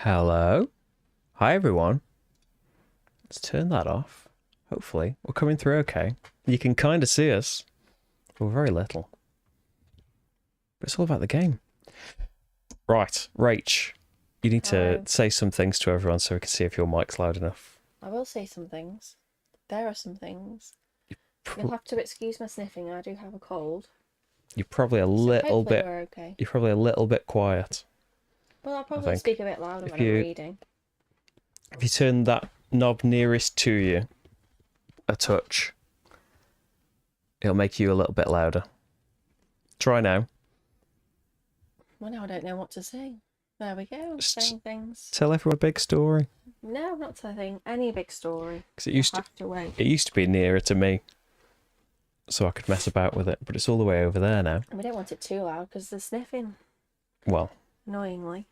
Hello. Hi, everyone. Let's turn that off. Hopefully, we're coming through okay. You can kind of see us. We're very little. But it's all about the game. Right, Rach, you need to say some things to everyone so we can see if your mic's loud enough. I will say some things. There are some things. You'll have to excuse my sniffing. I do have a cold. You're probably a little bit. We're okay. You're probably a little bit quiet. Well, I'll probably speak a bit louder when I'm reading. If you turn that knob nearest to you a touch, it'll make you a little bit louder. Try now. Well, now I don't know what to say. There we go. Saying things. Tell everyone a big story. No, I'm not telling any big story. Because it used to be nearer to me, so I could mess about with it. But it's all the way over there now. We don't want it too loud because they're sniffing. Well, annoyingly.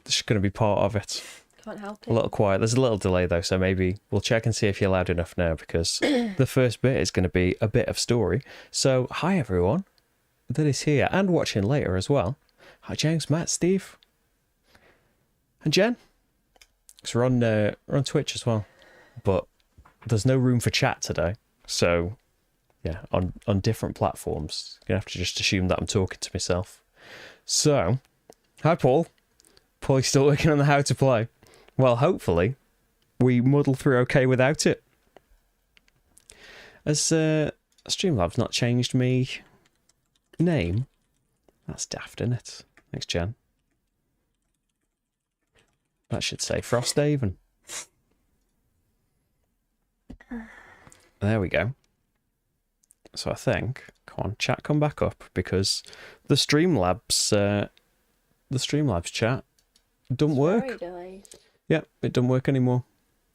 It's going to be part of it. Can't help it. A little quiet. There's a little delay though, so maybe we'll check and see if you're loud enough now, because the first bit is going to be a bit of story. So, hi everyone that is here and watching later as well. Hi James, Matt, Steve, and Jen. So we're on Twitch as well, but there's no room for chat today. So, yeah, on different platforms, you're gonna have to just assume that I'm talking to myself. So, hi Paul. Paul's still working on the how to play. Well, hopefully, we muddle through okay without it. As Streamlabs not changed me name, that's daft, isn't it? Thanks, Jen. That should say Frosthaven. There we go. So I think, come on, chat, come back up, because the Streamlabs chat doesn't work. Yeah, it doesn't work anymore.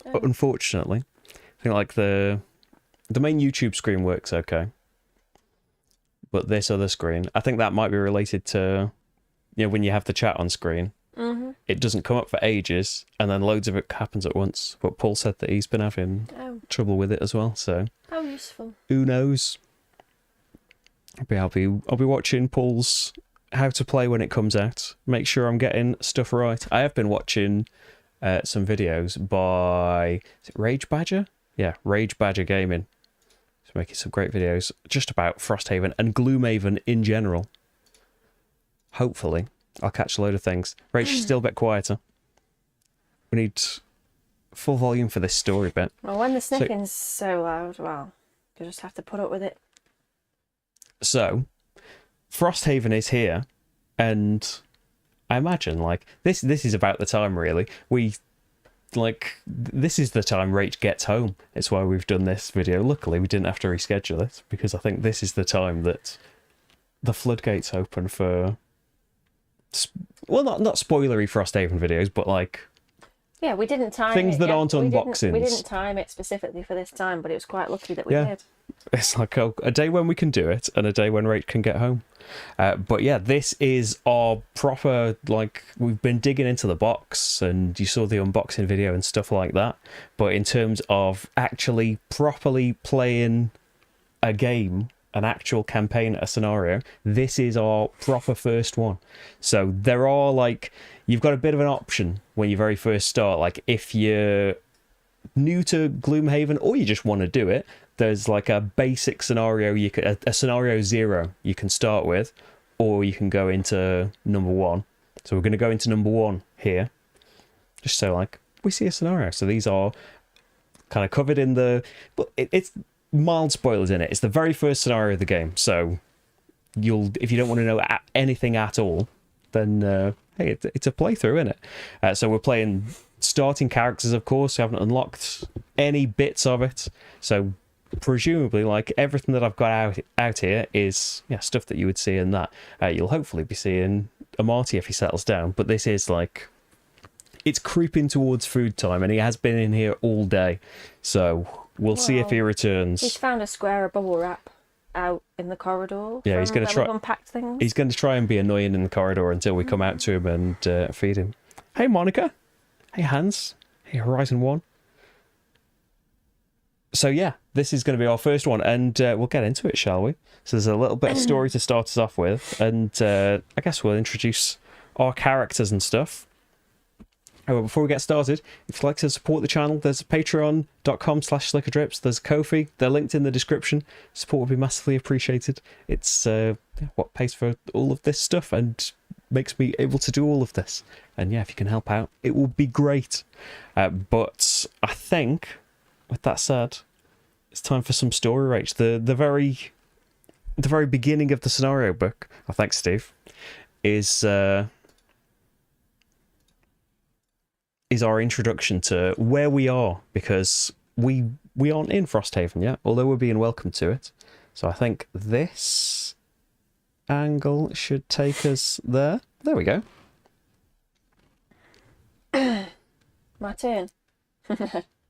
Oh. Unfortunately, I think like the main YouTube screen works okay, but this other screen, I think that might be related to, when you have the chat on screen, it doesn't come up for ages, and then loads of it happens at once. But Paul said that he's been having trouble with it as well. So how useful? Who knows? I'll be watching Paul's how to play when it comes out. Make sure I'm getting stuff right. I have been watching some videos by, is it Rage Badger? Yeah, Rage Badger Gaming. He's making some great videos just about Frosthaven and Gloomhaven in general. Hopefully, I'll catch a load of things. Rage is still a bit quieter. We need full volume for this story bit. Well, when the sniffing's so loud, well, you just have to put up with it. So, Frosthaven is here, and I imagine, this is about the time, really. This is the time Rach gets home. It's why we've done this video. Luckily, we didn't have to reschedule it, because I think this is the time that the floodgates open for, well, not spoilery Frosthaven videos, but yeah, we didn't time things it, that aren't unboxings. We didn't time it specifically for this time, but it was quite lucky that we did. It's like a day when we can do it and a day when Rach can get home. But yeah, this is our proper, we've been digging into the box, and you saw the unboxing video and stuff like that. But in terms of actually properly playing a game, an actual campaign, a scenario, this is our proper first one. So there are, you've got a bit of an option when you very first start. If you're new to Gloomhaven or you just want to do it, there's a basic scenario, a scenario 0 you can start with, or you can go into number 1. So we're going to go into number 1 here, just so we see a scenario. So these are kind of covered in the, but it's mild spoilers in it. It's the very first scenario of the game, so if you don't want to know anything at all, then hey, it's a playthrough, isn't it? So we're playing starting characters, of course. We haven't unlocked any bits of it, so presumably everything that I've got out here is stuff that you would see in that. You'll hopefully be seeing Amati if he settles down, but this is it's creeping towards food time, and he has been in here all day, so we'll see if he returns. He's found a square of bubble wrap out in the corridor. Yeah, he's going to try. Unpack things. He's going to try and be annoying in the corridor until we come out to him and feed him. Hey, Monica. Hey, Hans. Hey, Horizon 1. So yeah, this is going to be our first one, and we'll get into it, shall we? So there's a little bit of story to start us off with, and I guess we'll introduce our characters and stuff. However, before we get started, if you'd like to support the channel, there's patreon.com/slickerdrips. There's a Ko-fi. They're linked in the description. Support would be massively appreciated. It's what pays for all of this stuff and makes me able to do all of this. And yeah, if you can help out, it will be great. But I think, with that said, it's time for some story, Rach. The very beginning of the scenario book, oh, thanks, Steve, is our introduction to where we are, because we aren't in Frosthaven yet, although we're being welcomed to it. So I think this angle should take us there. There we go. My turn.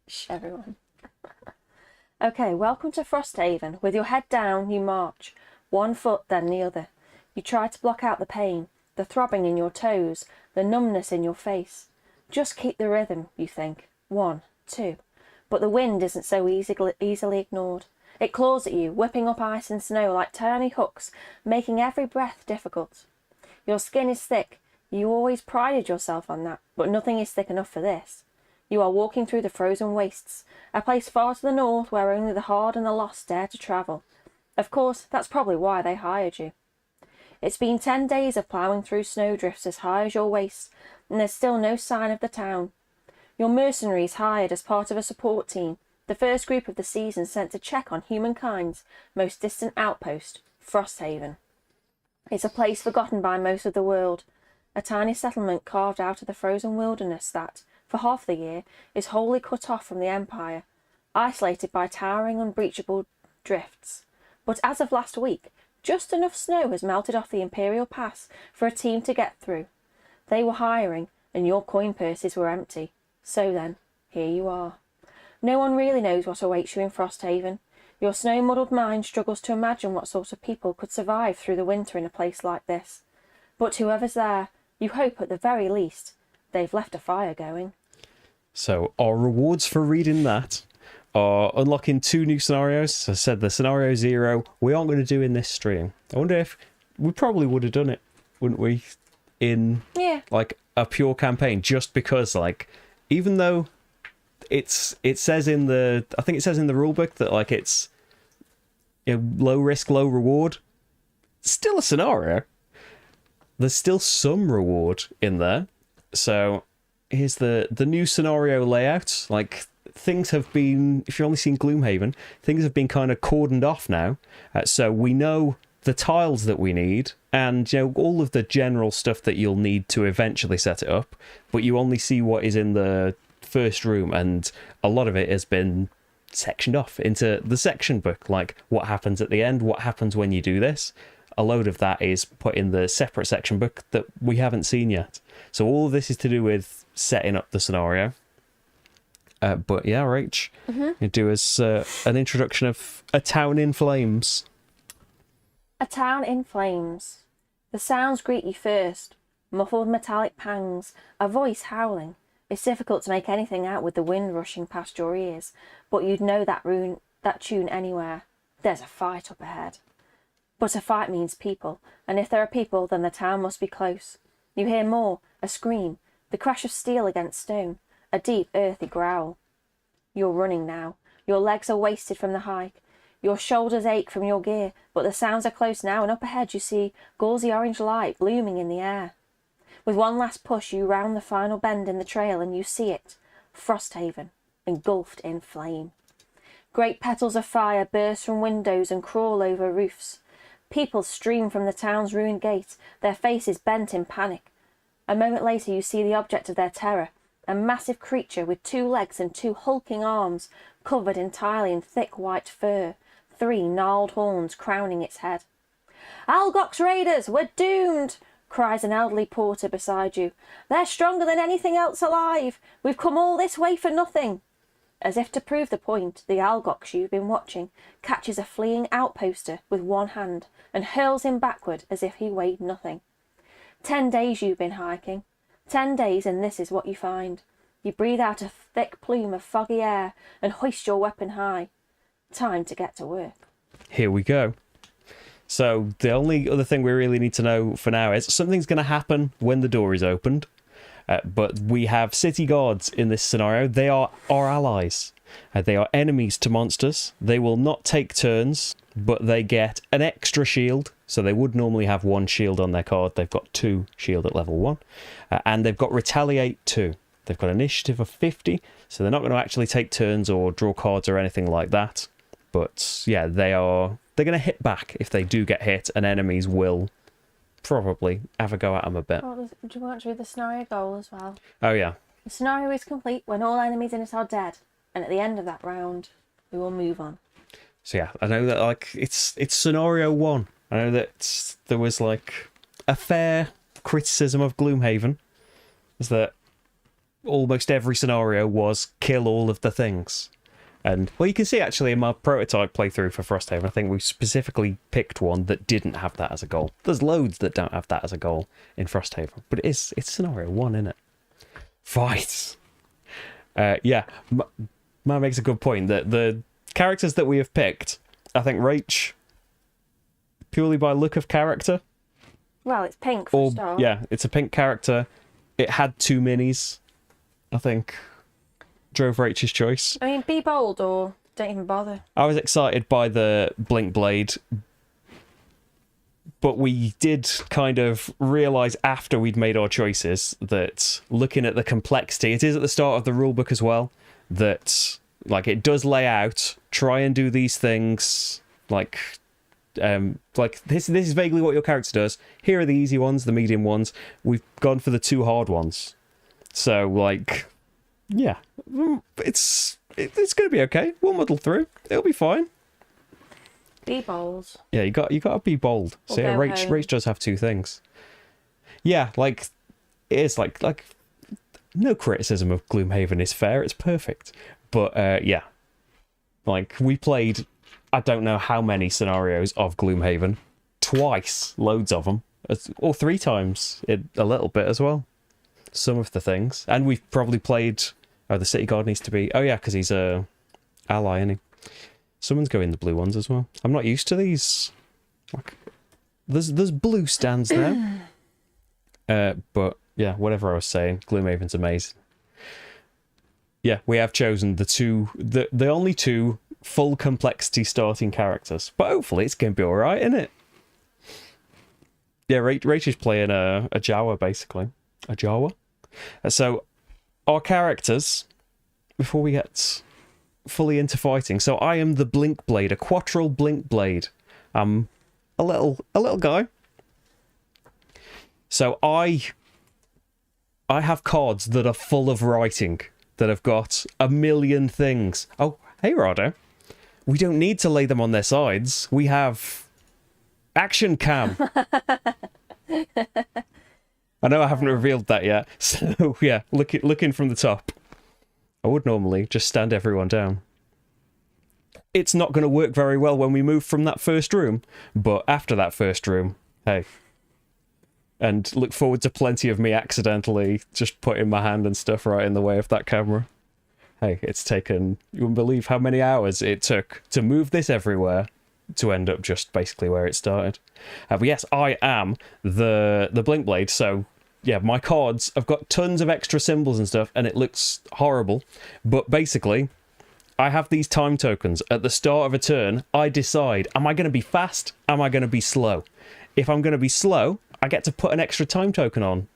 Shh, everyone. Okay, welcome to Frosthaven. With your head down, you march, one foot then the other. You try to block out the pain, the throbbing in your toes, the numbness in your face. Just keep the rhythm, you think. 1, 2. But the wind isn't so easily ignored. It claws at you, whipping up ice and snow like tiny hooks, making every breath difficult. Your skin is thick. You always prided yourself on that, but nothing is thick enough for this. You are walking through the frozen wastes, a place far to the north where only the hard and the lost dare to travel. Of course, that's probably why they hired you. It's been 10 days of ploughing through snowdrifts as high as your waist, and there's still no sign of the town. Your mercenaries hired as part of a support team, the first group of the season sent to check on humankind's most distant outpost, Frosthaven. It's a place forgotten by most of the world, a tiny settlement carved out of the frozen wilderness that, for half the year, is wholly cut off from the Empire, isolated by towering unbreachable drifts. But as of last week, just enough snow has melted off the Imperial Pass for a team to get through. They were hiring, and your coin purses were empty. So then, here you are. No one really knows what awaits you in Frosthaven. Your snow-muddled mind struggles to imagine what sort of people could survive through the winter in a place like this. But whoever's there, you hope at the very least, they've left a fire going. So our rewards for reading that are unlocking 2 new scenarios. So I said the scenario 0 we aren't going to do in this stream. I wonder if we probably would have done it, wouldn't we, in like a pure campaign, just because, like, even though it says in the, I think it says in the rulebook that, like, it's, you know, low risk, low reward, it's still a scenario. There's still some reward in there. So here's the new scenario layout. Like, things have been, if you've only seen Gloomhaven, things have been kind of cordoned off now. So we know the tiles that we need, and, you know, all of the general stuff that you'll need to eventually set it up, but you only see what is in the first room, and a lot of it has been sectioned off into the section book, like what happens at the end, what happens when you do this. A load of that is put in the separate section book that we haven't seen yet. So all of this is to do with setting up the scenario. But yeah, Rach, you do us an introduction of A Town in Flames. A town in flames. The sounds greet you first. Muffled metallic pangs, a voice howling. It's difficult to make anything out with the wind rushing past your ears, but you'd know that tune anywhere. There's a fight up ahead. But a fight means people, and if there are people, then the town must be close. You hear more, a scream, the crash of steel against stone, a deep, earthy growl. You're running now. Your legs are wasted from the hike. Your shoulders ache from your gear, but the sounds are close now, and up ahead you see gauzy orange light blooming in the air. With one last push, you round the final bend in the trail, and you see it, Frosthaven, engulfed in flame. Great petals of fire burst from windows and crawl over roofs. People stream from the town's ruined gate, their faces bent in panic. A moment later you see the object of their terror, a massive creature with 2 legs and 2 hulking arms, covered entirely in thick white fur, 3 gnarled horns crowning its head. "Algox raiders, we're doomed!" cries an elderly porter beside you. "They're stronger than anything else alive! We've come all this way for nothing!" As if to prove the point, the Algox you've been watching catches a fleeing outposter with one hand and hurls him backward as if he weighed nothing. 10 days you've been hiking. 10 days, and this is what you find. You breathe out a thick plume of foggy air and hoist your weapon high. Time to get to work. Here we go. So the only other thing we really need to know for now is something's going to happen when the door is opened. But we have city guards in this scenario. They are our allies. They are enemies to monsters. They will not take turns, but they get an extra shield. So they would normally have 1 shield on their card. They've got 2 shield at level 1. And they've got Retaliate 2. They've got initiative of 50, so they're not going to actually take turns or draw cards or anything like that. But yeah, they're going to hit back if they do get hit, and enemies will probably have a go at them a bit. Oh, do you want to do the scenario goal as well? Oh yeah. The scenario is complete when all enemies in it are dead, and at the end of that round, we will move on. So yeah, I know that like it's scenario 1. I know that there was like a fair criticism of Gloomhaven, is that almost every scenario was kill all of the things. And well, you can see actually in my prototype playthrough for Frosthaven, I think we specifically picked one that didn't have that as a goal. There's loads that don't have that as a goal in Frosthaven, but it's scenario 1, isn't it? Fight. Yeah, Man makes a good point that the characters that we have picked, I think Rach, purely by look of character. Well, it's pink for a start. Yeah, it's a pink character. It had 2 minis, I think, drove Rach's choice. I mean, be bold or don't even bother. I was excited by the Blinkblade, but we did kind of realise after we'd made our choices that looking at the complexity, it is at the start of the rulebook as well, that like it does lay out, try and do these things, like this is vaguely what your character does. Here are the easy ones, the medium ones. We've gone for the 2 hard ones. So like, yeah, it's going to be okay. We'll muddle through. It'll be fine. Be bold. Yeah, you got to be bold. So yeah, Rach does have 2 things. Yeah, like it is like no criticism of Gloomhaven is fair. It's perfect. But yeah, like we played, I don't know how many scenarios of Gloomhaven, twice, loads of them, or 3 times a little bit as well. Some of the things, and we've probably played. Oh, the city guard needs to be. Oh yeah, because he's a ally, isn't he? Someone's going the blue ones as well. I'm not used to these. Like, there's blue stands now. But yeah, whatever I was saying, Gloomhaven's amazing. Yeah, we have chosen the only 2 full complexity starting characters, but hopefully it's going to be all right, isn't it? Yeah, Rach is playing a Jawa basically, a Jawa. So our characters, before we get fully into fighting, so I am the Blinkblade, a quattral Blinkblade. I'm a little guy. So I have cards that are full of writing, that have got a million things. Oh, hey Rado. We don't need to lay them on their sides. We have action cam. I know I haven't revealed that yet. So yeah, looking from the top. I would normally just stand everyone down. It's not going to work very well when we move from that first room, but after that first room, hey. And look forward to plenty of me accidentally just putting my hand and stuff right in the way of that camera. Hey, it's taken, you wouldn't believe how many hours it took to move this everywhere to end up just basically where it started. But yes, I am the Blinkblade, so yeah, my cards have got tons of extra symbols and stuff, and it looks horrible. But basically, I have these time tokens. At the start of a turn, I decide, am I going to be fast? Am I going to be slow? If I'm going to be slow, I get to put an extra time token on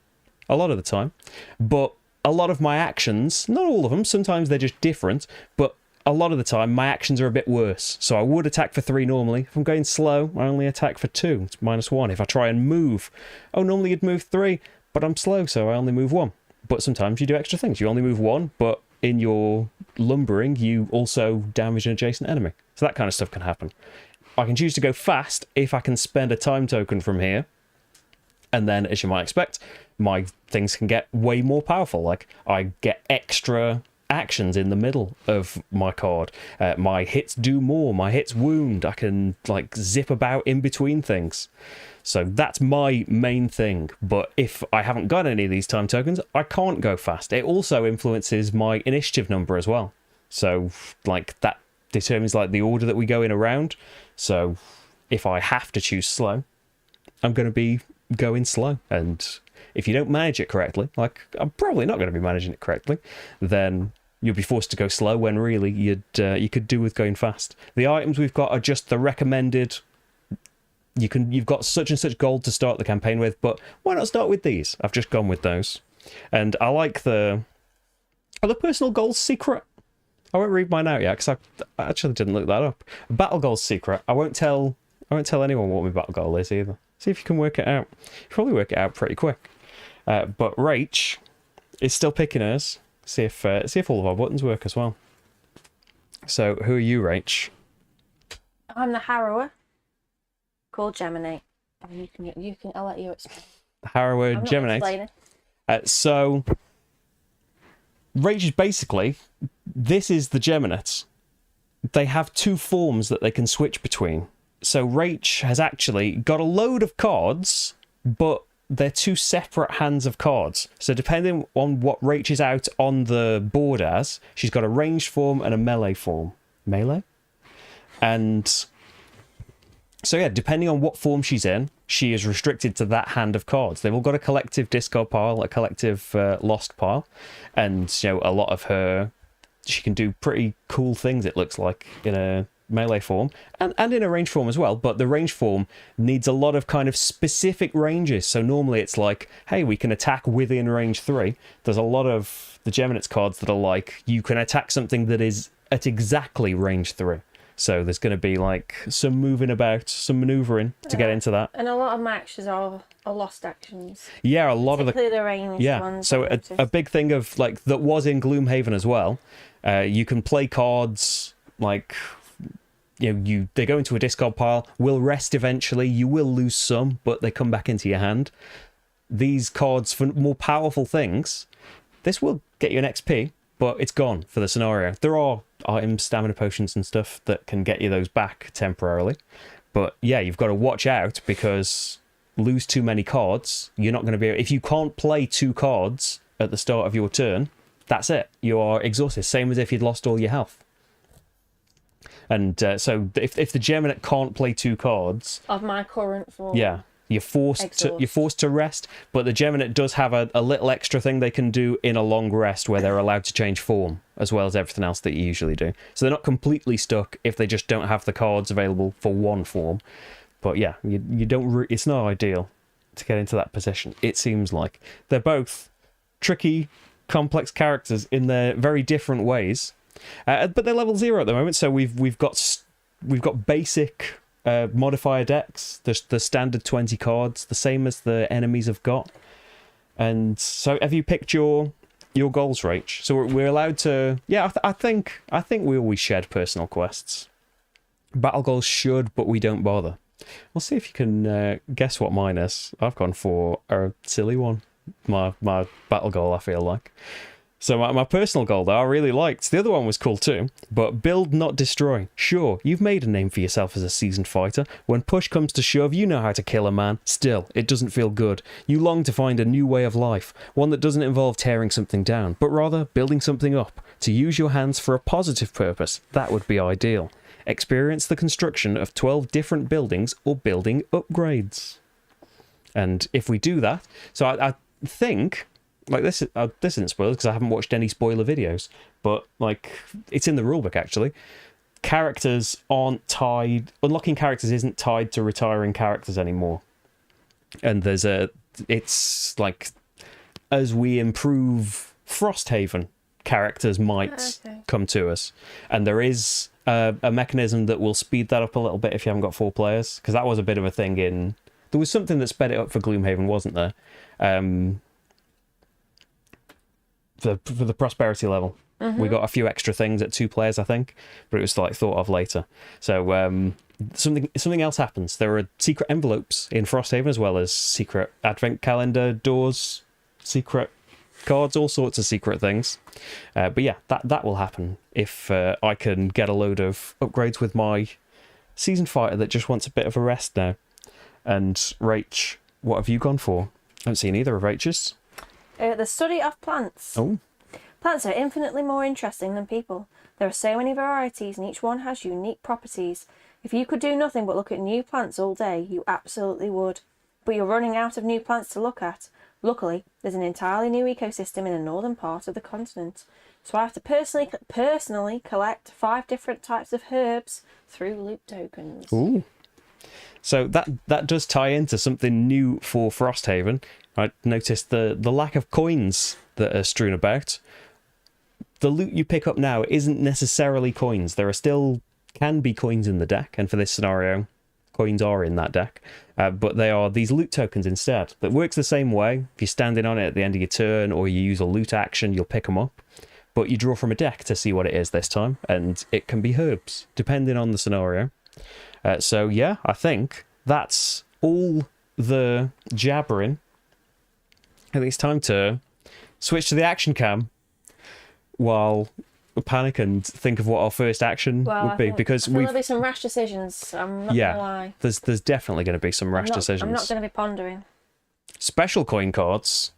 a lot of the time. But a lot of my actions, not all of them, sometimes they're just different, but a lot of the time my actions are a bit worse. So I would attack for 3 normally. If I'm going slow, I only attack for 2. It's -1. If I try and move, oh, normally you'd move 3, but I'm slow, so I only move 1. But sometimes you do extra things. You only move 1, but in your lumbering, you also damage an adjacent enemy. So that kind of stuff can happen. I can choose to go fast if I can spend a time token from here. And then, as you might expect, my things can get way more powerful. Like, I get extra actions in the middle of my card. My hits do more. My hits wound. I can, like, zip about in between things. So that's my main thing. But if I haven't got any of these time tokens, I can't go fast. It also influences my initiative number as well. So, like, that determines, like, the order that we go in around. So if I have to choose slow, I'm going to be going slow. And if you don't manage it correctly, like I'm probably not going to be managing it correctly, then you'll be forced to go slow when really you could do with going fast. The items we've got are just the recommended. You've got such and such gold to start the campaign with, but why not start with these? I've just gone with those. And I like the personal goals secret. I won't read mine out yet because I actually didn't look that up. Battle goals secret. I won't tell anyone what my battle goal is either. See if you can work it out. You probably work it out pretty quick. But Rach is still picking hers. See if all of our buttons work as well. So who are you, Rach? I'm the harrower. Called Geminate. You can. I'll let you explain. Harrower Geminate. So Rach is basically, this is the Geminates. They have two forms that they can switch between. So Rach has actually got a load of cards, but they're two separate hands of cards. So depending on what Rach is out on the board as, she's got a ranged form and a melee form. Melee? And so yeah, depending on what form she's in, she is restricted to that hand of cards. They've all got a collective discard pile, a collective lost pile, and a lot of her, she can do pretty cool things, it looks like, in a melee form and in a range form as well. But the range form needs a lot of kind of specific ranges. So normally it's like, hey, we can attack within range 3. There's a lot of the Geminate's cards that are like, you can attack something that is at exactly range 3. So there's going to be like some moving about, some maneuvering to get into that. And a lot of my actions are lost actions. Yeah, a lot of the range ones. So a big thing of like that was in Gloomhaven as well. You can play cards like they go into a discard pile, will rest eventually. You will lose some, but they come back into your hand. These cards for more powerful things, this will get you an XP, but it's gone for the scenario. There are items, stamina potions and stuff that can get you those back temporarily. But yeah, you've got to watch out because lose too many cards, you're not going to be able... If you can't play 2 cards at the start of your turn, that's it. You are exhausted. Same as if you'd lost all your health. And so if the Geminate can't play 2 cards... Of my current form. Yeah. You're forced to rest, but the Geminate does have a little extra thing they can do in a long rest where they're allowed to change form, as well as everything else that you usually do. So they're not completely stuck if they just don't have the cards available for one form. But yeah, you don't. It's not ideal to get into that position. It seems like they're both tricky, complex characters in their very different ways, but they're level 0 at the moment. So we've got basic. Modifier decks, the standard 20 cards, the same as the enemies have got. And so have you picked your goals, Rach? So we're allowed to... Yeah, I think we always shed personal quests. Battle goals should, but we don't bother. We'll see if you can guess what mine is. I've gone for a silly one. My battle goal, I feel like. So my personal goal, though, I really liked. The other one was cool too, but build, not destroy. Sure, you've made a name for yourself as a seasoned fighter. When push comes to shove, you know how to kill a man. Still, it doesn't feel good. You long to find a new way of life, one that doesn't involve tearing something down, but rather building something up. To use your hands for a positive purpose, that would be ideal. Experience the construction of 12 different buildings or building upgrades. And if we do that, so I think... Like this isn't spoilers because I haven't watched any spoiler videos, but like it's in the rulebook actually. Characters aren't tied. Unlocking characters isn't tied to retiring characters anymore. And it's like as we improve Frosthaven, characters might come to us, and there is a mechanism that will speed that up a little bit if you haven't got 4 players, because that was a bit of a thing in. There was something that sped it up for Gloomhaven, wasn't there? For the prosperity level. We got a few extra things at 2 players, I think, but it was like thought of later. So something else happens. There are secret envelopes in Frosthaven, as well as secret advent calendar doors, secret cards, all sorts of secret things. But yeah, that will happen if I can get a load of upgrades with my seasoned fighter that just wants a bit of a rest now. And Rach, what have you gone for? I haven't seen either of Rach's. The study of plants. Oh. Plants are infinitely more interesting than people. There are so many varieties and each one has unique properties. If you could do nothing but look at new plants all day, you absolutely would. But you're running out of new plants to look at. Luckily, there's an entirely new ecosystem in the northern part of the continent, so I have to personally collect 5 different types of herbs through loot tokens. Ooh. So that does tie into something new for Frosthaven. I noticed the lack of coins that are strewn about. The loot you pick up now isn't necessarily coins. There are still can be coins in the deck, and for this scenario, coins are in that deck. But they are these loot tokens instead. That works the same way. If you're standing on it at the end of your turn, or you use a loot action, you'll pick them up. But you draw from a deck to see what it is this time, and it can be herbs, depending on the scenario. So yeah, I think that's all the jabbering. I think it's time to switch to the action cam while we panic and think of what our first action would be, because there'll be some rash decisions. I'm not gonna lie. There's definitely going to be some rash decisions. I'm not going to be pondering. Special coin cards.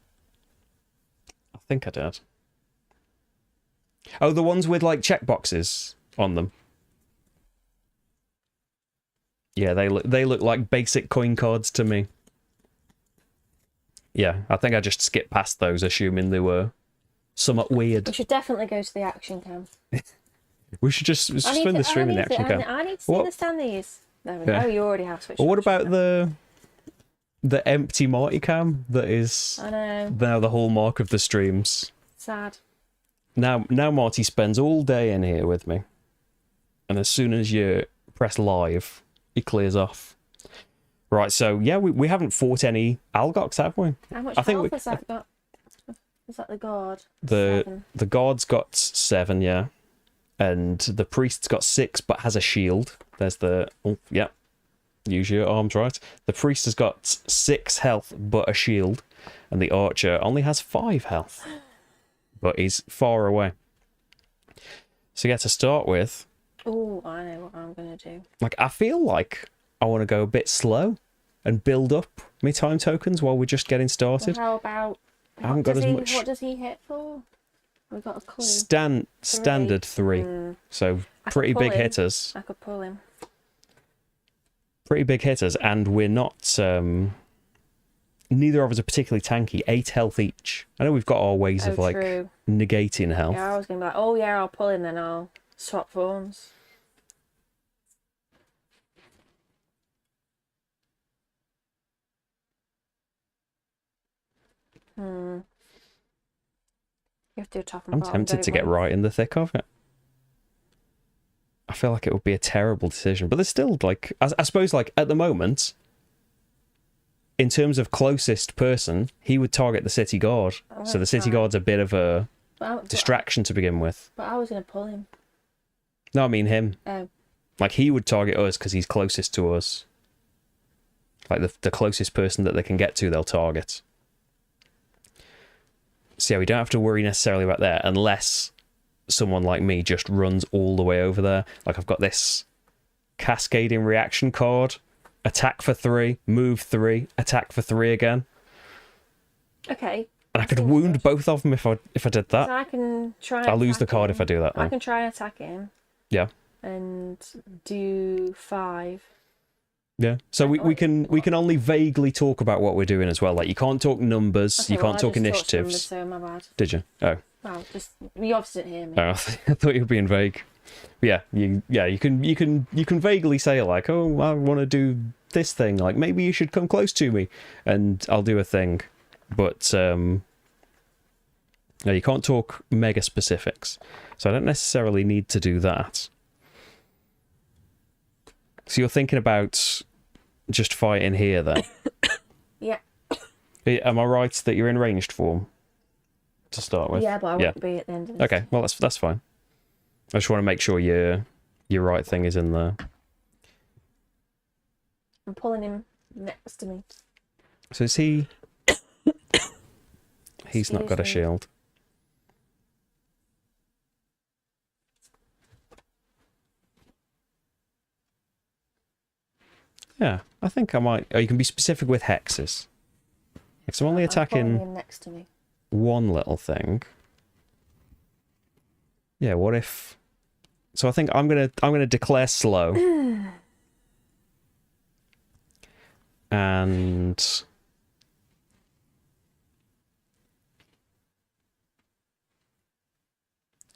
I think I did. Oh, the ones with like checkboxes on them. Yeah, they look like basic coin cards to me. Yeah, I think I just skipped past those, assuming they were somewhat weird. We should definitely go to the action cam. We should just spend the stream in the action cam. I need to see the standees. There we go. You already have switched. Well, what about the empty Marty cam that is now the hallmark of the streams? Sad. Now Marty spends all day in here with me, and as soon as you press live, he clears off. Right, so yeah, we haven't fought any Algox, have we? How much health has that got? Is that the guard? The guard's got 7, yeah, and the priest's got 6, but has a shield. There's the use your arms right. The priest has got 6 health, but a shield, and the archer only has 5 health, but he's far away. So yeah, to start with. Oh, I know what I'm gonna do. Like, I feel like I want to go a bit slow and build up my time tokens while we're just getting started. Well, how about? I haven't got as much. What does he hit for? We've got a clue. Standard 3. So pretty big hitters. I could pull him. Pretty big hitters, and we're not. Neither of us are particularly tanky. 8 health each. I know we've got our ways of like negating health. Yeah, I was gonna be like, oh yeah, I'll pull him, then I'll swap forms. You have to do a top and I'm bottom, tempted to get right in the thick of it. I feel like it would be a terrible decision, but there's still like, I suppose, like at the moment, in terms of closest person, he would target the city guard. So the city guard's a bit of a distraction to begin with. But I was going to pull him. No, I mean him. Oh. Like he would target us because he's closest to us. Like the closest person that they can get to, they'll target. So yeah, we don't have to worry necessarily about that unless someone like me just runs all the way over there. Like I've got this cascading reaction card. Attack for 3, move 3, attack for 3 again. Okay. And I could wound both of them if I did that. So I can try. I'll lose the card if I do that. I can try and attack him. Yeah. And do 5. Yeah. So we can only vaguely talk about what we're doing as well. Like you can't talk numbers, okay, you can't talk initiatives. Numbers, so my bad. Did you? Oh. Well, just you obviously didn't hear me. Oh, I thought you were being vague. But yeah, you can vaguely say like, oh, I want to do this thing. Like maybe you should come close to me, and I'll do a thing. But no, you can't talk mega specifics. So I don't necessarily need to do that. So you're thinking about just fighting here then? Yeah. Am I right that you're in ranged form to start with? Yeah, but I won't be at the end of this. Okay, well that's fine. I just want to make sure your right thing is in there. I'm pulling him next to me. So is he? He's not got a shield. Yeah, I think I might. Oh, you can be specific with hexes. Because I'm only attacking him next to me. One little thing. Yeah, what if? So I think I'm gonna declare slow. And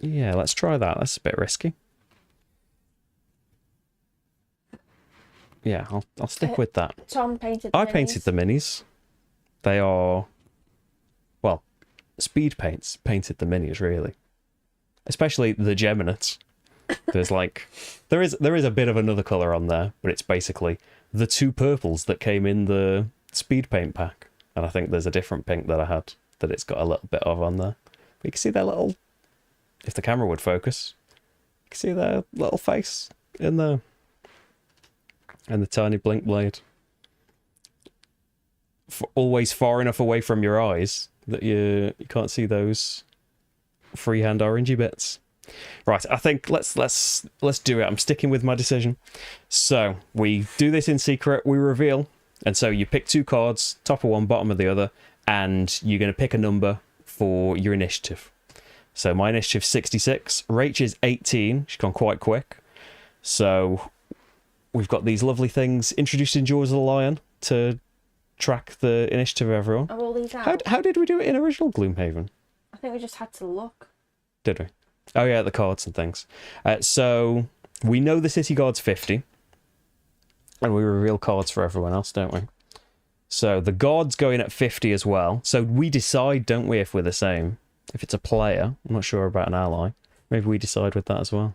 Yeah, let's try that. That's a bit risky. Yeah, I'll stick with that. Tom painted the I minis. painted the minis. They are, well, speed paints painted the minis, really. Especially the Geminate. There's like, there is a bit of another colour on there, but it's basically the two purples that came in the speed paint pack. And I think there's a different pink that I had that it's got a little bit of on there. But you can see their little, if the camera would focus, you can see their little face in there. And the tiny Blinkblade. Always far enough away from your eyes that you can't see those freehand orangey bits. Right, I think let's do it. I'm sticking with my decision. So we do this in secret. We reveal, and so you pick two cards, top of one, bottom of the other, and you're going to pick a number for your initiative. So my initiative's 66. Rach is 18. She's gone quite quick. So we've got these lovely things introduced in Jaws of the Lion to track the initiative of everyone. Are all these out? How did we do it in original Gloomhaven? I think we just had to look. Did we? Oh yeah, the cards and things. So we know the city guard's 50. And we reveal cards for everyone else, don't we? So the guard's going at 50 as well. So we decide, don't we, if we're the same. If it's a player. I'm not sure about an ally. Maybe we decide with that as well.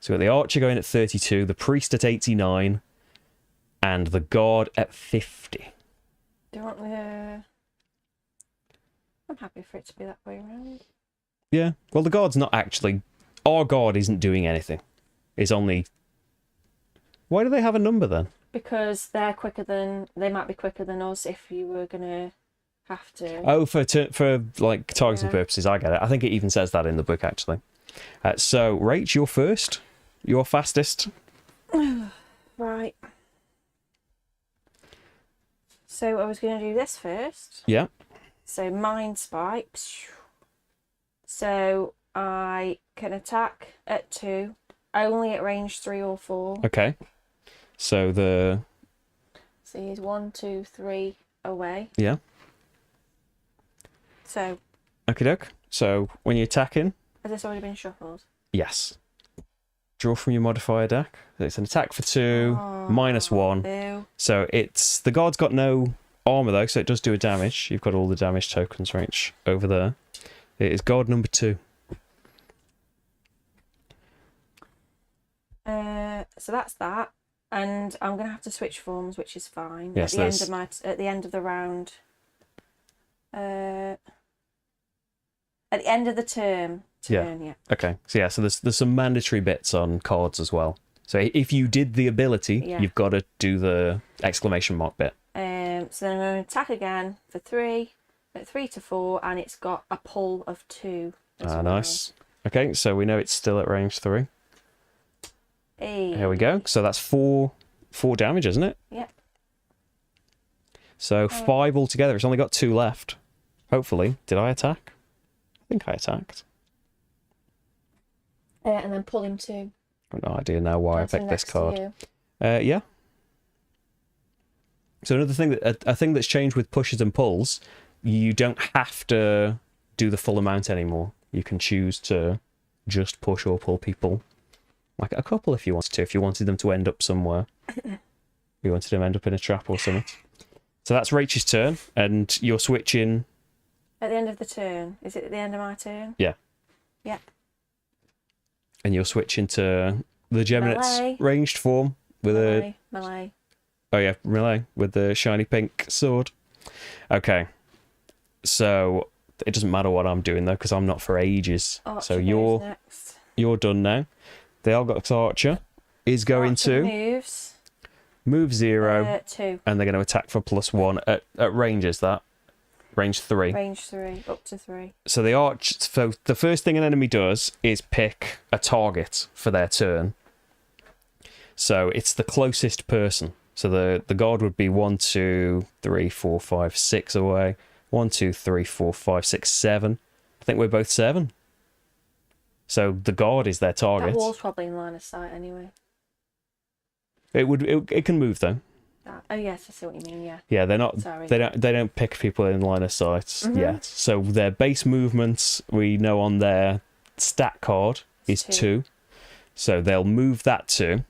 So we've got the archer going at 32, the priest at 89, and the guard at 50. Do you want the... I'm happy for it to be that way around. Yeah, well, the guard's not actually... Our guard isn't doing anything. It's only... Why do they have a number then? Because they're quicker than... They might be quicker than us if you were going to have to. Oh, for like, targeting purposes, I get it. I think it even says that in the book, actually. So, Rach, you're first. You're fastest. Right. So I was going to do this first. Yeah. So Mind Spike. So I can attack at 2, only at range 3 or 4. Okay. So the... So he's 1, 2, 3 away. Yeah. So... Okie doke. So when you're attacking... Has this already been shuffled? Yes. Draw from your modifier deck. It's an attack for 2, -1. Ew. So it's... The guard's got no armour though, so it does do a damage. You've got all the damage tokens range over there. It is guard number 2. So that's that. And I'm going to have to switch forms, which is fine. Yes, at the end of the round. At the end of the turn, yeah. Okay. So yeah, so there's some mandatory bits on cards as well. So if you did the ability, you've got to do the exclamation mark bit. So then I'm going to attack again for 3, at 3 to 4, and it's got a pull of 2 as well. Nice. Okay, so we know it's still at range 3. Hey. Here we go. So that's 4 damage, isn't it? Yep. So 5 altogether. It's only got 2 left. Hopefully. Did I attack? I think I attacked. And then pull him 2. I've no idea now why I picked this card. You. Yeah. So another thing a thing that's changed with pushes and pulls, you don't have to do the full amount anymore. You can choose to just push or pull people, like a couple if you wanted to. If you wanted them to end up somewhere, you wanted them to end up in a trap or something. So that's Rach's turn, and you're switching. At the end of the turn, is it at the end of my turn? Yeah. Yeah. And you're switching to the Geminate's ranged form with melee. Oh yeah, melee with the shiny pink sword. Okay. So it doesn't matter what I'm doing though, because I'm not for ages. Archer so next. you're done now. The Elgot's Archer is going to move 0, 2, and they're going to attack for +1 at range. Is that range 3? Range 3, up to 3. So the first thing an enemy does is pick a target for their turn. So it's the closest person. So the guard would be 1, 2, 3, 4, 5, 6 away. 1, 2, 3, 4, 5, 6, 7. I think we're both 7. So the guard is their target. That wall's probably in line of sight anyway. It can move though. Oh yes, I see what you mean. Yeah. Yeah, they're not. Sorry. They don't pick people in line of sight yet. So their base movements we know on their stat card is 2. 2. So they'll move that 2.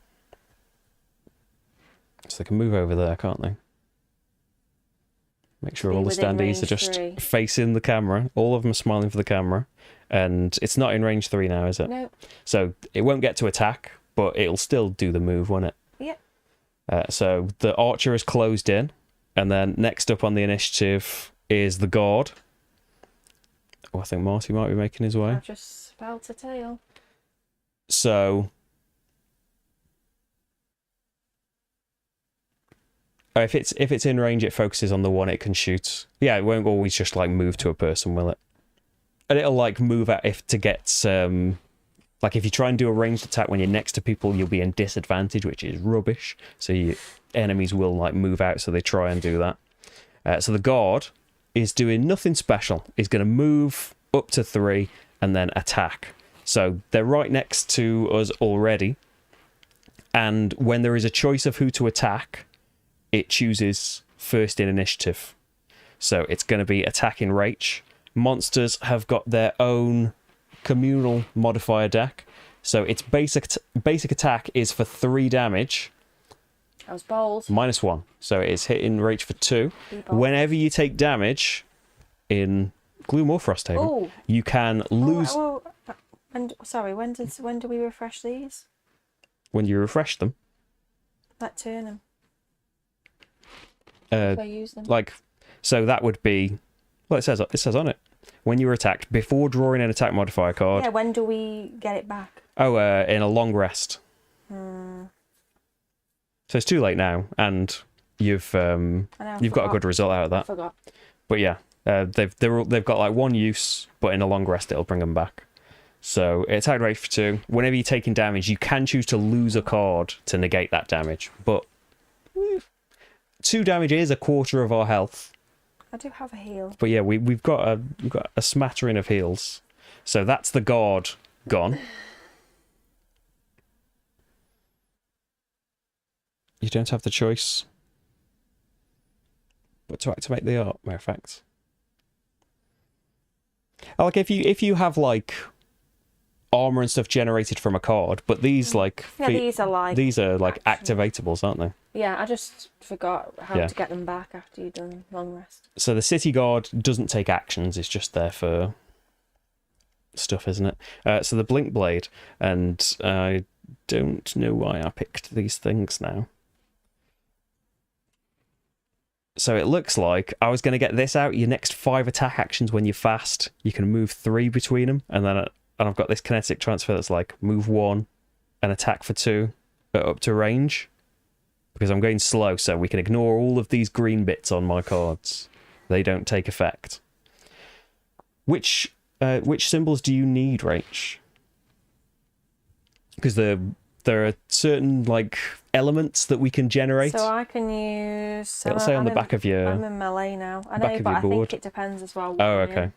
So they can move over there, can't they? Make sure all the standees are just 3. facing the camera. All of them are smiling for the camera. And it's not in range 3 now, is it? No. So it won't get to attack, but it'll still do the move, won't it? Yeah. So the archer is closed in. And then next up on the initiative is the guard. Oh, I think Marty might be making his way. I've just spelt a tail. So if it's in range, it focuses on the one it can shoot. Yeah, it won't always just like move to a person, will it? And it'll like move out if to get like if you try and do a ranged attack when you're next to people, you'll be in disadvantage, which is rubbish. So your enemies will like move out, so they try and do that. So the guard is doing nothing special. He's going to move up to 3 and then attack. So they're right next to us already. And when there is a choice of who to attack, it chooses first in initiative. So it's going to be attacking Rach. Monsters have got their own communal modifier deck. So its basic attack is for 3 damage. I was bold. -1. So it's hitting Rach for 2. Whenever you take damage in Gloom or Frosthaven, you can lose... Sorry, when do we refresh these? When you refresh them. Like turn them. I use them. Like, so that would be... Well, it says on it. When you're attacked, before drawing an attack modifier card... Yeah, when do we get it back? Oh, in a long rest. So it's too late now, and you've got a good result out of that. I forgot. But yeah, they've got like 1 use, but in a long rest it'll bring them back. So it's attack rate for 2. Whenever you're taking damage, you can choose to lose a card to negate that damage. But 2 damage is a quarter of our health. I do have a heal. But yeah, we've got a smattering of heals. So that's the guard gone. You don't have the choice but to activate the art, matter of fact. Like if you have like armor and stuff generated from a card, but these like these are like activatables, aren't they? Yeah, I just forgot how to get them back after you've done long rest. So the city guard doesn't take actions; it's just there for stuff, isn't it? So the Blinkblade, and I don't know why I picked these things now. So it looks like I was going to get this out. Your next 5 attack actions when you're fast, you can move 3 between them. And then I've got this kinetic transfer that's like move 1 and attack for 2 but up to range. Because I'm going slow, so we can ignore all of these green bits on my cards. They don't take effect. Which symbols do you need, Rach? Because there are certain like elements that we can generate. So I can use... It'll say on the back of your... I'm in melee now. I know, but I think it depends as well. Oh, okay.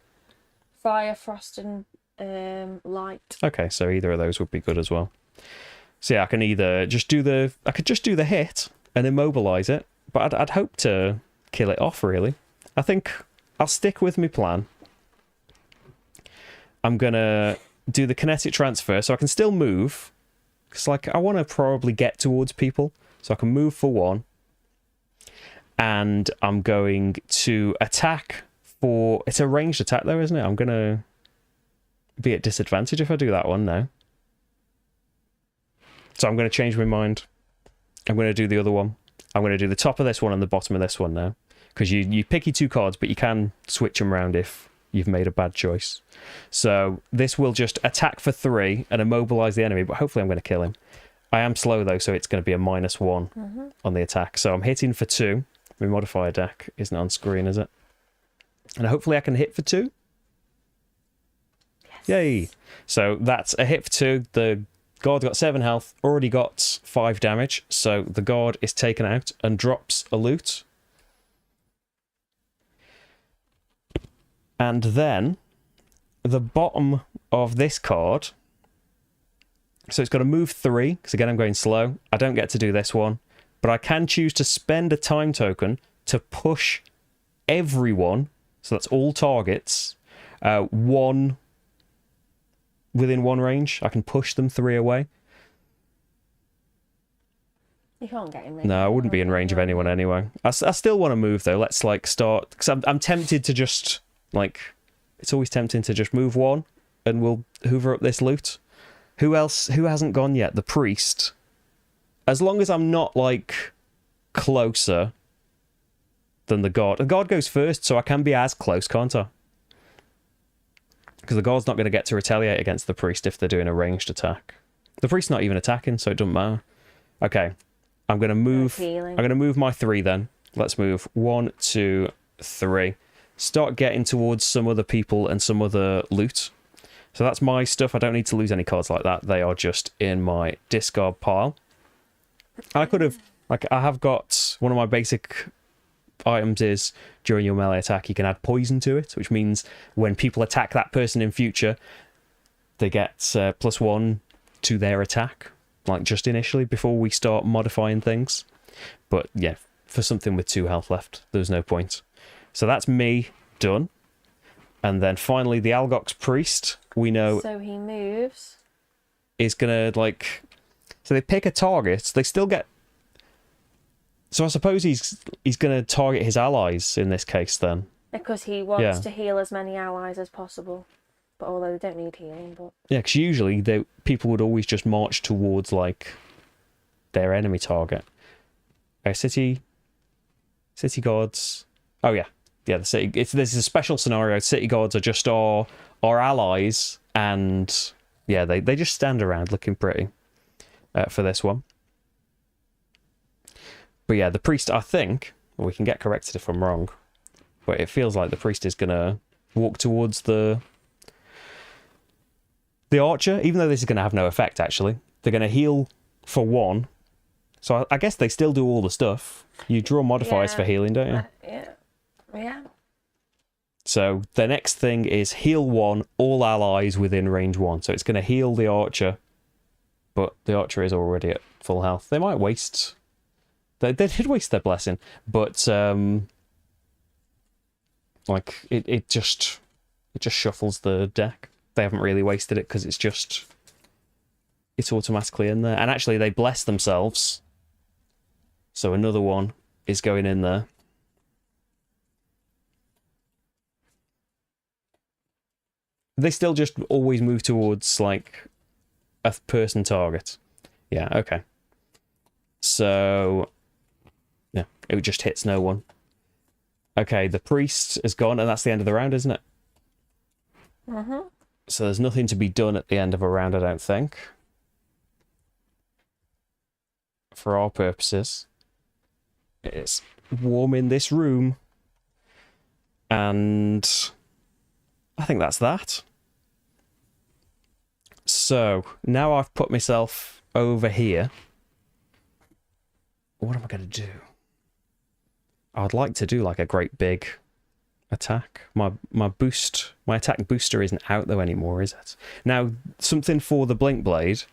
Fire, frost, and light. Okay, so either of those would be good as well. So yeah, I can either just do the... I could just do the hit and immobilize it, but I'd hope to kill it off, really. I think I'll stick with my plan. I'm going to do the kinetic transfer, so I can still move. Because, like, I want to probably get towards people. So I can move for 1. And I'm going to attack for... It's a ranged attack, though, isn't it? I'm going to be at disadvantage if I do that one now. So I'm going to change my mind. I'm going to do the other one. I'm going to do the top of this one and the bottom of this one now. Because you pick your 2 cards, but you can switch them around if you've made a bad choice. So this will just attack for 3 and immobilize the enemy, but hopefully I'm going to kill him. I am slow though, so it's going to be a -1 on the attack. So I'm hitting for 2. My modifier deck isn't on screen, is it? And hopefully I can hit for 2. Yes. Yay! So that's a hit for 2. The guard got 7 health, already got 5 damage. So the guard is taken out and drops a loot. And then the bottom of this card, so it's got to move 3, because again I'm going slow. I don't get to do this one, but I can choose to spend a time token to push everyone, so that's all targets, 1 within 1 range. I can push them 3 away. You can't get in range. No, I wouldn't be in range of anyone anyway. I still want to move though. Let's like start, because I'm tempted to just like, it's always tempting to just move 1 and we'll hoover up this loot. Who hasn't gone yet? The priest. As long as I'm not like closer than the god. The god goes first, so I can be as close, can't I? Because the god's not going to get to retaliate against the priest if they're doing a ranged attack. The priest's not even attacking, so it doesn't matter. Okay. I'm going to move my 3 then. Let's move 1, 2, 3. Start getting towards some other people and some other loot. So that's my stuff. I don't need to lose any cards like that. They are just in my discard pile. I could have, like, I have got one of my basic items is during your melee attack, you can add poison to it, which means when people attack that person in future, they get +1 to their attack. Like just initially before we start modifying things. But yeah, for something with 2 health left, there's no point. So that's me done. And then finally the Algox priest, we know. So he moves. Is gonna like, so they pick a target. They still get. So I suppose he's gonna target his allies in this case then. Because he wants to heal as many allies as possible. But although they don't need healing, but yeah, because usually people would always just march towards like their enemy target. City gods. Oh yeah, the city. This is a special scenario. City gods are just our allies, and yeah, they just stand around looking pretty for this one. But yeah, the priest. I think we can get corrected if I'm wrong, but it feels like the priest is gonna walk towards the archer, even though this is going to have no effect, actually. They're going to heal for 1. So I guess they still do all the stuff. You draw modifiers for healing, don't you? Yeah. So the next thing is heal 1, all allies within range 1. So it's going to heal the archer, but the archer is already at full health. They might waste... They did waste their blessing, but like it just shuffles the deck. They haven't really wasted it because it's automatically in there. And actually they bless themselves. So another one is going in there. They still just always move towards like a person target. Yeah, okay. So yeah, it just hits no one. Okay, the priest is gone and that's the end of the round, isn't it? Mm-hmm. So there's nothing to be done at the end of a round, I don't think. For our purposes. It's warm in this room. And I think that's that. So now I've put myself over here. What am I going to do? I'd like to do like a great big attack. My attack booster isn't out though anymore, is it? Now, something for the Blinkblade,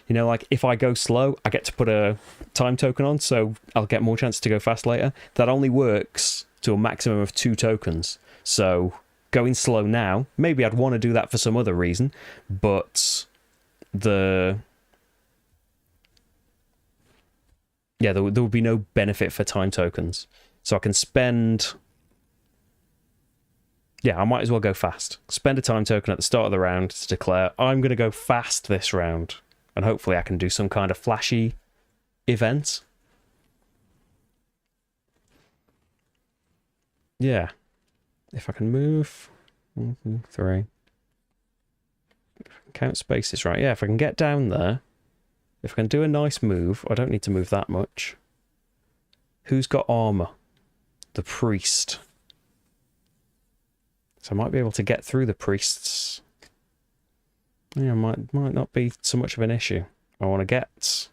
you know, like if I go slow, I get to put a time token on, so I'll get more chance to go fast later. That only works to a maximum of 2 tokens. So going slow now, maybe I'd want to do that for some other reason, but there would be no benefit for time tokens. So I can spend... Yeah, I might as well go fast. Spend a time token at the start of the round to declare, I'm going to go fast this round. And hopefully I can do some kind of flashy event. Yeah. If I can move... 1, 2, 3. Count spaces right. Yeah, if I can get down there. If I can do a nice move. I don't need to move that much. Who's got armor? The priest. So I might be able to get through the priests. Yeah, might not be so much of an issue. I want to get...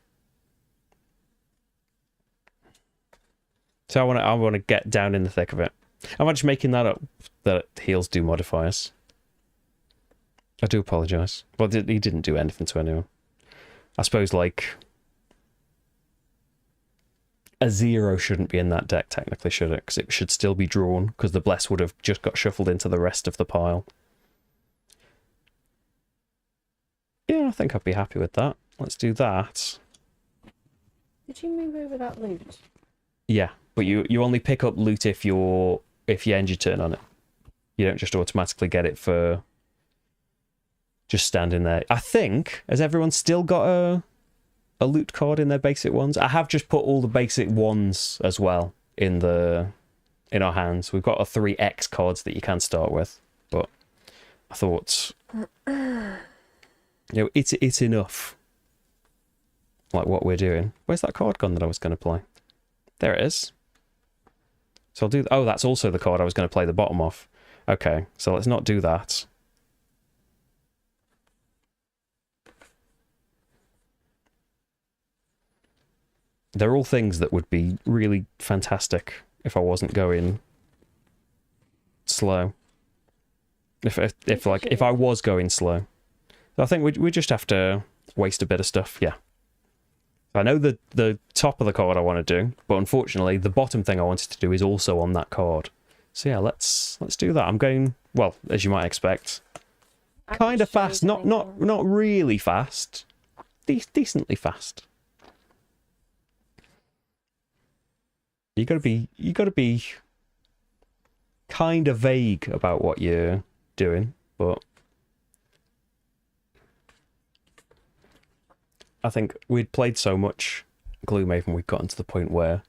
So I want to get down in the thick of it. Am I just making that up? That heals do modifiers. I do apologise. Well, he didn't do anything to anyone. I suppose, like... A 0 shouldn't be in that deck, technically, should it? Because it should still be drawn, because the Bless would have just got shuffled into the rest of the pile. Yeah, I think I'd be happy with that. Let's do that. Did you move over that loot? Yeah, but you only pick up loot if you end your turn on it. You don't just automatically get it for just standing there. I think, has everyone still got a loot card in their basic ones? I have just put all the basic ones as well in our hands. We've got a 3x cards that you can start with, but I thought it's enough. Like what we're doing. Where's that card gone that I was going to play? There it is. So I'll do... Oh, that's also the card I was going to play the bottom off. Okay, so let's not do that. They're all things that would be really fantastic if I wasn't going slow. If I was going slow. So I think we just have to waste a bit of stuff, yeah. I know the top of the card I want to do, but unfortunately the bottom thing I wanted to do is also on that card. So yeah, let's do that. I'm going, well, as you might expect, kind of fast, not really fast, decently fast. You gotta be kind of vague about what you're doing, but I think we'd played so much Gloomhaven, we'd gotten to the point where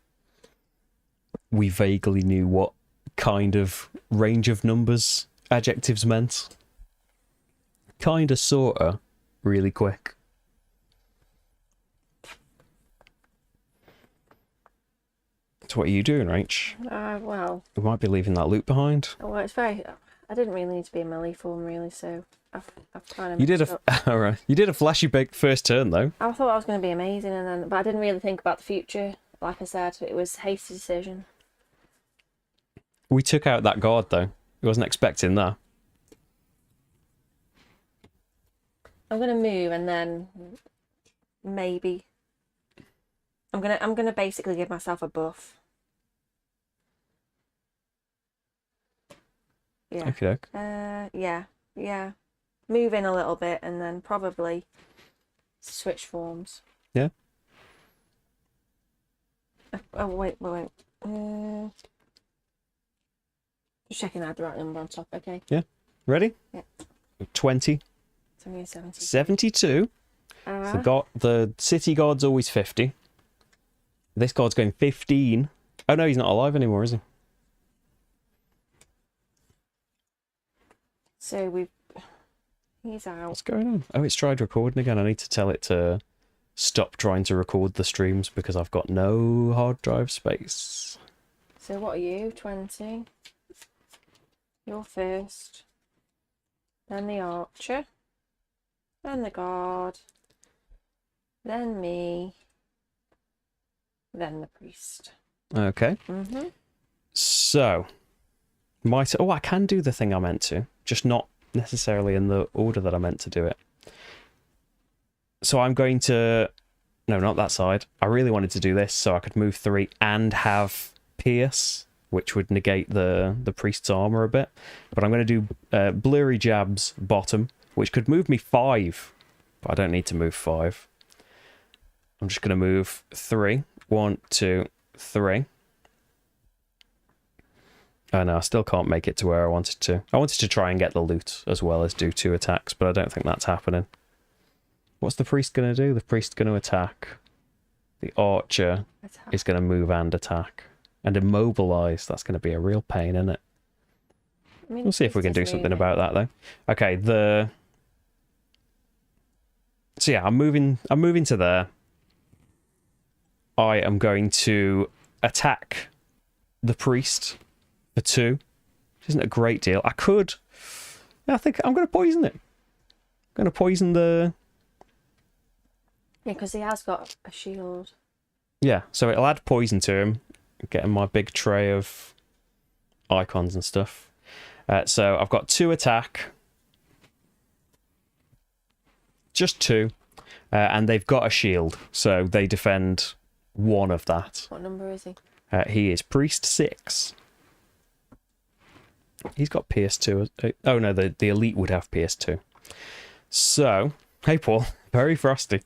we vaguely knew what kind of range of numbers adjectives meant. Kinda, sorta, really quick. So what are you doing, Rach? Well... We might be leaving that loot behind. Well, it's very... I didn't really need to be in melee form, really, so... I've kind of You did alright. You did a flashy big first turn though. I thought I was going to be amazing, but I didn't really think about the future. Like I said, it was a hasty decision. We took out that guard though. I wasn't expecting that. I'm going to move and then maybe I'm going to basically give myself a buff. Yeah. Okay. Yeah. Move in a little bit and then probably switch forms. Yeah. Oh, wait. Just checking I had the right number on top, okay? Yeah. Ready? Yeah. 20. 70. 72. So the city guard's always 50. This guard's going 15. Oh no, he's not alive anymore, is he? So he's out. What's going on? Oh, it's tried recording again. I need to tell it to stop trying to record the streams because I've got no hard drive space. So what are you? 20. You're first. Then the archer. Then the guard. Then me. Then the priest. Okay. Mm-hmm. So, I can do the thing I meant to, just not necessarily in the order that I meant to do it. So I'm going to... No, not that side. I really wanted to do this so I could move 3 and have Pierce, which would negate the priest's armor a bit. But I'm going to do Blurry Jabs bottom, which could move me 5. But I don't need to move 5. I'm just going to move 3. 1, 2, 3. Oh no, I still can't make it to where I wanted to. I wanted to try and get the loot as well as do 2 attacks, but I don't think that's happening. What's the priest going to do? The priest's going to attack. The archer is going to move and attack. And immobilize. That's going to be a real pain, isn't it? We'll see if we can do something about that, though. Okay, So yeah, I'm moving to there. I am going to attack the priest for 2. Which isn't a great deal. I think I'm going to poison it. I'm going to poison the... Yeah, because he has got a shield. Yeah, so it'll add poison to him. Getting my big tray of icons and stuff. So I've got 2 attack. Just 2. And they've got a shield. So they defend 1 of that. What number is he? He is Priest 6. He's got PS2. Oh no, the elite would have PS2. So Hey, Paul. Very frosty.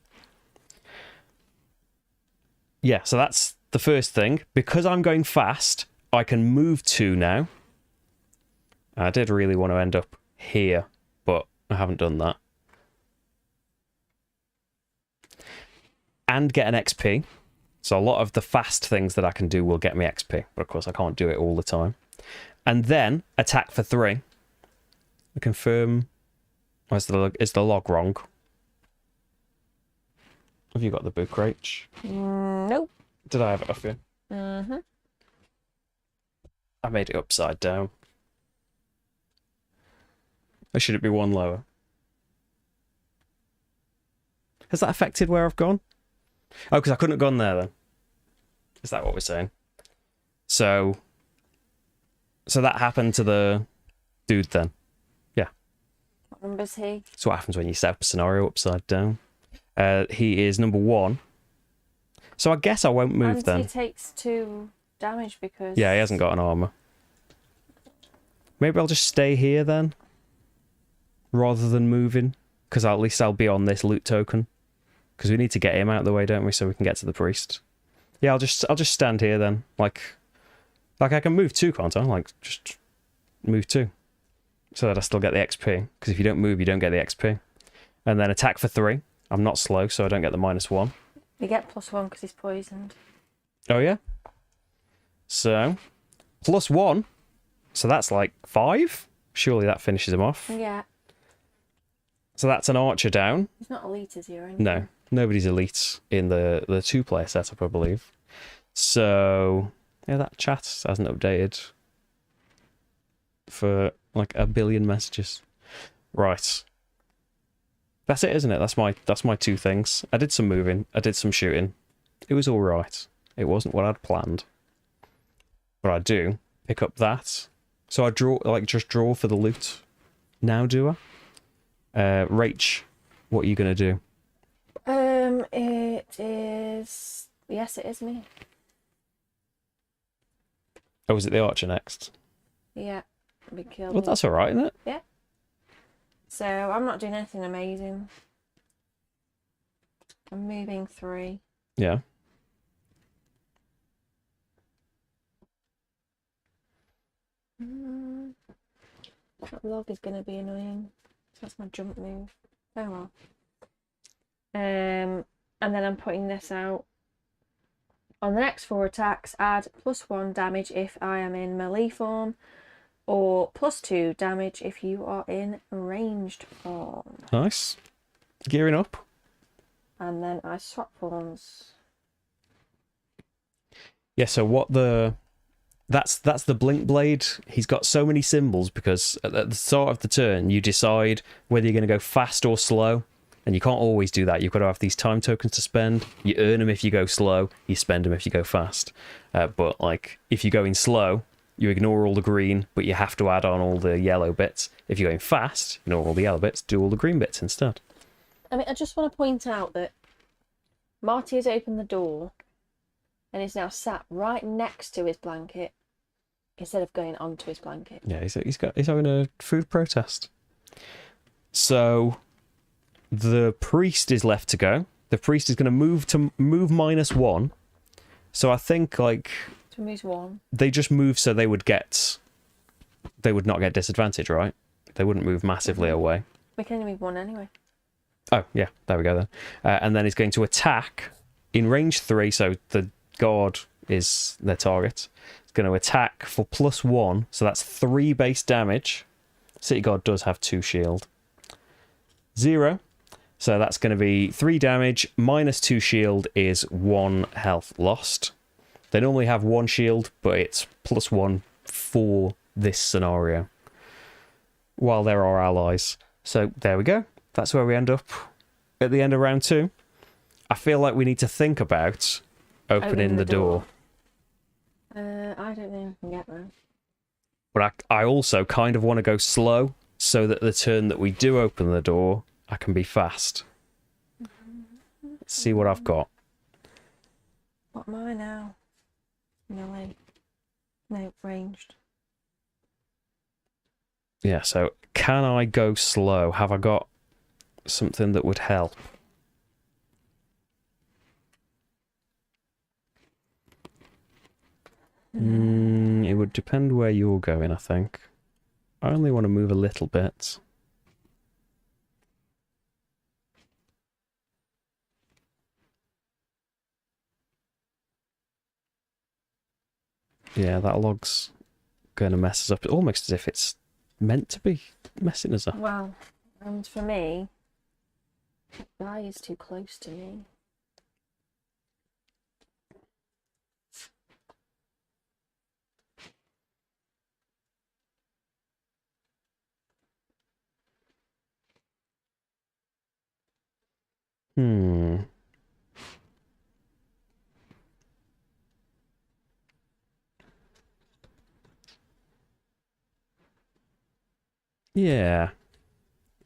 Yeah, so that's the first thing. Because I'm going fast, I can move 2 now. I did really want to end up here, but I haven't done that. And get an XP. So a lot of the fast things that I can do will get me XP. But of course, I can't do it all the time. And then attack for 3. I confirm... Is the log wrong? Have you got the book, Rach? Nope. Did I have it off you? Mm-hmm. I made it upside down. Or should it be 1 lower? Has that affected where I've gone? Oh, because I couldn't have gone there then. Is that what we're saying? So that happened to the dude then. Yeah. What number is he? That's what happens when you set up a scenario upside down. He is number 1. So I guess I won't move and then. he takes 2 damage because... Yeah, he hasn't got an armor. Maybe I'll just stay here then, rather than moving, because at least I'll be on this loot token. Because we need to get him out of the way, don't we, so we can get to the priest. Yeah, I'll just stand here then. Like I can move 2, can't I? Like, just move 2. So that I still get the XP. Because if you don't move, you don't get the XP. And then attack for 3. I'm not slow, so I don't get the -1. You get +1 because he's poisoned. Oh, yeah? So, +1. So that's like 5? Surely that finishes him off. Yeah. So that's an archer down. He's not elite, is he, or anything? No, nobody's elite in the 2-player setup, I believe. So, yeah, that chat hasn't updated for like a billion messages. Right. That's it, isn't it? That's my 2 things. I did some moving. I did some shooting. It was all right. It wasn't what I'd planned. But I do pick up that. So I just draw for the loot. Now, do I? Rach, what are you going to do? It is... Yes, it is me. Oh, is it the archer next? Yeah. We killed Well, that's all right, isn't it? Yeah. So, I'm not doing anything amazing. I'm moving 3. Yeah. That log is going to be annoying. So that's my jump move. Oh well. And then I'm putting this out. On the next 4 attacks, add +1 damage if I am in melee form, or +2 damage if you are in ranged form. Nice. Gearing up. And then I swap forms. Yeah, so what that's the Blinkblade. He's got so many symbols because at the start of the turn you decide whether you're going to go fast or slow, and you can't always do that. You've got to have these time tokens to spend. You earn them if you go slow, you spend them if you go fast. But like if you're going slow, you ignore all the green, but you have to add on all the yellow bits. If you're going fast, ignore all the yellow bits, do all the green bits instead. I mean, I just want to point out that Marty has opened the door and is now sat right next to his blanket instead of going onto his blanket. Yeah, he's having a food protest. So the priest is left to go. The priest is going to move -1. So I think like So moves 1. they just move so they would not get disadvantage, right? They wouldn't move massively away. We can only move 1 anyway. Oh yeah, there we go then. And then he's going to attack in range 3. So the guard is their target. It's going to attack for +1, so that's 3 base damage. City guard does have 2 shield. 0. So that's going to be 3 damage minus 2 shield is 1 health lost. They normally have 1 shield, but it's +1 for this scenario while there are allies. So there we go. That's where we end up at the end of round 2. I feel like we need to think about opening the door. I don't think I can get there. But I also kind of want to go slow so that the turn that we do open the door, I can be fast. Let's see what I've got. What am I now? Melee. No, ranged. Yeah, so can I go slow? Have I got something that would help. It would depend where you're going, I think. I only want to move a little bit. Yeah, that log's going to mess us up, almost as if it's meant to be messing us up. Well, and for me, that guy is too close to me. Yeah.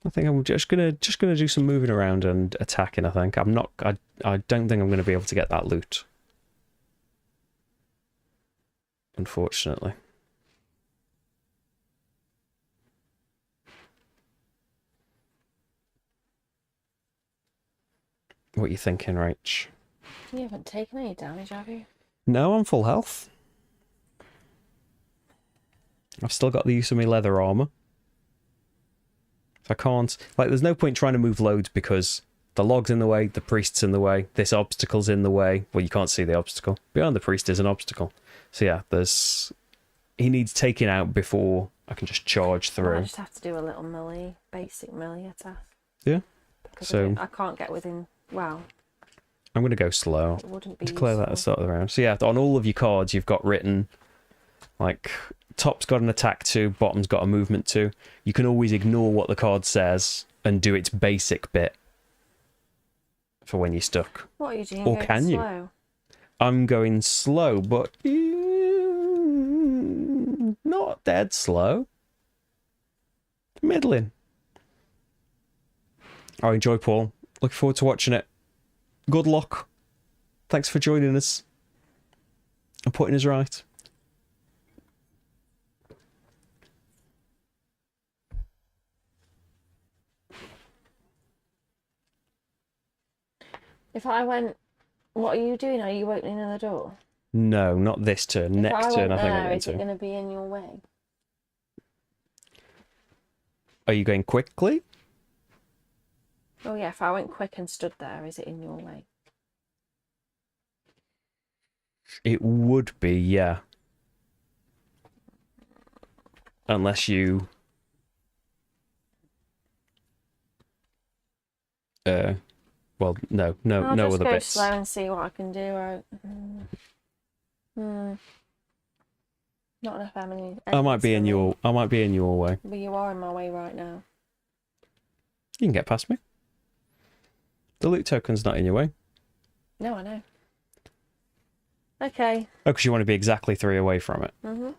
I think I'm just gonna do some moving around and attacking, I think. I don't think I'm gonna be able to get that loot. Unfortunately. What are you thinking, Rach? You haven't taken any damage, have you? No, I'm full health. I've still got the use of my leather armor. I can't... Like, there's no point trying to move loads because the log's in the way, the priest's in the way, this obstacle's in the way. Well, you can't see the obstacle. Behind the priest is an obstacle. So yeah, there's... He needs taking out before I can just charge through. I just have to do a little melee, basic melee attack. Yeah. Because So I can't get within... Well... I'm going to go slow. It wouldn't be Declare that at the useful. start of the round. So yeah, on all of your cards, you've got written, like, top's got an attack 2, bottom's got a movement 2. You can always ignore what the card says and do its basic bit for when you're stuck. What are you doing? Or Going can you? slow? I'm going slow, but not dead slow. Middling. I enjoy Paul. Looking forward to watching it. Good luck. Thanks for joining us and putting us right. If I went... What are you doing? Are you opening the door? No, not this turn. If Next turn, I think I'm going is it to. going to be in your way? Are you going quickly? Oh yeah, if I went quick and stood there, is it in your way? It would be, yeah. Unless you... Well, no I'll other just go bits. slow and see what I can do. Not enough enemies. I might be in your way. But you are in my way right now. You can get past me. The loot token's not in your way. No, I know. Okay. Oh, because you want to be exactly 3 away from it. Mhm.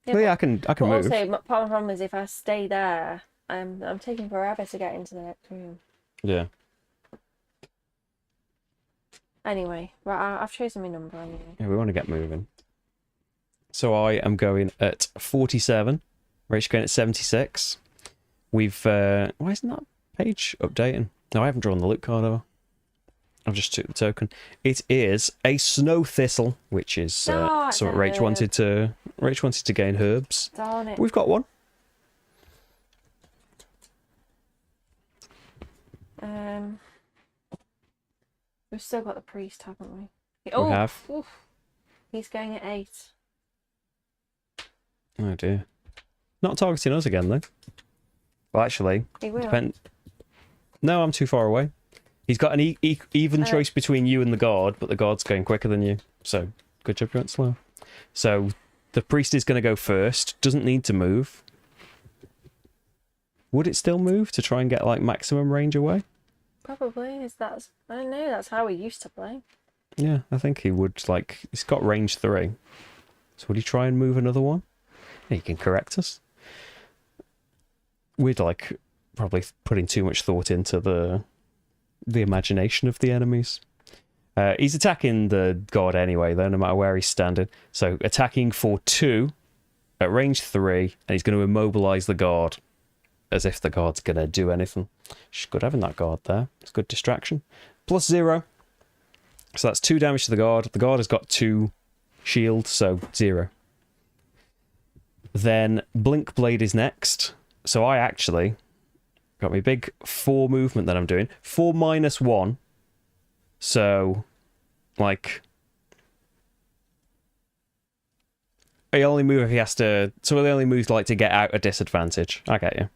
Well, yeah, I can But move. also, my problem is if I stay there, I'm taking forever to get into the next room. Yeah. Anyway, right, I've chosen my number anyway. Yeah, we want to get moving. So I am going at 47. Rach going at 76. We've... why isn't that page updating? No, I haven't drawn the loot card over. I've just took the token. It is a snow thistle, which is No, something it's a Rach wanted to gain herbs. Darn it. We've got one. We've still got the priest, haven't we? We have. Oof. He's going at 8. Oh dear. Not targeting us again, though. Well, actually, He will. No, I'm too far away. He's got an even choice between you and the guard, but the guard's going quicker than you. So, good job you went slow. So, the priest is going to go first. Doesn't need to move. Would it still move to try and get, like, maximum range away? Probably. I don't know, that's how we used to play. Yeah, I think he would, like... He's got range 3. So would he try and move another one? Yeah, he can correct us. We'd, like, probably putting too much thought into the imagination of the enemies. He's attacking the god anyway, though, no matter where he's standing. So attacking for 2 at range 3, and he's going to immobilize the guard. as if the guard's gonna do anything. She's good having that guard there. It's good distraction. +0. So that's 2 damage to the guard. The guard has got 2 shield, so 0. Then Blinkblade is next. So I actually got my big 4 movement that I'm doing. 4 minus 1. So, like, he only move if he has to. So he only moves like to get out a disadvantage. I get you.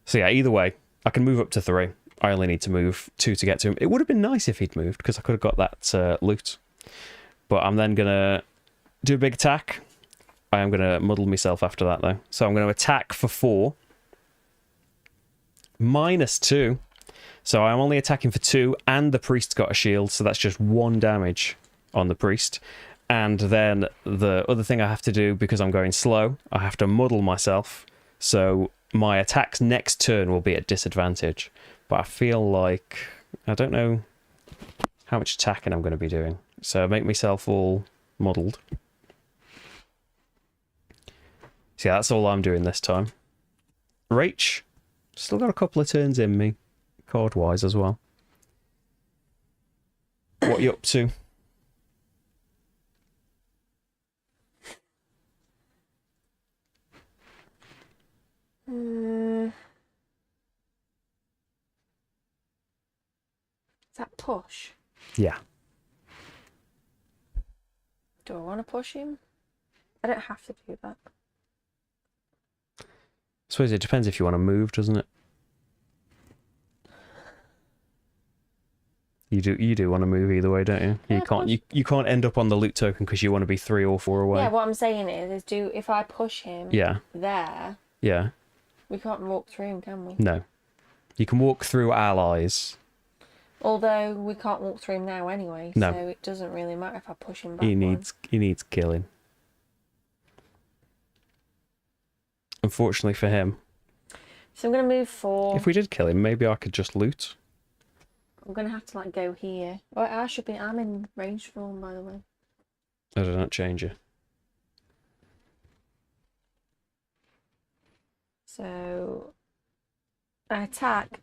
So yeah, either way, I can move up to 3. I only need to move 2 to get to him. It would have been nice if he'd moved, because I could have got that loot. But I'm then going to do a big attack. I am going to muddle myself after that, though. So I'm going to attack for 4. -2. So I'm only attacking for 2, and the priest's got a shield, so that's just 1 damage on the priest. And then the other thing I have to do, because I'm going slow, I have to muddle myself. So my attacks next turn will be at disadvantage. But I feel like, I don't know how much attacking I'm going to be doing. So make myself all muddled. So yeah, that's all I'm doing this time. Rach, still got a couple of turns in me, card-wise as well. What are you up to? Is that push? Yeah. Do I want to push him? I don't have to do that. I suppose it depends if you want to move, doesn't it? You do want to move either way, don't you? Yeah, you can't end up on the loot token because you want to be 3 or 4 away. Yeah, what I'm saying is if I push him there, Yeah. we can't walk through him, can we? No. You can walk through allies. Although we can't walk through him now anyway, No. so it doesn't really matter if I push him back. He needs killing. Unfortunately for him. So I'm gonna move 4. If we did kill him, maybe I could just loot. I'm gonna have to like go here. Oh, I'm in range form, by the way. I don't change it. So I attack.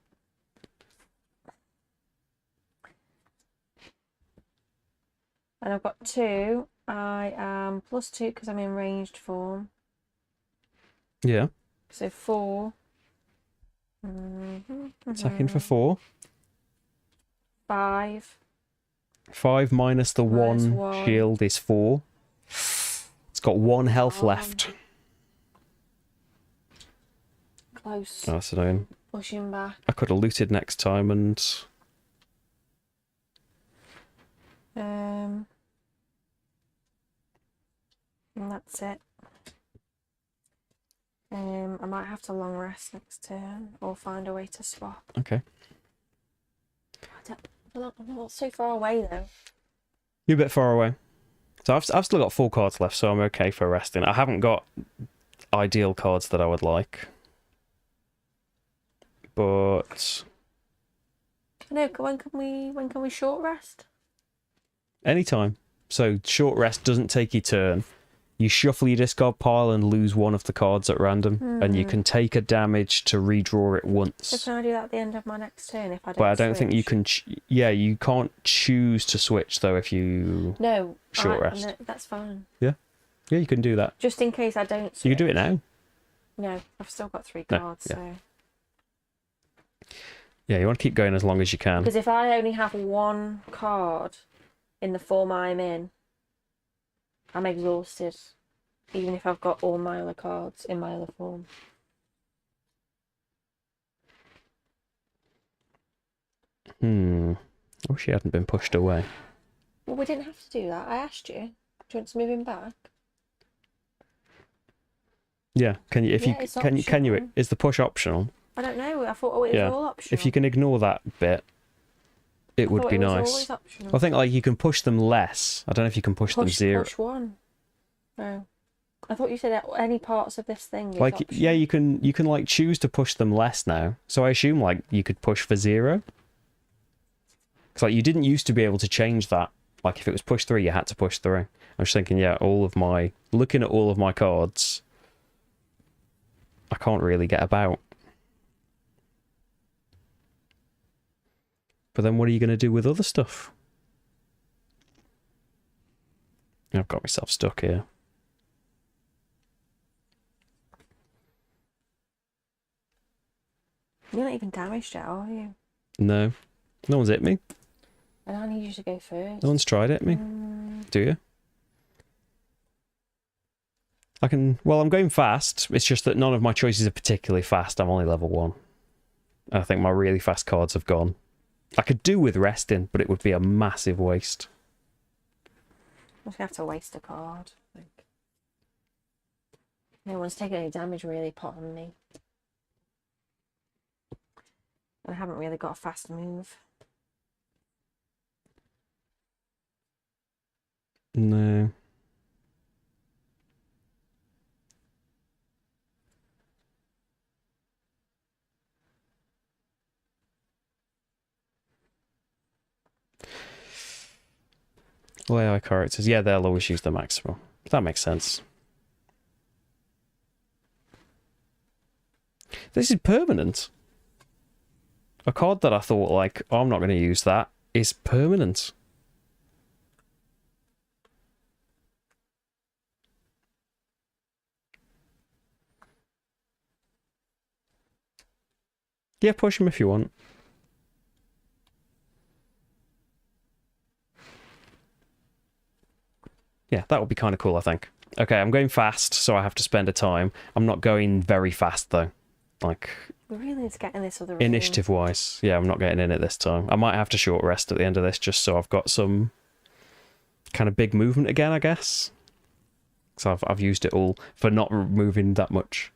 And I've got 2. I am +2 because I'm in ranged form. Yeah. So 4. Attacking for 4. 5. 5 minus the Minus 1 1. shield is 4. It's got 1 health left. Close. Oh, that's annoying. Push him back. I could have looted next time and... And that's it. I might have to long rest next turn or find a way to swap. Okay. I'm not so far away though. You're a bit far away. So I've still got 4 cards left, so I'm okay for resting. I haven't got ideal cards that I would like. But... No, when can we short rest? anytime. So short rest doesn't take your turn. You shuffle your discard pile and lose 1 of the cards at random, and you can take a damage to redraw it once. So can I do that at the end of my next turn if I don't But I don't think you can... you can't choose to switch, though, if you short rest. No, that's fine. Yeah, you can do that. Just in case I don't switch. You can do it now. No, I've still got 3 No, cards, yeah. so... Yeah, you want to keep going as long as you can. Because if I only have 1 card in the form I'm in, I'm exhausted, even if I've got all my other cards in my other form. I wish he hadn't been pushed away. Well, we didn't have to do that. I asked you. Do you want to move him back? Yeah, can you? It's Can you? Is the push optional? I don't know. I thought it was all optional. If you can ignore that bit, it would be it was nice. always optional. I think like you can push them less. I don't know if you can push them 0. Push 1. No. I thought you said that any parts of this thing is like optional. yeah, you can like choose to push them less now. So I assume like you could push for 0. Because like you didn't used to be able to change that. Like if it was push 3, you had to push 3. I'm just thinking, yeah, looking at all of my cards, I can't really get about. But then what are you going to do with other stuff? I've got myself stuck here. You're not even damaged yet, are you? No. No one's hit me. And I need you to go first. No one's tried it me. Do you? I can... Well, I'm going fast. It's just that none of my choices are particularly fast. I'm only level 1. I think my really fast cards have gone. I could do with resting, but it would be a massive waste. I'm just going to have to waste a card. I think. No one's taken any damage really, apart from me. I haven't really got a fast move. No. Well, AI characters, yeah, they'll always use the maximum. That makes sense. This is permanent. A card that I thought, like, oh, I'm not going to use that, is permanent. Yeah, push him if you want. Yeah, that would be kind of cool, I think. Okay, I'm going fast, so I have to spend a time. I'm not going very fast, though. Like... We really need to get in this other room. Initiative-wise, yeah, I'm not getting in it this time. I might have to short rest at the end of this, just so I've got some kind of big movement again, I guess. So I've used it all for not moving that much.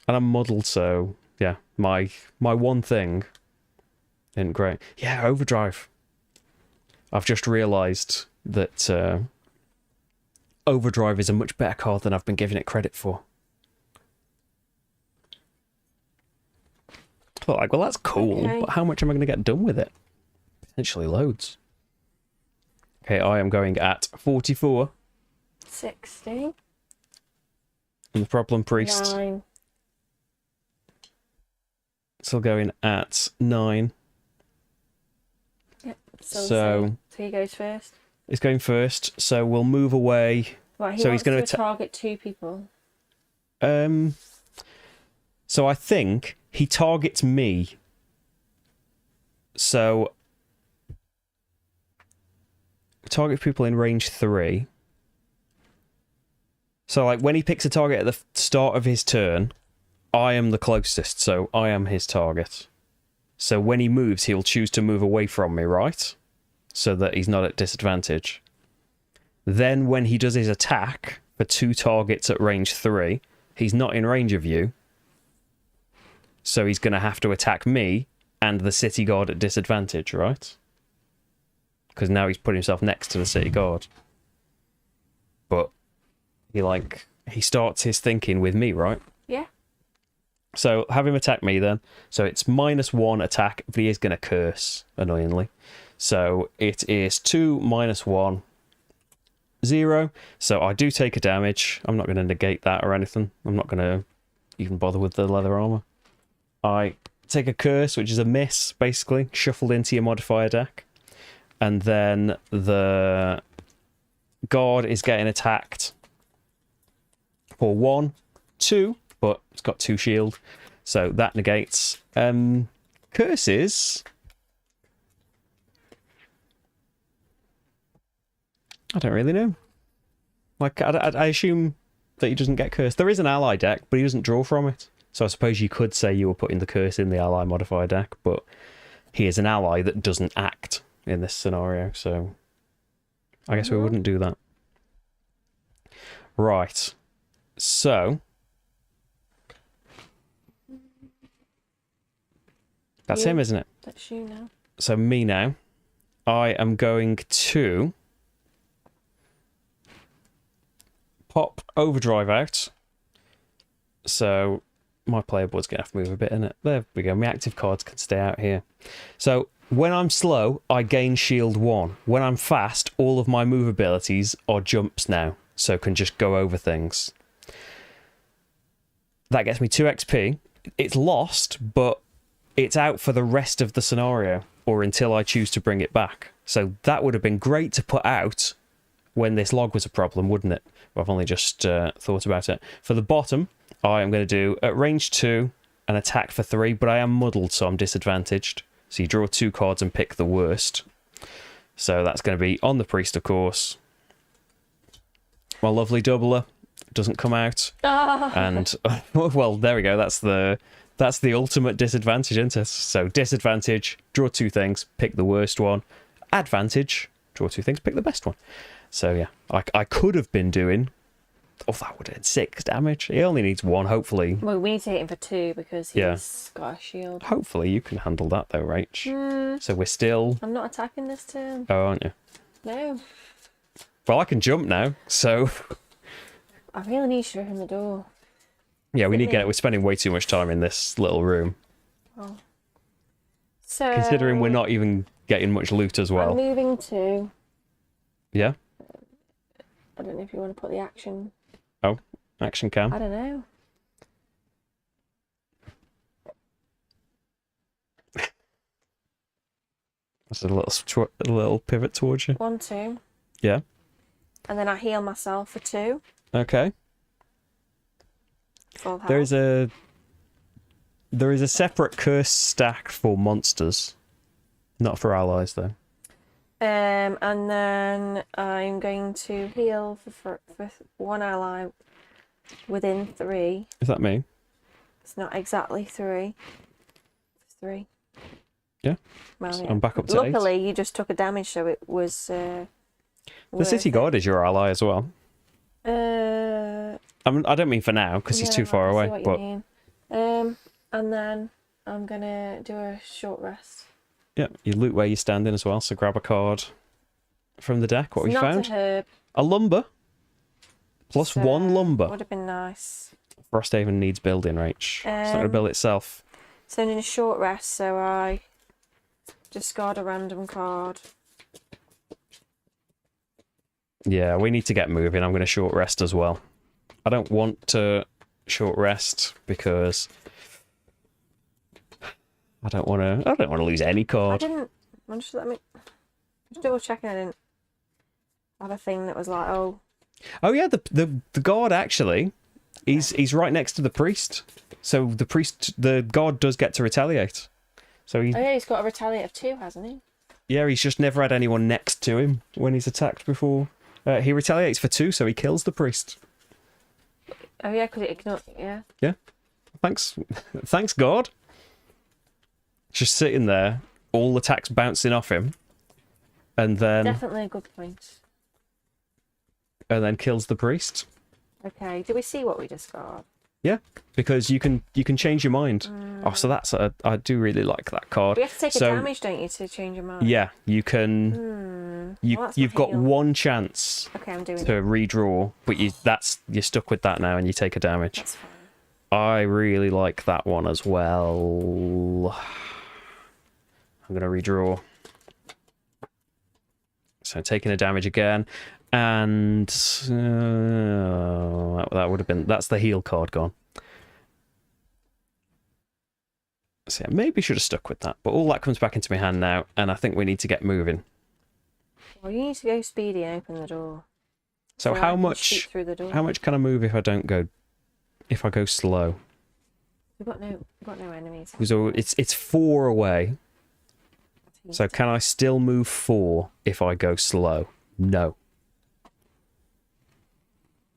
And I'm muddled, so yeah, my one thing isn't great. Yeah, Overdrive. I've just realised that Overdrive is a much better card than I've been giving it credit for. I thought, like, well, that's cool, okay. But how much am I going to get done with it? Potentially loads. Okay, I am going at 44. 60. And the Problem Priest. 9. Still going at 9. Yep. So he goes first. He's going first, so we'll move away. Right, so he's going to target 2 people. So I think he targets me. So target people in range 3. So like when he picks a target at the start of his turn, I am the closest, so I am his target. So when he moves, he'll choose to move away from me, right? So that he's not at disadvantage. Then when he does his attack for 2 targets at range 3, he's not in range of you. So he's going to have to attack me and the city guard at disadvantage, right? Because now he's put himself next to the city guard. But he starts his thinking with me, right? Yeah. So have him attack me then. So it's -1 attack, but he is going to curse, annoyingly. So it is 2 -1, 0. So I do take a damage. I'm not going to negate that or anything. I'm not going to even bother with the leather armor. I take a curse, which is a miss, basically, shuffled into your modifier deck. And then the guard is getting attacked for 1, 2, but it's got 2 shield, so that negates. Curses. I don't really know. Like, I assume that he doesn't get cursed. There is an ally deck, but he doesn't draw from it. So I suppose you could say you were putting the curse in the ally modifier deck, but he is an ally that doesn't act in this scenario, so I guess we wouldn't do that. Right. So that's him, isn't it? That's you now. So me now. I am going to pop Overdrive out. So my player board's going to have to move a bit, isn't it? There we go. My active cards can stay out here. So when I'm slow, I gain shield 1. When I'm fast, all of my move abilities are jumps now, so can just go over things. That gets me 2 XP. It's lost, but it's out for the rest of the scenario, or until I choose to bring it back. So that would have been great to put out when this log was a problem, wouldn't it? I've only just thought about it. For the bottom, I am going to do at range 2, an attack for 3, but I am muddled, so I'm disadvantaged. So you draw 2 cards and pick the worst. So that's going to be on the priest, of course. My lovely doubler doesn't come out. And, well, there we go. That's the ultimate disadvantage, isn't it? So disadvantage, draw 2 things, pick the worst one. Advantage, draw 2 things, pick the best one. So yeah, I could have been doing... Oh, that would have been 6 damage. He only needs 1, hopefully. Well, we need to hit him for 2 because he's got a shield. Hopefully you can handle that though, Rach. So we're still... I'm not attacking this turn. Oh, aren't you? No. Well, I can jump now, so... I really need to open the door. Yeah, we need to get it. We're spending way too much time in this little room. Oh. So... Considering we're not even getting much loot as well. I'm moving to... Yeah? I don't know if you want to put the action... Oh, action cam. I don't know. That's a little pivot towards you. 1, 2. Yeah. And then I heal myself for 2. Okay. Full health. There is a separate curse stack for monsters, not for allies though. And then I'm going to heal for 1 ally within 3. Is that me? It's not exactly 3. It's 3. Yeah. Well, So yeah. I'm back up to 8. Luckily, you just took a damage, so it was. The city guard is your ally as well. I don't mean for now because he's too far away. But and then I'm gonna do a short rest. yeah, you loot where you're standing as well. So grab a card from the deck. What we found? Not a herb. A lumber. Plus 1 lumber. Would have been nice. Frosthaven needs building, Rach. It's not going to build itself. So I'm in a short rest, so I discard a random card. Yeah, we need to get moving. I'm going to short rest as well. I don't want to short rest because I don't want to lose any card. I'm just double checking. I didn't have a thing that was like, oh yeah, the guard actually, he's right next to the priest. So the guard does get to retaliate. So oh yeah, he's got a retaliate of 2, hasn't he? Yeah, he's just never had anyone next to him when he's attacked before. He retaliates for 2, so he kills the priest. Oh yeah, because it ignored. Yeah. Yeah. Thanks, God. Just sitting there, all attacks bouncing off him, and then Definitely a good point. And then kills the priest. Okay. Do we see what we discard? Yeah, because you can change your mind. Oh, so that's I do really like that card. We have to take a damage, don't you, to change your mind? Yeah, you can. You've got 1 chance. Okay, I'm doing to redraw, but you're stuck with that now, and you take a damage. That's fine. I really like that one as well. I'm gonna redraw. So taking a damage again, and that would have been. That's the heal card gone. So yeah, maybe should have stuck with that, but all that comes back into my hand now, and I think we need to get moving. Well, you need to go speedy and open the door. So how much? How much can I move if I don't go? If I go slow? We've got no enemies. So it's 4 away. So can I still move 4 if I go slow? No.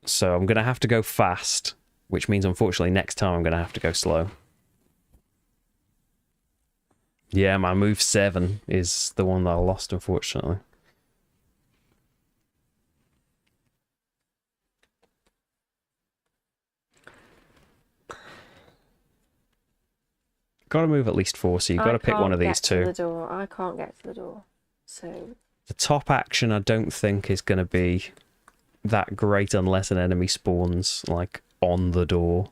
So I'm going to have to go fast, which means unfortunately next time I'm going to have to go slow. Yeah, my move 7 is the one that I lost, unfortunately. Got to move at least 4, so you've got to pick one of these 2. I can't get to the door, so... The top action I don't think is going to be that great unless an enemy spawns, like, on the door.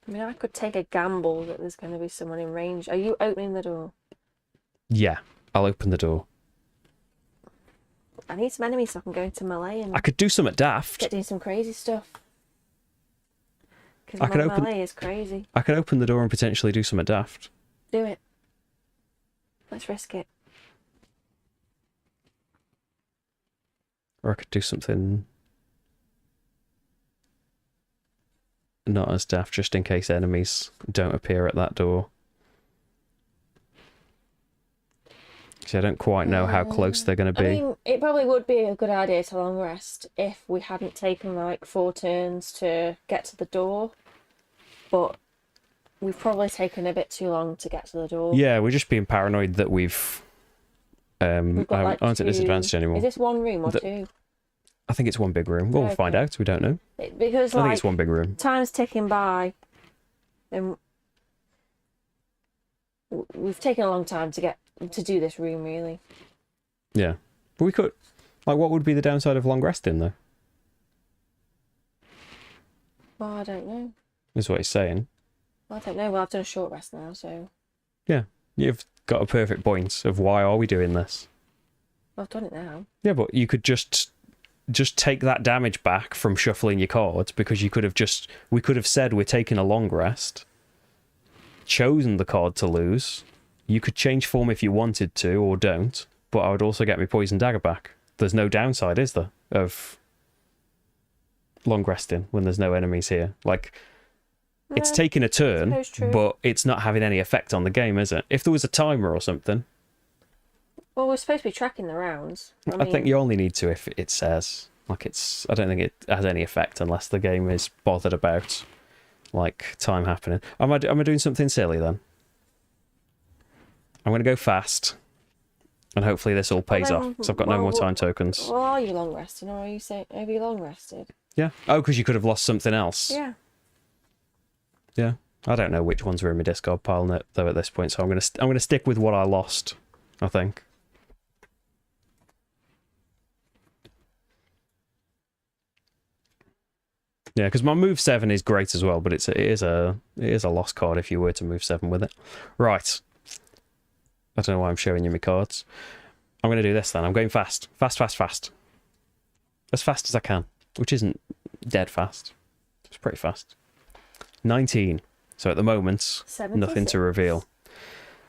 I mean, I could take a gamble that there's going to be someone in range. Are you opening the door? Yeah, I'll open the door. I need some enemies so I can go into melee and I could do something daft. get doing some crazy stuff. Because I can my open. melee is crazy. I can open the door and potentially do something daft. Do it. Let's risk it. Or I could do something not as daft, just in case enemies don't appear at that door. See, I don't quite know how close they're going to be. I mean, it probably would be a good idea to long rest if we hadn't taken like 4 turns to get to the door. But we've probably taken a bit too long to get to the door. Yeah, we're just being paranoid that we've We've got, like, aren't at disadvantage anymore. Is this 1 room or 2? I think it's 1 big room. We'll find out. We don't know. Because I think it's 1 big room. Time's ticking by, and we've taken a long time to do this room, really. Yeah, but we could. Like, what would be the downside of long resting, though? Well, I don't know. Is what he's saying. I don't know. Well, I've done a short rest now, so Yeah, you've got a perfect point of why are we doing this. I've done it now. Yeah, but you could just take that damage back from shuffling your cards, because we could have said we're taking a long rest, chosen the card to lose. You could change form if you wanted to, or don't, but I would also get my poison dagger back. There's no downside, is there, of long resting when there's no enemies here? Like, it's taking a turn, but it's not having any effect on the game, is it? If there was a timer or something. Well, we're supposed to be tracking the rounds. I think you only need to if it says. Like, I don't think it has any effect unless the game is bothered about, like, time happening. Am I doing something silly then? I'm going to go fast, and hopefully this all pays off, because I've got no more time tokens. Well, are you long resting, or are you long rested? Yeah. Oh, because you could have lost something else. Yeah. Yeah. I don't know which ones were in my discard pile though at this point, so I'm going to stick with what I lost, I think. Yeah, because my move 7 is great as well, but it is a lost card if you were to move 7 with it. Right. I don't know why I'm showing you my cards. I'm going to do this then. I'm going fast. Fast, fast, fast. As fast as I can, which isn't dead fast. It's pretty fast. 19. So at the moment, 76. Nothing to reveal.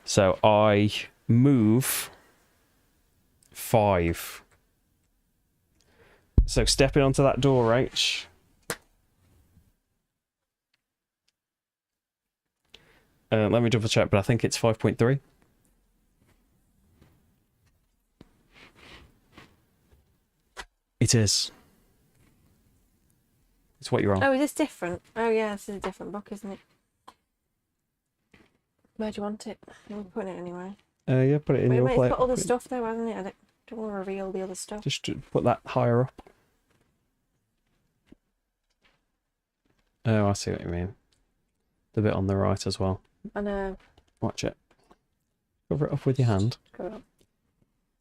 So I move 5. So stepping onto that door, Rach. Let me double check, but I think it's 5.3. It is. It's what you're on. Oh, is this different? Oh, yeah, this is a different book, isn't it? Where do you want it? I'm putting it anyway. Yeah, put it in your plate. It's got other stuff though, hasn't it? I don't want to reveal the other stuff. Just to put that higher up. Oh, I see what you mean. The bit on the right as well. I know. Watch it. Cover it up with your hand. Cover it up.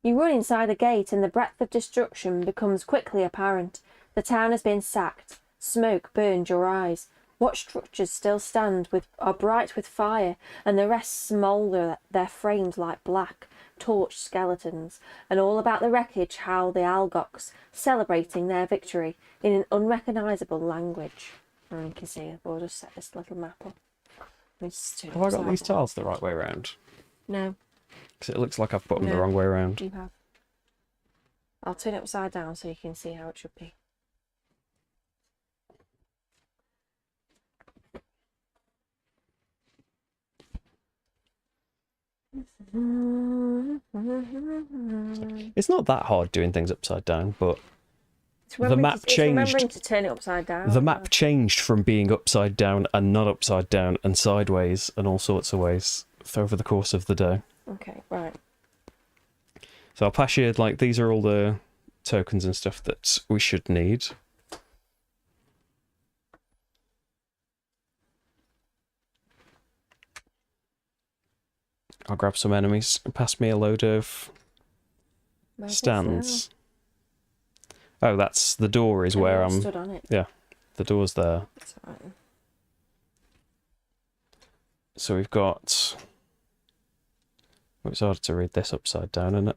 You run inside the gate and the breadth of destruction becomes quickly apparent. The town has been sacked. Smoke burned your eyes. What structures still stand are bright with fire, and the rest smoulder their frames like black, torched skeletons, and all about the wreckage howl the Algocs, celebrating their victory in an unrecognisable language. And you can see it. We'll just set this little map up. Have I got these tiles the right way around? No. Because it looks like I've put them the wrong way around. You have. I'll turn it upside down so you can see how it should be. It's not that hard doing things upside down, but the map changed. Remembering to turn it upside down. The map changed from being upside down and not upside down and sideways and all sorts of ways over the course of the day. Okay, right. So I'll pass you, like, these are all the tokens and stuff that we should need. I'll grab some enemies and pass me a load of stands. Oh, that's the door is where I'm... stood on it. Yeah, the door's there. That's all right. So we've got... Well, it's harder to read this upside down, isn't it?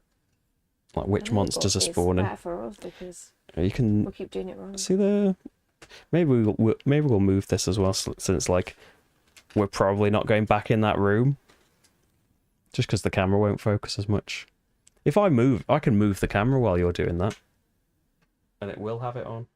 Like which monsters are spawning. It's better for us because You can we'll keep doing it wrong. see the maybe we'll move this as well, since like we're probably not going back in that room, just because the camera won't focus as much. If I move, I can move the camera while you're doing that, and it will have it on.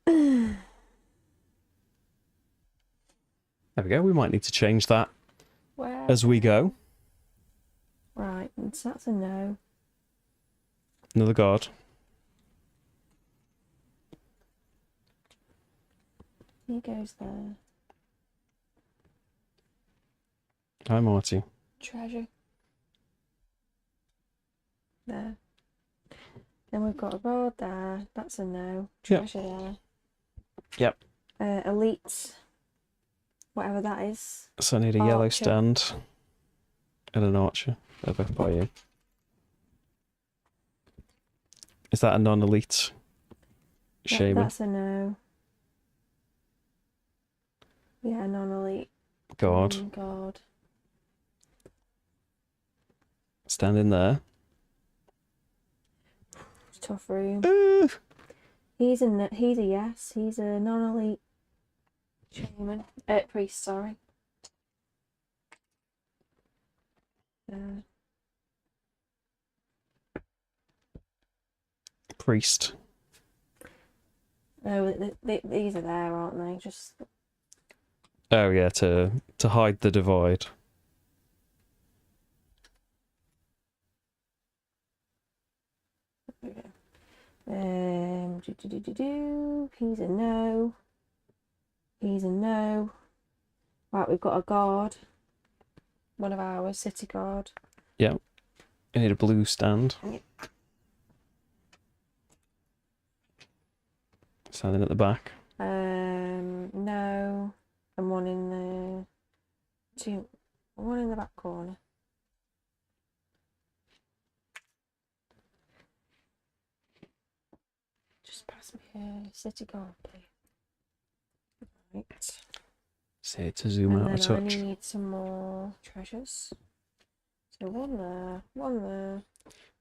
There we go. We might need to change that as we go. Right, and so that's a no. Another guard. He goes there. Hi, Marty. Treasure. There. Then we've got a guard there. That's a no. Treasure there. Yep. Elite. Whatever that is. So I need a yellow stand and an archer. They're both by you. Is that a non-elite? Shaman. That's a no. Yeah, non-elite. Guard. Guard. Stand in there. Tough room. He's a yes. He's a non-elite shaman. Priest, sorry. Priest. Oh, these are there, aren't they? Just. Oh yeah, to hide the divide. He's a no. He's a no. Right, we've got a guard. One of ours, city guard. Yeah. I need a blue stand. Yep. Standing at the back. No. And one in the back corner. Just pass me a city guard, please. Right. Say to zoom out a touch. I need some more treasures. So one there, one there.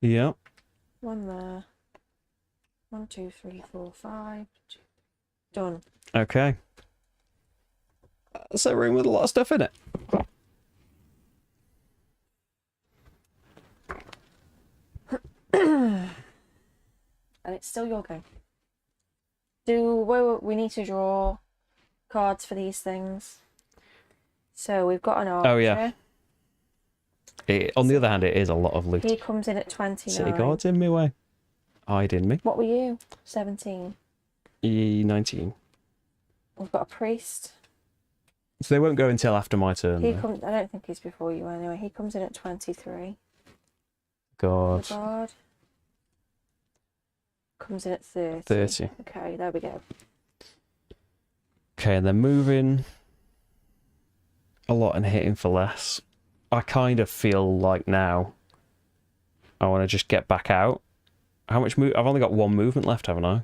Yeah. One there. 1, 2, 3, 4, 5. Done. Okay. That's a room with a lot of stuff in it. And it's still your go. We need to draw cards for these things. So we've got an archer. Oh yeah. On the other hand, it is a lot of loot. He comes in at 29. City guard's in my way. Hide in me. What were you? 17. 19. We've got a priest. So they won't go until after my turn. I don't think he's before you anyway. He comes in at 23. God. The guard comes in at 30. 30. Okay, there we go. Okay, and they're moving a lot and hitting for less. I kind of feel like now I want to just get back out. How much move? I've only got one movement left, haven't I?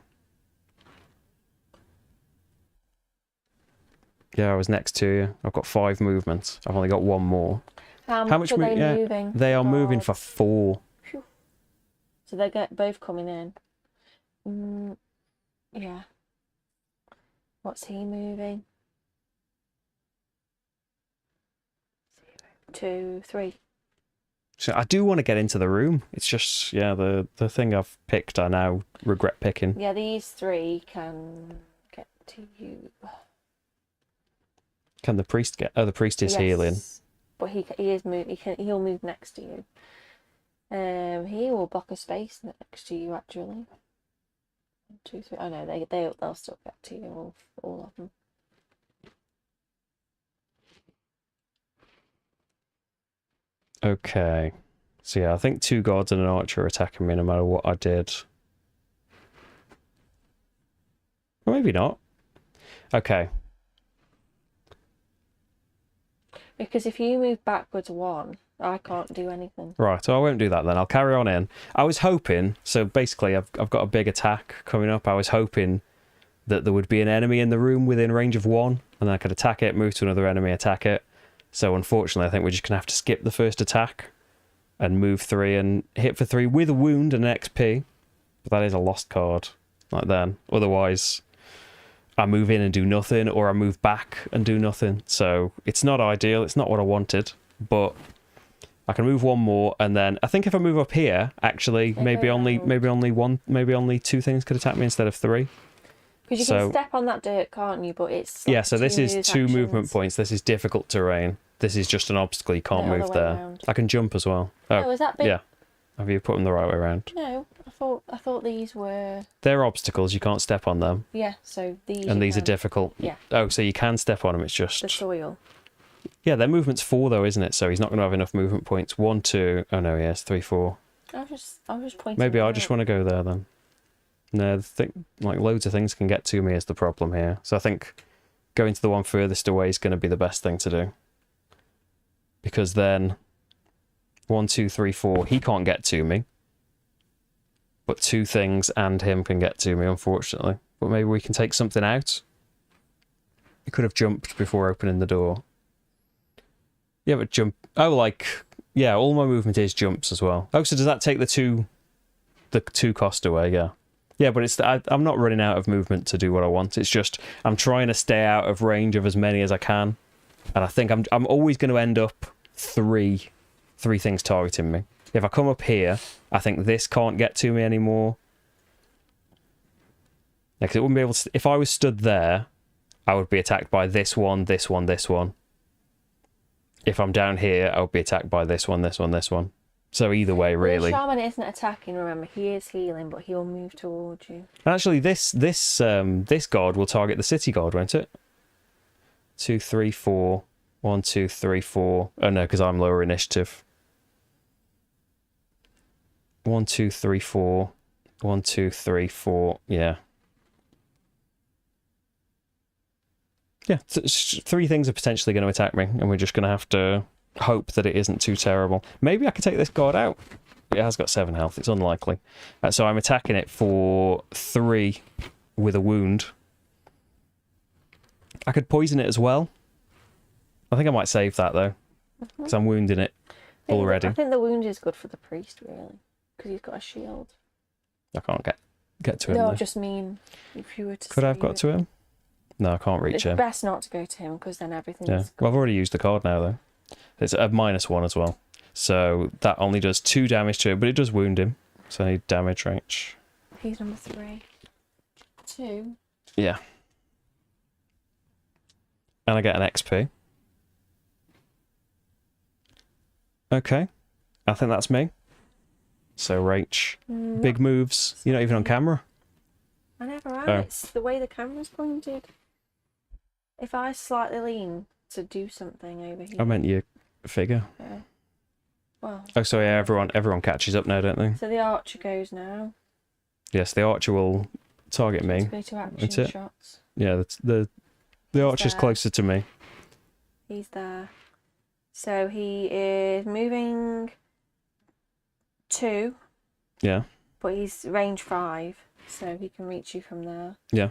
Yeah, I was next to you. I've got 5 movements. I've only got one more. How much are they moving? They are moving for 4. Phew. So they get both coming in. Yeah. What's he moving? 0, 2, 3. So I do want to get into the room. It's just, yeah, the thing I've picked I now regret picking. Yeah, these 3 can get to you. Can the priest get? Oh, the priest is healing. But he'll move next to you. He will block a space next to you actually. 1, 2, 3. Oh no, they'll still get to you, all of them. Okay, So yeah, I think 2 guards and an archer are attacking me no matter what I did. Or maybe not. Okay. Because if you move backwards 1, I can't do anything. Right, so I won't do that then. I'll carry on in. I was hoping, so basically I've got a big attack coming up. I was hoping that there would be an enemy in the room within range of 1, and I could attack it, move to another enemy, attack it. So unfortunately, I think we're just going to have to skip the first attack and move 3 and hit for 3 with a wound and an XP. But that is a lost card, like then. Otherwise, I move in and do nothing, or I move back and do nothing. So it's not ideal. It's not what I wanted, but I can move 1 more, and then I think if I move up here, actually, maybe only 2 things could attack me instead of 3. Because you can step on that dirt, can't you? But it's like yeah. So this is 2 actions. movement points. This is difficult terrain. This is just an obstacle. You can't move there. Around. I can jump as well. Oh, is that big? Yeah. Have you put them the right way around? No, I thought these were. They're obstacles. You can't step on them. Yeah. So these. And these are difficult. Yeah. Oh, so you can step on them. It's just the soil. Yeah, their movement's 4 though, isn't it? So he's not going to have enough movement points. 1, 2. Oh no, yes, 3, 4. I was just pointing. Maybe I just want to go there then. No, like loads of things can get to me is the problem here. So I think going to the one furthest away is going to be the best thing to do. Because then 1, 2, 3, 4, he can't get to me. But 2 things and him can get to me, unfortunately. But maybe we can take something out. He could have jumped before opening the door. Yeah, but jump. Oh, yeah, all my movement is jumps as well. Oh, so does that take the 2 cost away? Yeah. Yeah, but I'm not running out of movement to do what I want. It's just I'm trying to stay out of range of as many as I can, and I think I'm always going to end up 3 things targeting me. If I come up here, I think this can't get to me anymore. Like it wouldn't be able to. If I was stood there, I would be attacked by this one, this one, this one. If I'm down here, I would be attacked by this one, this one, this one. So either way, really. The shaman isn't attacking. Remember, he is healing, but he'll move towards you. Actually, this guard will target the city guard, won't it? 2, 3, 4. 1, 2, 3, 4. Oh no, because I'm lower initiative. 1, 2, 3, 4. 1, 2, 3, 4. Yeah. Yeah, 3 things are potentially going to attack me, and we're just going to have to hope that it isn't too terrible. Maybe I could take this guard out. It has got 7 health. It's unlikely. So I'm attacking it for 3 with a wound. I could poison it as well. I think I might save that, though, because I'm wounding it already. I think the wound is good for the priest, really, because he's got a shield. I can't get to him. No, though. I just mean if you were to. Could I have got to him? No, I can't reach him. It's best not to go to him, because then everything's. Yeah. Well, I've already used the card now, though. It's a -1 as well. So that only does 2 damage to it, but it does wound him. So I need damage range. He's number 3. 2. Yeah. And I get an XP. Okay. I think that's me. So Rach. Big moves. You're not even on camera. I never am. It's the way the camera's pointed. If I slightly lean to do something over here. I meant your figure. Yeah. Well. Oh, so yeah, everyone catches up now, don't they? So the archer goes now. Yes, the archer will target me. Let's go to action shots. Yeah, the archer's closer to me. He's there. So he is moving 2. Yeah. But he's range 5, so he can reach you from there. Yeah.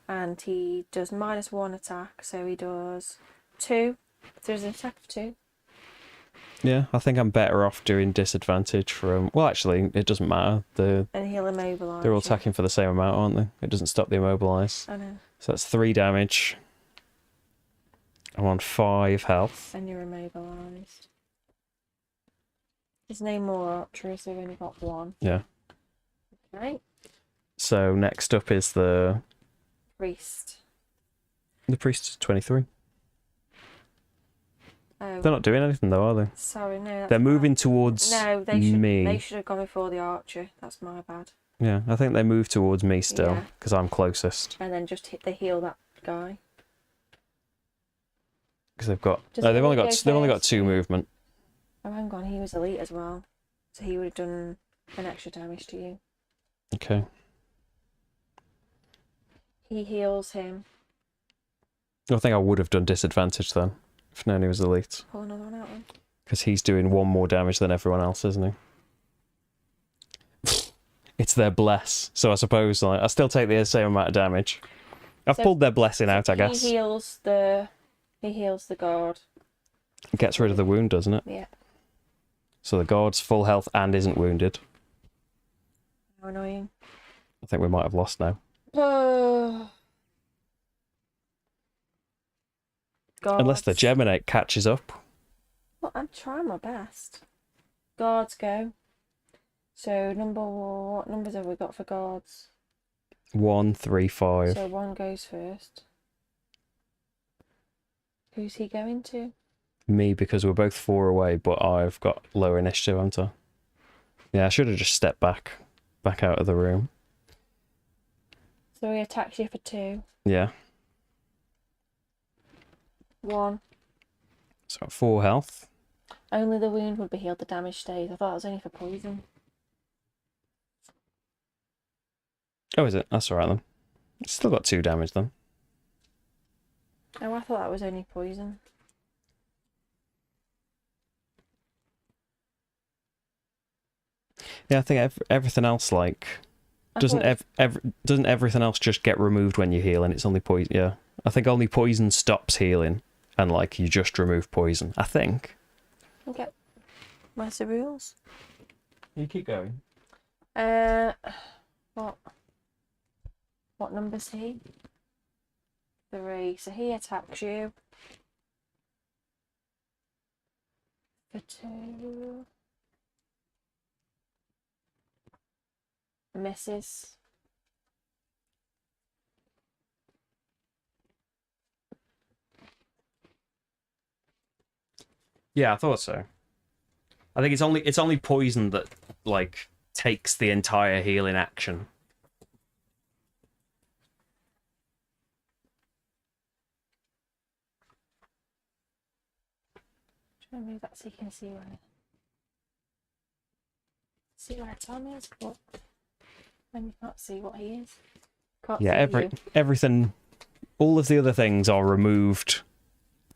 And he does -1 attack, so he does 2. There's an attack of 2. Yeah, I think I'm better off doing disadvantage from... Well, actually, it doesn't matter. And he'll immobilise. They're all attacking for the same amount, aren't they? It doesn't stop the immobilise. I know. So that's 3 damage. I'm on 5 health. And you're immobilised. There's no more archers, so we've only got 1. Yeah. Okay. So next up is the... Priest. The priest is 23. Oh. They're not doing anything though, are they? Sorry, no. That's They're moving towards me. They should have gone before the archer. That's my bad. Yeah, I think they move towards me still, because I'm closest. And then just heal that guy. Because they've got... they've only got 2 movement. Oh, hang on, he was elite as well. So he would have done an extra damage to you. Okay. He heals him. I think I would have done disadvantage then, if Noni was elite. Pull another one out then. Because he's doing 1 more damage than everyone else, isn't he? It's their bless. So I suppose like I still take the same amount of damage. I've pulled their blessing out, I guess. He heals the guard. It gets rid of the wound, doesn't it? Yeah. So the guard's full health and isn't wounded. How annoying. I think we might have lost now. Unless the Geminate catches up. Well, I'm trying my best. Guards go. So what numbers have we got for guards? 1, 3, 5. So 1 goes first. Who's he going to? Me, because we're both 4 away, but I've got lower initiative, haven't I? Yeah, I should have just stepped back out of the room. So he attacks you for 2. Yeah. 1. So 4 health. Only the wound would be healed, the damage stays. I thought it was only for poison. Oh, is it? That's alright then. It's still got 2 damage then. Oh, I thought that was only poison. Yeah, I think everything else like doesn't everything else just get removed when you heal, and it's only poison. Yeah, I think only poison stops healing, and like you just remove poison. I think. Okay. Where's the rules? You keep going. What number's he? 3. So he attacks you for 2. Misses. Yeah, I thought so. I think it's only poison that like takes the entire healing action. Try and move that so you can see where Tom is, but then you can't see what he is. Can't see everything, all of the other things are removed,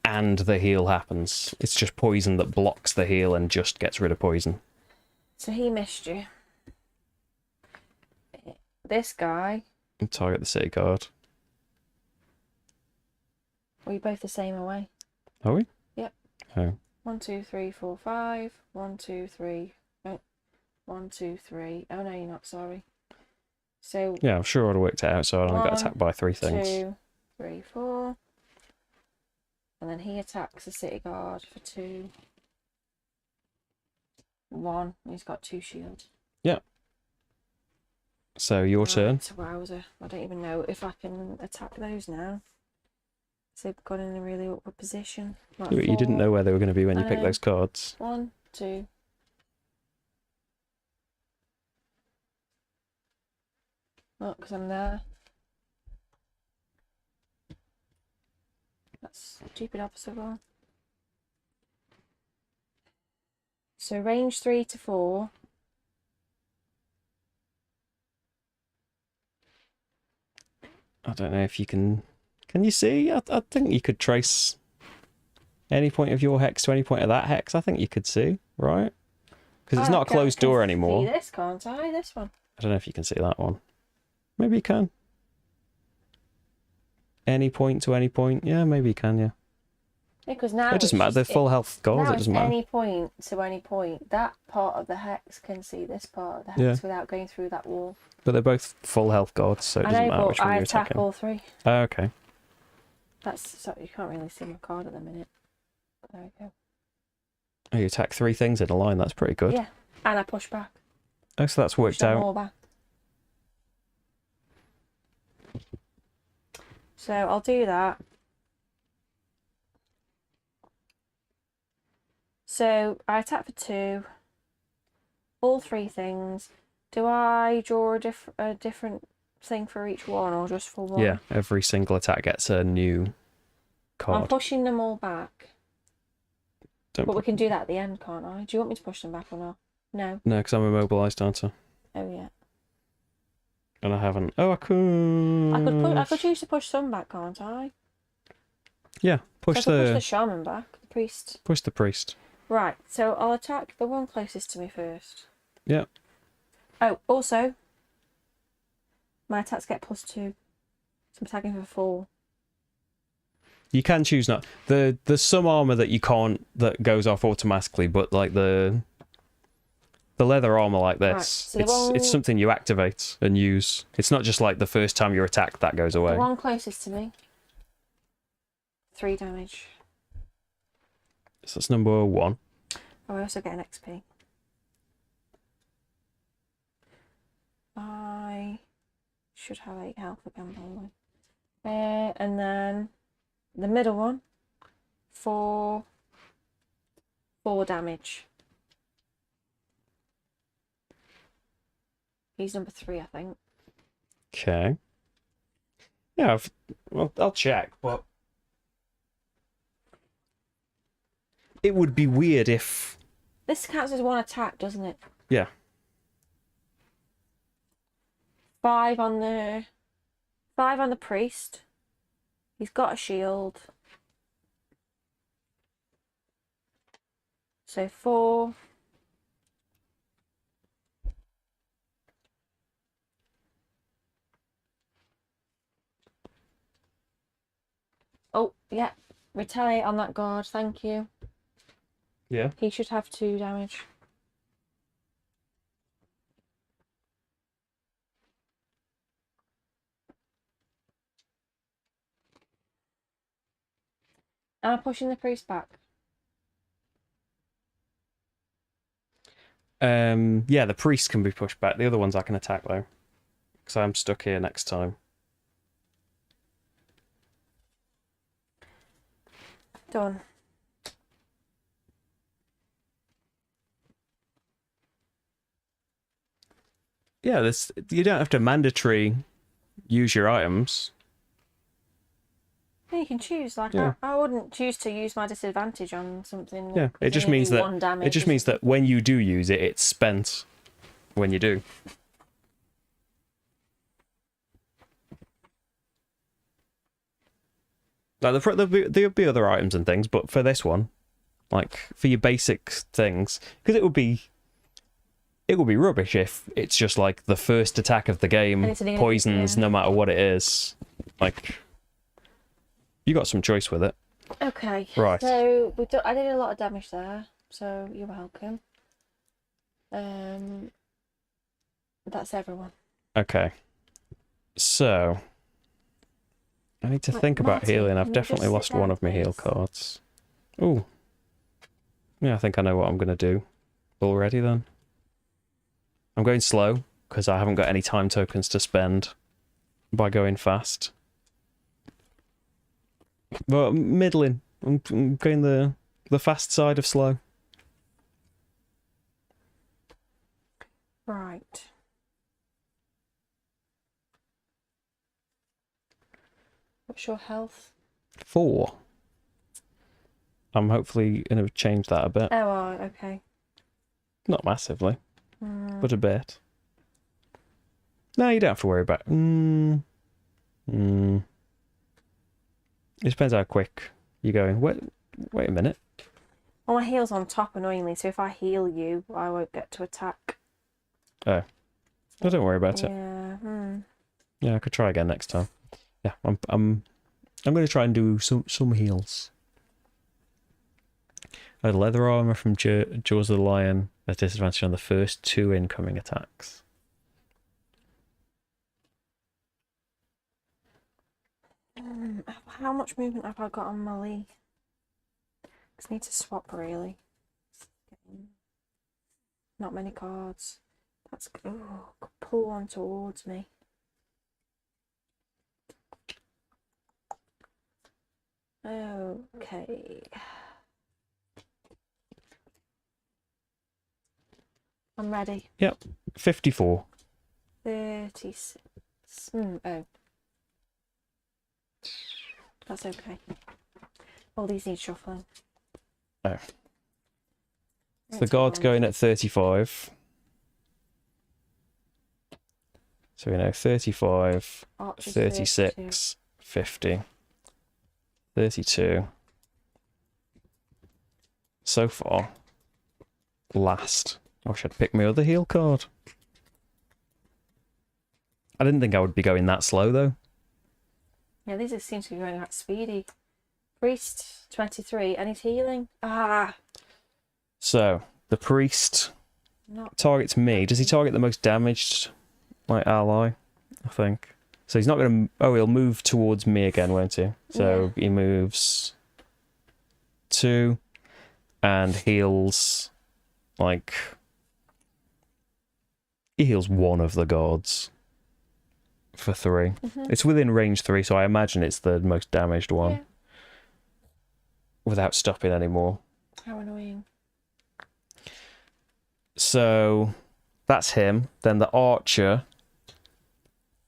and the heal happens. It's just poison that blocks the heal and just gets rid of poison. So he missed you. This guy. Target the city guard. Are we both the same away? Are we? Yep. Oh. 1, 2, 3, 4, 5. 1, 2, 3. Oh, 1, 2, 3. Oh no, you're not. Sorry. So. Yeah, I'm sure I'd have worked it out. So I don't get attacked by 3 things. 2, 3, 4. And then he attacks the city guard for 2. 1. He's got 2 shields. Yeah. So your turn. Wowzer. I don't even know if I can attack those now. So they've got in a really awkward position. Like You didn't know where they were going to be when you picked those cards. 1, 2. Look, because I'm there. That's stupid opposite one. So range 3 to 4. I don't know if you can. Can you see? I think you could trace any point of your hex to any point of that hex. I think you could see, right? Because it's not a closed door anymore. See this, can't I? This one. I don't know if you can see that one. Maybe you can. Any point to any point. Yeah, maybe you can, yeah. Yeah, because now it doesn't matter. They're full health goals. It doesn't matter. Any point to any point. That part of the hex can see this part of the hex without going through that wall. But they're both full health gods, so it doesn't matter which one you're attacking. I attack all 3. Oh, okay. Sorry, you can't really see my card at the minute. There we go. Oh, you attack 3 things in a line. That's pretty good. Yeah, and I push back. Oh, so that's worked out. More back. So I'll do that. So I attack for 2. All 3 things. Do I draw a different thing for each one, or just for one? Yeah, every single attack gets a new card. I'm pushing them all back. But we can do that at the end, can't I? Do you want me to push them back or not? No. No, because I'm immobilised, aren't I? Oh yeah. And I haven't. Oh, I could. I could choose to push some back, can't I? Yeah, So I push could push the the shaman back, the priest. push the priest. Right. So I'll attack the one closest to me first. Yeah. Oh, also, my attacks get +2. So I'm attacking for 4. You can choose not. There's some armor that you can't, that goes off automatically, but like the leather armor like this, Right, so it's something you activate and use. It's not just like the first time you're attacked that goes away. The one closest to me, 3 damage. So that's number 1. Oh, I also get an XP. I should have 8 health again, probably. And then the middle one, 4 damage. He's number 3, I think. Okay. Yeah, well, I'll check, but it would be weird if... This counts as 1 attack, doesn't it? Yeah. 5 on the priest. He's got a shield. So 4. Oh, yeah. Retaliate on that guard, thank you. Yeah. He should have 2 damage. Am I pushing the priest back? Yeah, the priest can be pushed back. The other ones I can attack though, because I'm stuck here next time. Done. Yeah, this, you don't have to mandatory use your items. Yeah, you can choose. Like Yeah. I wouldn't choose to use my disadvantage on something. Yeah, it just means that when you do use it, it's spent when you do. Like there'll be other items and things, but for this one, like for your basic things, because it would be rubbish if it's just like the first attack of the game poisons no matter what it is. Like, you got some choice with it. Okay. Right. So I did a lot of damage there. So you're welcome. That's everyone. Okay. So I need to think about Marty, healing. I've can you definitely just lost sit down, one of my heal please? cards. Ooh. Yeah, I think I know what I'm going to do already then. I'm going slow because I haven't got any time tokens to spend by going fast. But middling. I'm going the fast side of slow. Right. What's your health? 4. I'm hopefully going to change that a bit. Oh, okay. Not massively, but a bit. No, you don't have to worry about it. It depends how quick you're going. Wait a minute. Well, my heal's on top, annoyingly, so if I heal you, I won't get to attack. Oh. Well, don't worry about it. Yeah. Yeah, I could try again next time. Yeah, I'm going to try and do some heals. I had leather armor from Jaws of the Lion at disadvantage on the first 2 incoming attacks. How much movement have I got on my league? Just need to swap, really. Not many cards. That's oh, pull one towards me. Okay. I'm ready. Yep, 54. 36. Oh. That's okay. All these need shuffling. Oh. So the guard's going at 35. So we know 35, Archer's 36, 50, 32. So far, last. I wish I'd picked my other heal card. I didn't think I would be going that slow though. Yeah, these just seem to be going that speedy. Priest, 23, and he's healing. Ah! So, the priest targets me. Does he target the most damaged, like, ally? I think. So he's not going to... Oh, he'll move towards me again, won't he? So he moves 2 and heals, like... He heals one of the gods for 3. It's within range 3, so I imagine it's the most damaged one. Yeah. Without stopping anymore. How annoying. So that's him. Then the archer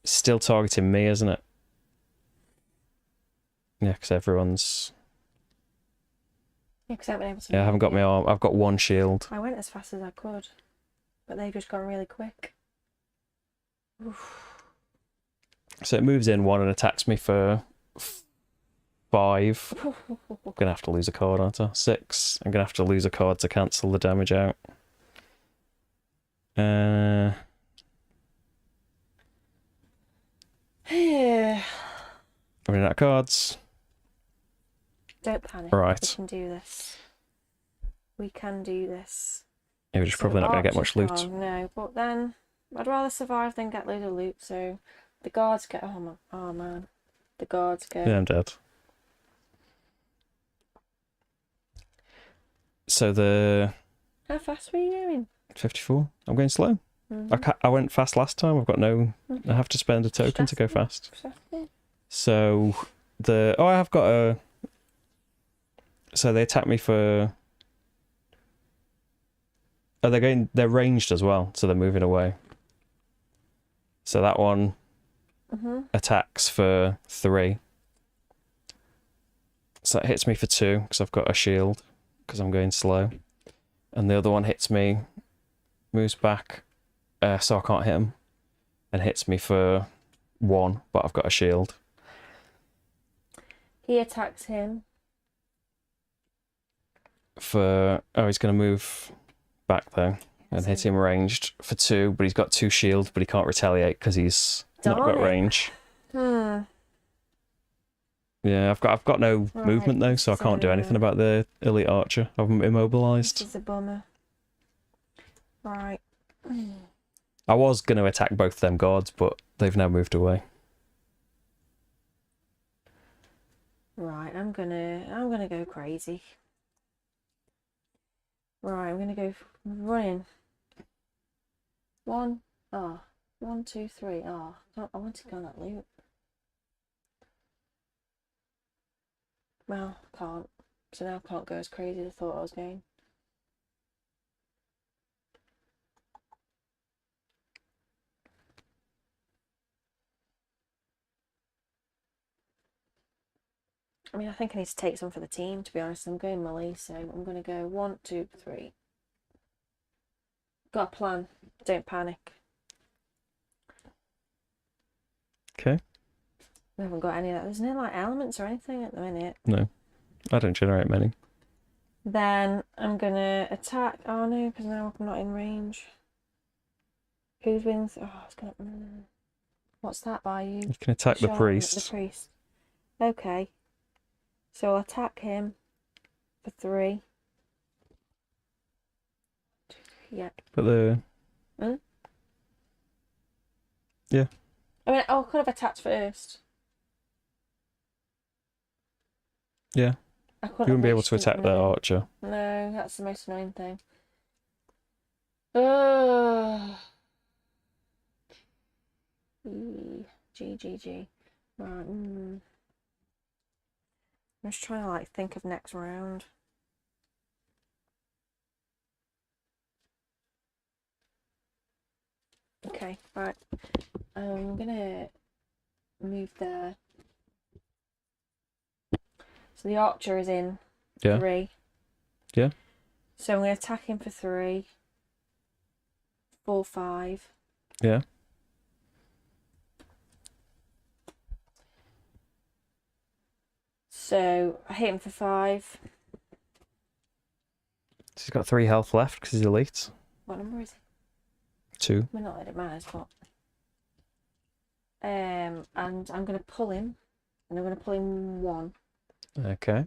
is still targeting me, isn't it? Yeah, because everyone's... Yeah, because I haven't been able to... Yeah, I haven't got my arm. I've got 1 shield. I went as fast as I could, but they've just gone really quick. Oof. So it moves in 1 and attacks me for 5. I'm going to have to lose a card, aren't I? 6. I'm going to have to lose a card to cancel the damage out. Yeah. I'm running out of cards. Don't panic. Right. We can do this. We can do this. Yeah, we're just probably not going to get much loot. No, but then I'd rather survive than get loads of loot. So the guards get... Oh man. The guards go. Yeah, I'm dead. So the... How fast were you going? 54. I'm going slow. I went fast last time. I've got no... I have to spend a token to go fast. So the... Oh, I have got a... So they attack me for... Oh, they're ranged as well, so they're moving away. So that one attacks for 3. So that hits me for 2, because I've got a shield, because I'm going slow. And the other one hits me, moves back, so I can't hit him, and hits me for 1, but I've got a shield. He attacks him. For... Oh, he's going to move back though, and hit him ranged for 2, but he's got 2 shields, but he can't retaliate because he's not got range. Yeah, I've got no movement though, so I can't do anything about the elite archer. I'm immobilized. This is a bummer. Right. I was going to attack both them guards, but they've now moved away. Right, I'm gonna go crazy. Right, I'm gonna go running. 1, 2, 3. I want to go on that loop. Well, can't. So now I can't go as crazy as I thought I was going. I mean, I think I need to take some for the team, to be honest. I'm going melee, so I'm going to go 1, 2, 3. Got a plan. Don't panic. Okay. We haven't got any of that. There's no like elements or anything at the minute. No, I don't generate many. Then I'm going to attack. Oh no, because now I'm not in range. Who's wins? Oh, it's going to... What's that by you? You can attack the priest. The priest. Okay. So I'll attack him for 3. 2, 3, yeah. But the... Yeah. I mean, I could have attacked first. Yeah. You wouldn't be able to attack the archer. No, that's the most annoying thing. Ugh. G. Right. I'm just trying to like think of next round. Okay, right. I'm gonna move there. So the archer is in 3. Yeah. So I'm going to attack him for 3. 4, 5. Yeah. So I hit him for 5. So he's got 3 health left because he's elite. What number is he? 2. Well, not that it matters, but. And I'm going to pull him. And I'm going to pull him 1. Okay.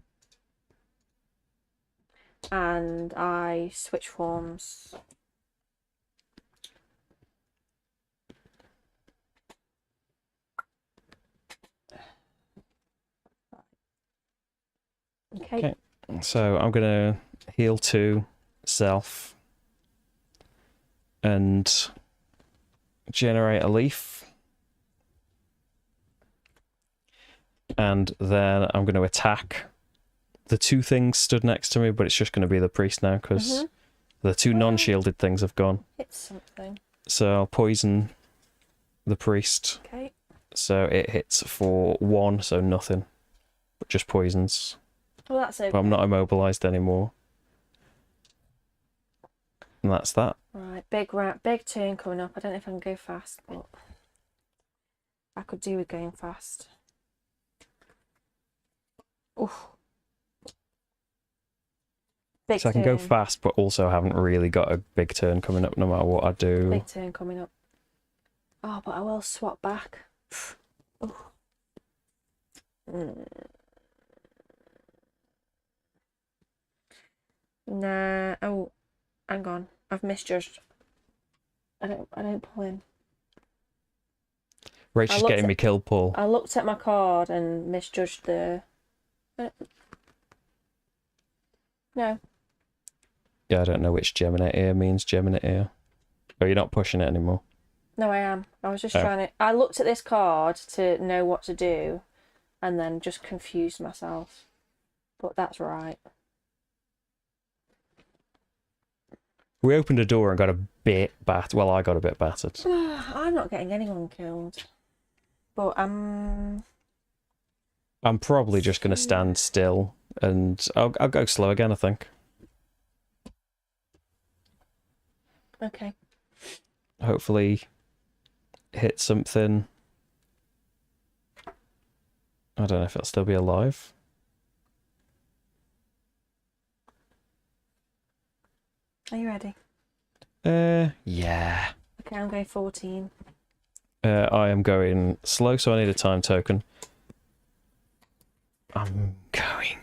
And I switch forms. Okay. So I'm gonna heal 2 self and generate a leaf. And then I'm going to attack the 2 things stood next to me, but it's just going to be the priest now because the 2 non-shielded things have gone. Hit something. So I'll poison the priest. Okay. So it hits for 1, so nothing, but just poisons. Well, that's okay. But I'm not immobilized anymore. And that's that. Right, big turn coming up. I don't know if I can go fast, but I could do with going fast. Oof. Big So I can turn. go fast, but also haven't really got a big turn coming up no matter what I do. Big turn coming up. Oh, but I will swap back. Oh. Nah. Oh, hang on. I've misjudged. I don't pull him. Rachel's getting me kill pull. I looked at my card and misjudged the. No. Yeah, I don't know which Geminate ear means Geminate ear. Oh, you're not pushing it anymore. No, I am. I was just trying to. I looked at this card to know what to do, and then just confused myself. But that's right. We opened a door and got a bit battered. Well, I got a bit battered. I'm not getting anyone killed. But I'm probably just going to stand still and I'll go slow again, I think. Okay. Hopefully hit something. I don't know if it'll still be alive. Are you ready? Yeah. Okay, I'm going 14. I am going slow, so I need a time token. I'm going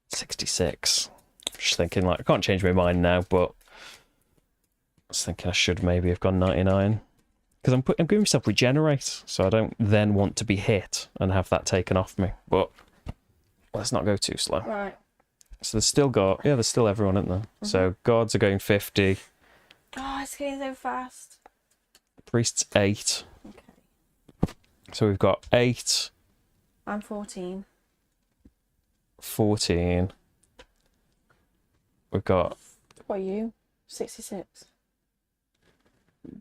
66. Just thinking, like, I can't change my mind now, but I was thinking I should maybe have gone 99. Because I'm giving myself regenerate, so I don't then want to be hit and have that taken off me. But let's not go too slow. Right. So there's still everyone, isn't there? So guards are going 50. Oh, it's going so fast. Priest's 8. Okay. So we've got 8. I'm 14. 14. We've got... What are you? 66.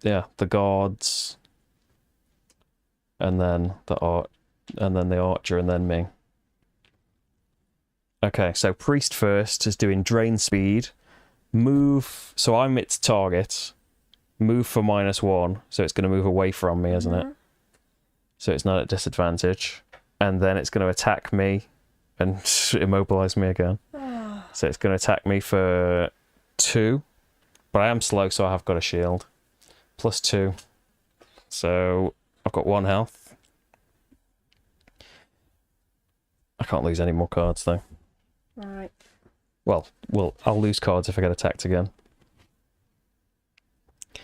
Yeah, the guards. And then the archer, and then me. Okay, so priest first is doing drain speed. Move, so I'm its target. Move for -1, so it's going to move away from me, isn't it? So it's not at disadvantage. And then it's going to attack me and immobilize me again. So it's going to attack me for 2. But I am slow, so I have got a shield. +2. So I've got 1 health. I can't lose any more cards, though. Right. Well, I'll lose cards if I get attacked again. I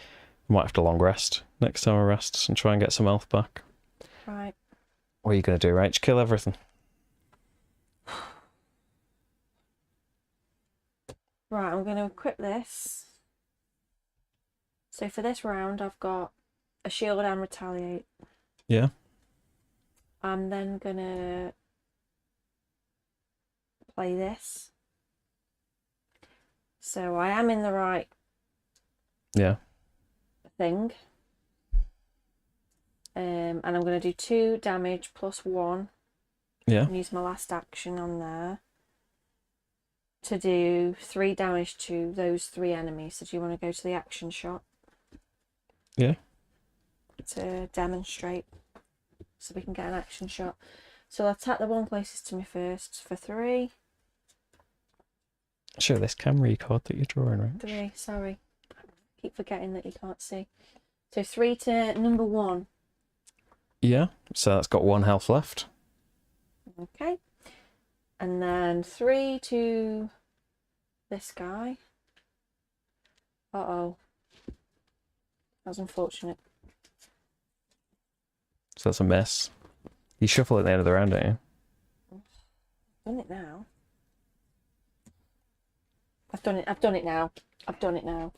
might have to long rest next time I rest and try and get some health back. Right. What are you going to do, Rach? Kill everything. Right, I'm going to equip this. So for this round, I've got a shield and retaliate. Yeah. I'm then going to play this. So I am in the right thing. And I'm going to do 2 damage +1. Yeah. And use my last action on there. to do 3 damage to those 3 enemies. So do you want to go to the action shot? Yeah. To demonstrate. So we can get an action shot. So I'll attack the one closest to me first for 3. Show this camera card that you're drawing, right? 3, sorry. I keep forgetting that you can't see. So 3 to number 1. Yeah, so that's got 1 health left. Okay. And then 3 to this guy. Uh-oh. That's unfortunate. So that's a mess. You shuffle at the end of the round, don't you? I've done it now. I've done it now. I've done it now.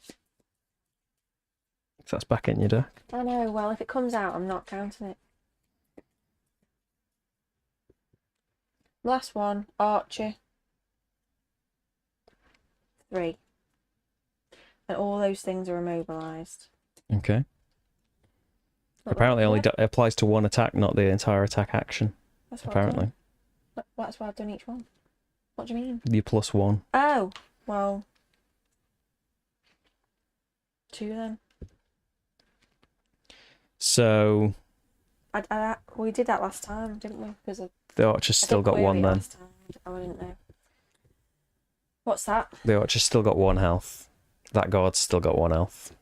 So that's back in your deck. I know, well, if it comes out, I'm not counting it. Last one, Archer. 3. And all those things are immobilised. Okay. Apparently only applies to 1 attack, not the entire attack action. That's what apparently. That's why I've done each one. What do you mean? You +1. Oh, well. 2 then. So... we did that last time, didn't we? Because the Archer's still got 1 then. Oh, I didn't know. What's that? The Archer's still got 1 health. That guard's still got 1 health.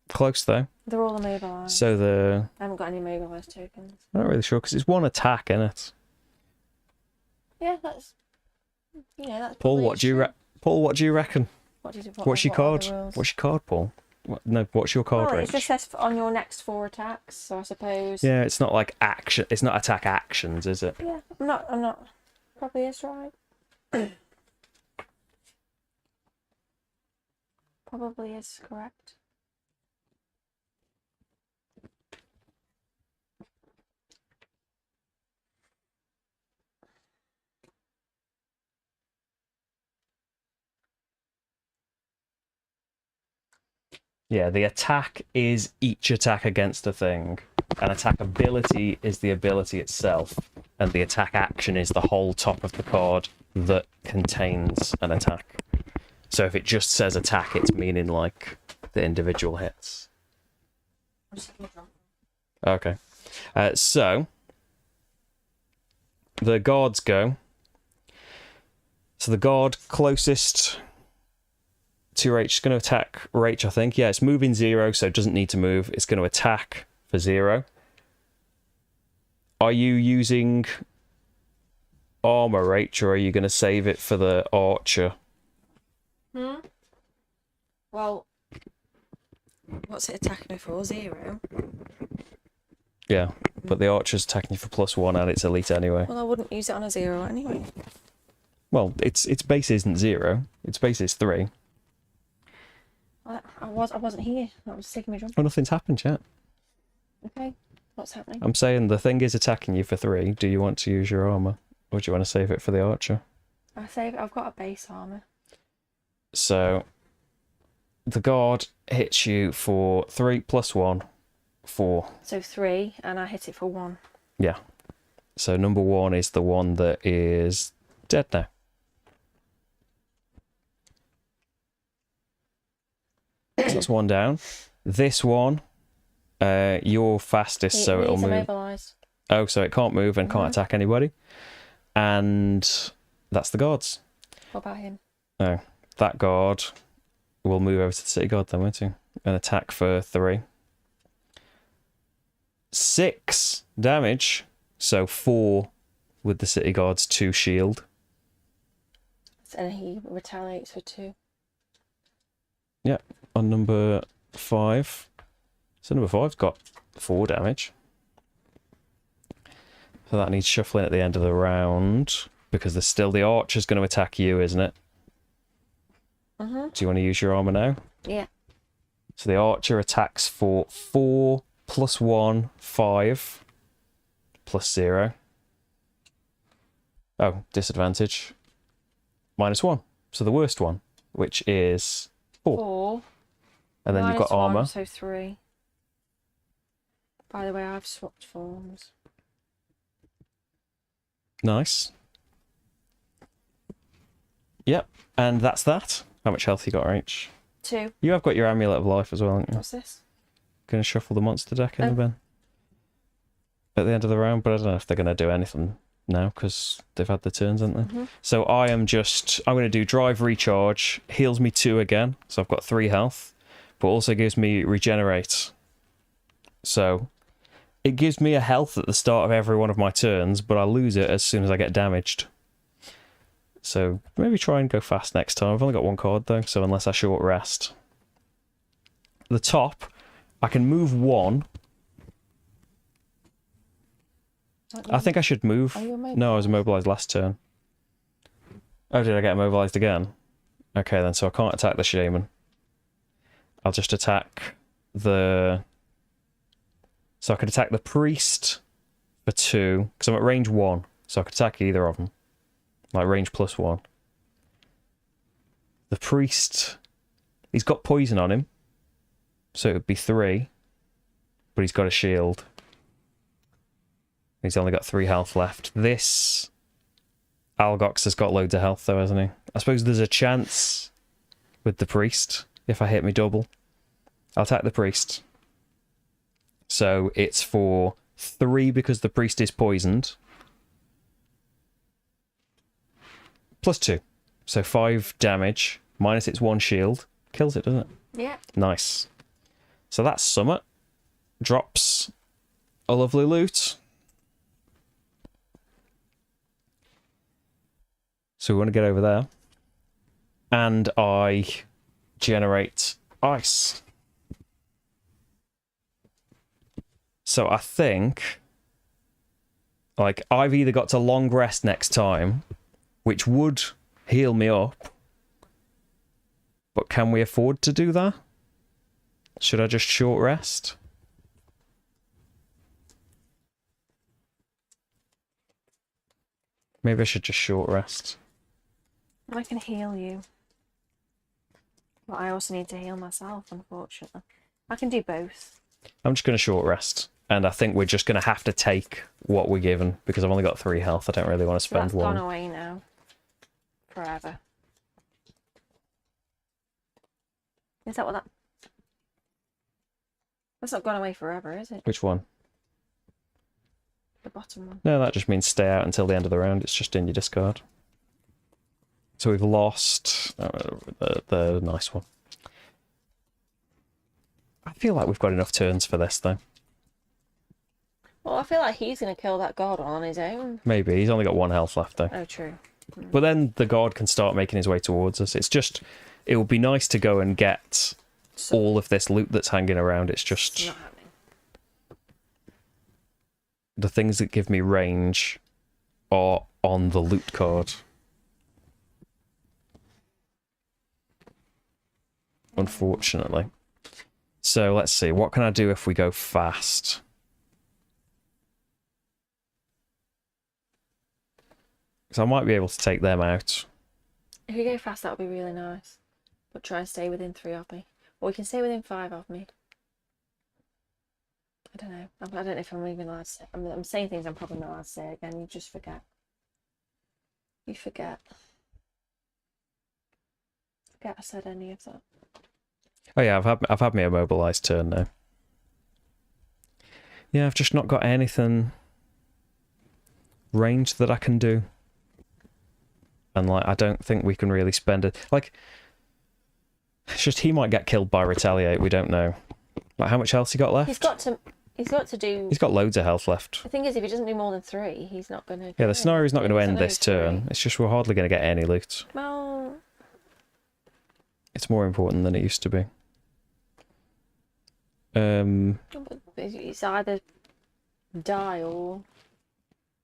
Close though. They're all immobilised. So I haven't got any immobilised tokens. I'm not really sure because it's 1 attack, isn't it? Yeah, that's... Yeah, that's... Paul, what do you Paul, what do you reckon? What's your card? What's your card, Paul? No, what's your card, Well, Rach? it just says on your next 4 attacks, so I suppose... Yeah, it's not like action. It's not attack actions, is it? Yeah, I'm not... Probably is right. Probably is correct. Yeah, the attack is each attack against a thing. An attack ability is the ability itself. And the attack action is the whole top of the card that contains an attack. So if it just says attack, it's meaning like the individual hits. Okay. So the guards go. So the guard closest to Rach is going to attack Rach, I think. Yeah, it's moving 0, so it doesn't need to move. It's going to attack for 0. Are you using armor, Rach, or are you going to save it for the archer? Well, what's it attacking me for? 0? Yeah, but the archer's attacking you for +1 and it's elite anyway. Well, I wouldn't use it on a 0 anyway. Well, its base isn't 0. Its base is 3. I wasn't here. That was taking me jump. Oh, nothing's happened yet. Okay, what's happening? I'm saying the thing is attacking you for 3. Do you want to use your armor? Or do you want to save it for the archer? I've got a base armor. So, the guard hits you for 3 + 1, 4. So 3, and I hit it for 1. Yeah. So number 1 is the one that is dead now. So that's 1 down. This one, you're fastest, so it'll move. Immobilized. Oh, so it can't move and can't attack anybody. And that's the guards. What about him? Oh, that guard will move over to the city guard then, won't he? And attack for 3. 6 damage. So 4 with the city guard's 2 shield. And he retaliates for 2. Yeah, on number 5. So number 5's got 4 damage. So that needs shuffling at the end of the round. Because there's still the archer's going to attack you, isn't it? Mm-hmm. Do you want to use your armor now? Yeah. So the archer attacks for 4 + 1, 5 +0. Oh, disadvantage. -1. So the worst one, which is 4. 4. And then you've got armor. 1, so 3. By the way, I've swapped forms. Nice. Yep, and that's that. How much health you got, Rach? 2. You have got your Amulet of Life as well, haven't you? What's this? Gonna shuffle the monster deck in the bin at the end of the round, but I don't know if they're gonna do anything now because they've had the turns, haven't they? So I'm gonna do Drive Recharge, heals me 2 again, so I've got 3 health, but also gives me Regenerate. So it gives me a health at the start of every one of my turns, but I lose it as soon as I get damaged. So maybe try and go fast next time. I've only got 1 card though, so unless I short rest. The top, I can move 1. I think I should move. No, I was immobilized last turn. Oh, did I get immobilized again? Okay then, so I can't attack the shaman. I'll just attack the... So I could attack the priest for 2, because I'm at range 1, so I could attack either of them. Like range +1. The priest, he's got poison on him, so it would be 3, but he's got a shield. He's only got 3 health left. This Algox has got loads of health though, hasn't he? I suppose there's a chance with the priest if I hit me double. I'll attack the priest. So it's for 3 because the priest is poisoned. +2. So 5 damage minus its 1 shield. Kills it, doesn't it? Yeah. Nice. So that's Summit. Drops a lovely loot. So we want to get over there. And I generate ice. So I think, like, I've either got to long rest next time, which would heal me up, but can we afford to do that? Should I just short rest? Maybe I should just short rest. I can heal you. But I also need to heal myself, unfortunately. I can do both. I'm just going to short rest. And I think we're just going to have to take what we're given, because I've only got 3 health. I don't really want to spend that's 1. Gone away now. Forever. Is that what that... That's not gone away forever, is it? Which one? The bottom one. No, that just means stay out until the end of the round. It's just in your discard. So we've lost the nice one. I feel like we've got enough turns for this, though. Well, I feel like he's going to kill that god on his own. Maybe. He's only got 1 health left, though. Oh, true. But then the god can start making his way towards us. It's just... It would be nice to go and get all of this loot that's hanging around. It's just... It's not happening. The things that give me range are on the loot card. Unfortunately. So let's see. What can I do if we go fast? So I might be able to take them out. If you go fast, that would be really nice. But try and stay within 3 of me. Or we can stay within 5 of me. I don't know. I don't know if I'm even allowed to say. I'm saying things I'm probably not allowed to say again. You just forget. You forget. Forget I said any of that. Oh yeah, I've had my immobilized turn now. Yeah, I've just not got anything ranged that I can do. And like, I don't think we can really spend it. Like, it's just he might get killed by Retaliate. We don't know. Like, how much health he got left? He's got to do. He's got loads of health left. The thing is, if he doesn't do more than 3, he's not going to. Yeah, the scenario's not going to end this turn. It's just we're hardly going to get any loot. Well, It's more important than it used to be. it's either die or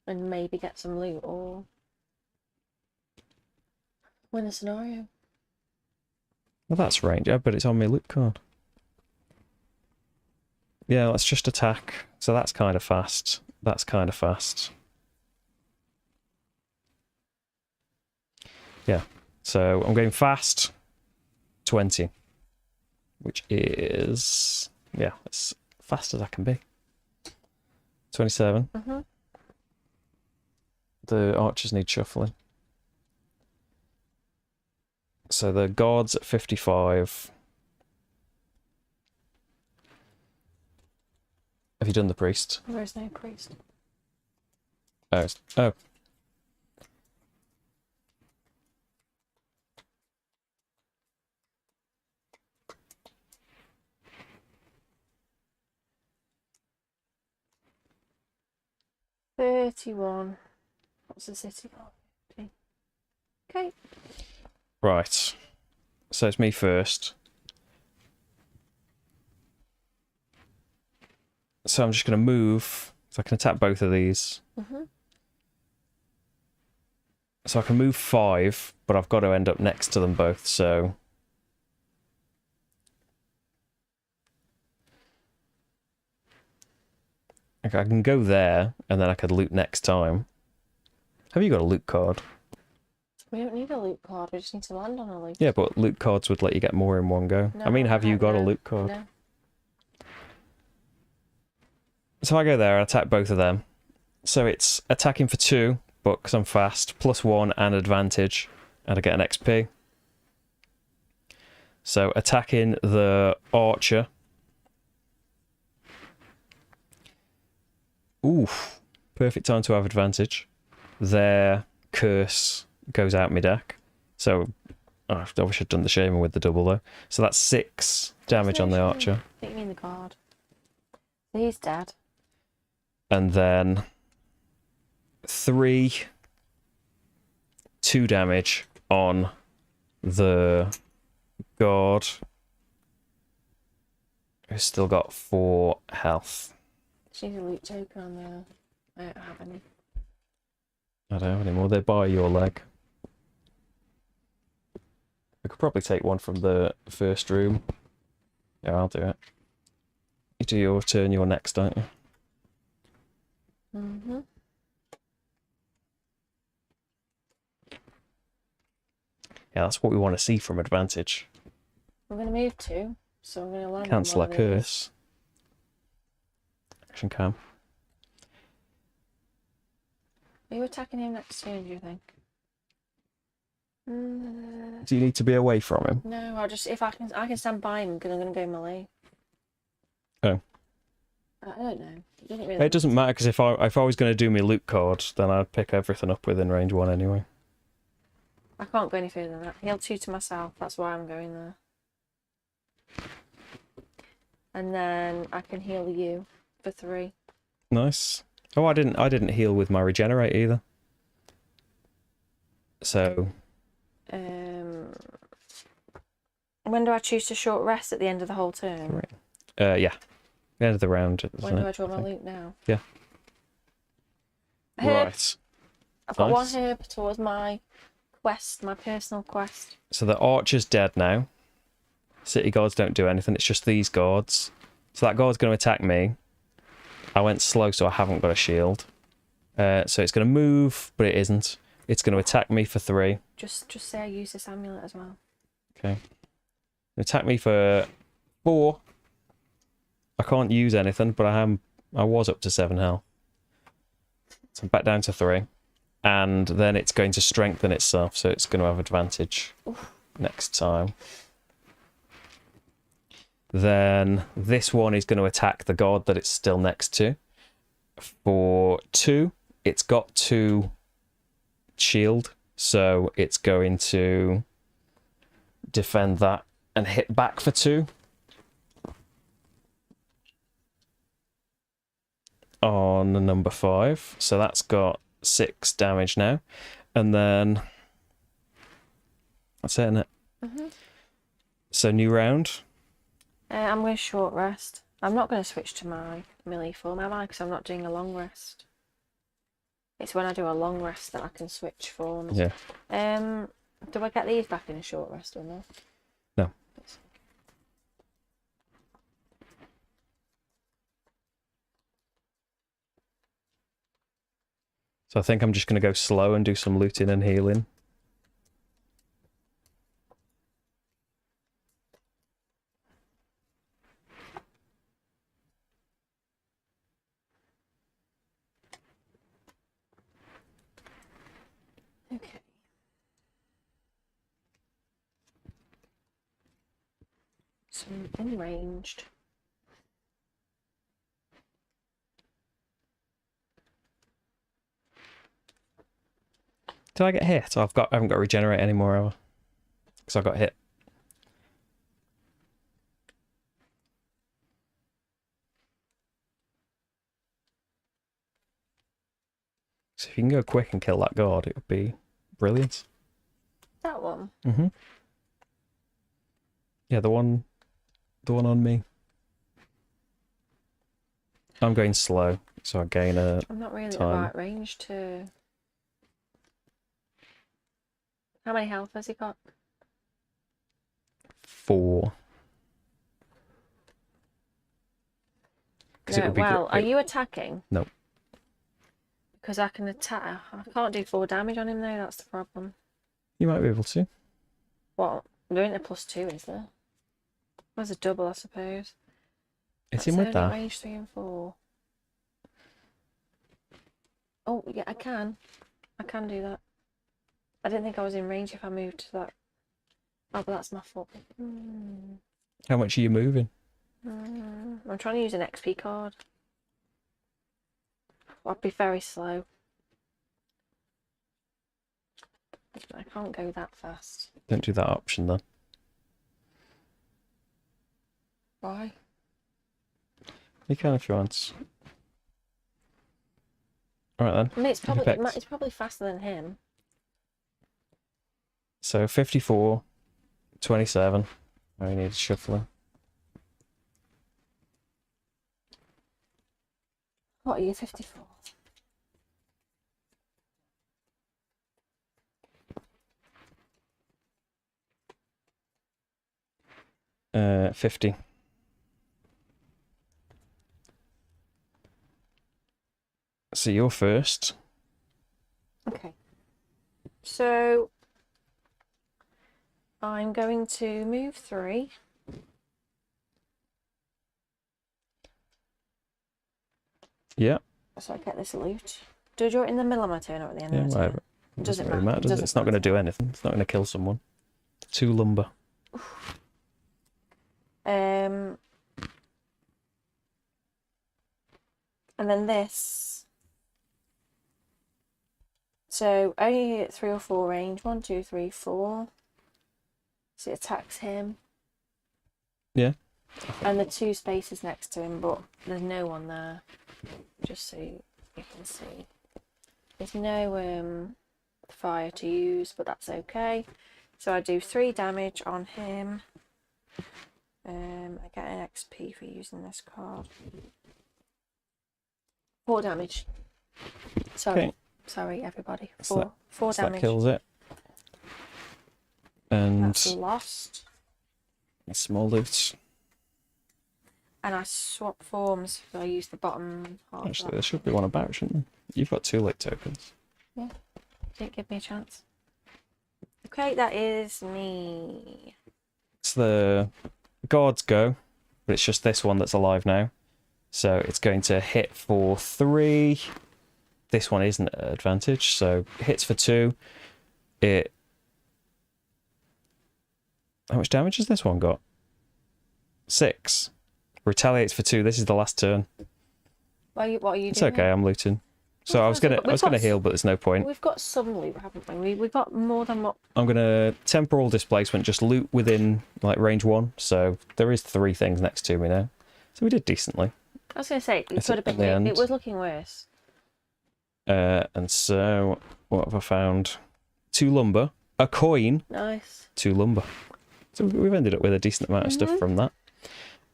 and maybe get some loot or win a scenario. Well, that's range. Yeah, but it's on my loot card. Yeah, let's just attack. So that's kind of fast. That's kind of fast. Yeah. So I'm going fast. 20. Which is... Yeah, as fast as I can be. 27. Mm-hmm. The archers need shuffling. So the guard's at 55. Have you done the priest? There is no priest. Oh. Oh. $31. What's the city called? Okay. Right. So it's me first. So I'm just going to move. So I can attack both of these. So I can move 5, but I've got to end up next to them both, so... Okay, I can go there, and then I could loot next time. Have you got a loot card? We don't need a loot card, we just need to land on a loot. Yeah, but loot cards would let you get more in one go. No, I mean, have you got a loot card? No. So I go there and attack both of them. So it's attacking for 2, but because I'm fast, +1 and advantage, and I get an XP. So attacking the archer. Oof. Perfect time to have advantage. Their curse goes out my deck. So I wish I'd done the shaman with the double though. So that's 6 damage on the archer. I think you mean the guard. He's dead. And then 2 damage on the guard, who's still got 4 health. She's a loot token on there. I don't have any. I don't have any more. They buy your leg. I could probably take one from the first room. Yeah, I'll do it. You do your turn, you're next, don't you? Yeah, that's what we want to see from advantage. I'm going to move 2, so I'm going to land Cancel on a one of these. curse. Action cam. Are you attacking him next turn, do you think? Do you need to be away from him? No, I'll just, if I can stand by him because I'm going to go melee. Oh. I don't know. It doesn't matter, because if I was going to do my loot card, then I'd pick everything up within range 1 anyway. I can't go any further than that. Heal 2 to myself, that's why I'm going there. And then I can heal you for 3. Nice. Oh, I didn't heal with my regenerate either. So when do I choose to short rest? At the end of the whole turn? yeah. The end of the round. When do I draw my loot now? Yeah. Herb. Right. I've got Nice. 1 herb towards my quest, my personal quest. So the archer's dead now. City guards don't do anything, it's just these guards. So that guard's going to attack me. I went slow, so I haven't got a shield. So it's going to move, but it isn't. It's going to attack me for 3. Just say I use this amulet as well. Okay. Attack me for 4. I can't use anything, but I was up to 7 health. So I'm back down to 3. And then it's going to strengthen itself, so it's going to have advantage next time. Then this one is going to attack the guard that it's still next to. For 2, it's got 2 shield, so it's going to defend that and hit back for 2. On number 5, so that's got 6 damage now. And then that's it, isn't it? So new round. I'm going to short rest. I'm not going to switch to my melee form, am I? Because I'm not doing a long rest. It's when I do a long rest that I can switch forms. Yeah. Do I get these back in a short rest or no? No. So I think I'm just going to go slow and do some looting and healing. Okay. in ranged. Did I get hit? I haven't got to regenerate anymore ever. Because I got hit. So if you can go quick and kill that guard, it would be brilliant. That one? Mm-hmm. Yeah, the one on me. I'm going slow, so I gain a I'm not really at the time. right range to... How many health has he got? 4. No, well, are you attacking? No. Because I can attack. I can't do 4 damage on him though, that's the problem. You might be able to. What? There isn't a +2, is there? There's a double, I suppose. It's in with that. Range 3 and 4. Oh, yeah, I can. I can do that. I didn't think I was in range if I moved to that. Oh, but that's my fault. How much are you moving? I'm trying to use an XP card. I'd be very slow. I can't go that fast. Don't do that option then. Why? You can if you want. Alright then. I mean, it's probably faster than him. So 54, 27. I need shuffling. What are you, 54? Uh, 50. So you're first. Okay. So I'm going to move 3. Yeah. So I get this loot. Do you do it in the middle of my turn or at the end Yeah, of my whatever. turn? Doesn't really matter, does it? It's not going to do anything. It's not going to kill someone. 2 lumber. And then this. So only at 3 or 4 range. 1, 2, 3, 4. So it attacks him. Yeah. And the 2 spaces next to him, but there's no one there. Just so you can see. There's no fire to use, but that's okay. So I do 3 damage on him. I get an XP for using this card. 4 damage. Sorry. Okay. Sorry, everybody. So 4 damage. That kills it. And That's lost. small loot. And I swap forms, so I use the bottom half. Actually, there should be one about, shouldn't there? You've got 2 late tokens. Yeah. Didn't give me a chance. Okay, that is me. It's the guards go, but it's just this one that's alive now. So it's going to hit for 3. This one isn't at advantage, so hits for 2. It. How much damage has this one got? 6. Retaliates for 2. This is the last turn. What are you doing? It's okay, I'm looting. So I was gonna heal, but there's no point. We've got some loot, haven't we? We've got more than what. I'm gonna temporal displacement, just loot within like range 1. So there is 3 things next to me now. So we did decently. I was gonna say it could have been. It was looking worse. And so what have I found? 2 lumber, a coin. Nice. 2 lumber. So we've ended up with a decent amount of stuff from that.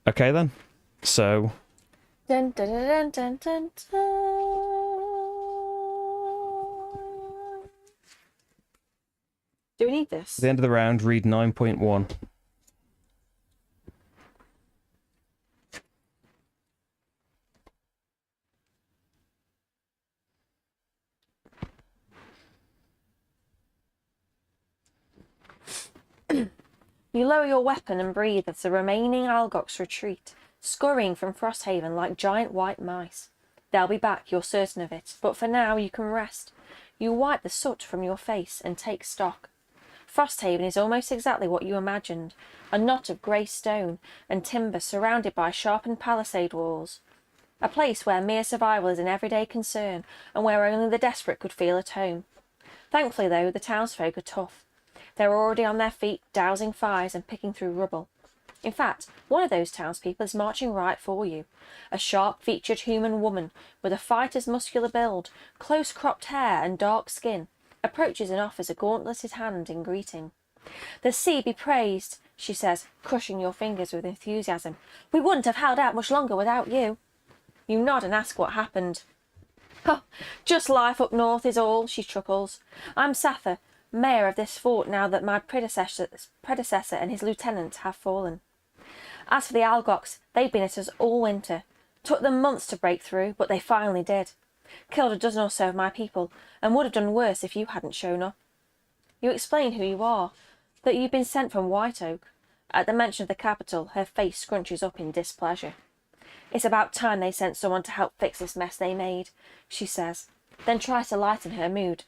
Okay then. So. Dun, dun, dun, dun, dun, dun. Do we need this? At the end of the round, read 9.1. You lower your weapon and breathe as the remaining Algocs retreat, scurrying from Frosthaven like giant white mice. They'll be back, you're certain of it, but for now you can rest. You wipe the soot from your face and take stock. Frosthaven is almost exactly what you imagined, a knot of grey stone and timber surrounded by sharpened palisade walls. A place where mere survival is an everyday concern and where only the desperate could feel at home. Thankfully, though, the townsfolk are tough. They're already on their feet, dousing fires and picking through rubble. In fact, one of those townspeople is marching right for you. A sharp-featured human woman with a fighter's muscular build, close-cropped hair and dark skin, approaches and offers a gauntleted hand in greeting. "The sea be praised," she says, crushing your fingers with enthusiasm. "We wouldn't have held out much longer without you." You nod and ask what happened. "Oh, just life up north is all," she chuckles. "I'm Sather, mayor of this fort now that my predecessor and his lieutenant have fallen. As for the Algocs, they've been at us all winter. Took them months to break through, but they finally did. Killed a dozen or so of my people, and would have done worse if you hadn't shown up." You explain who you are, that you've been sent from White Oak. At the mention of the capital, her face scrunches up in displeasure. "It's about time they sent someone to help fix this mess they made," she says, then tries to lighten her mood.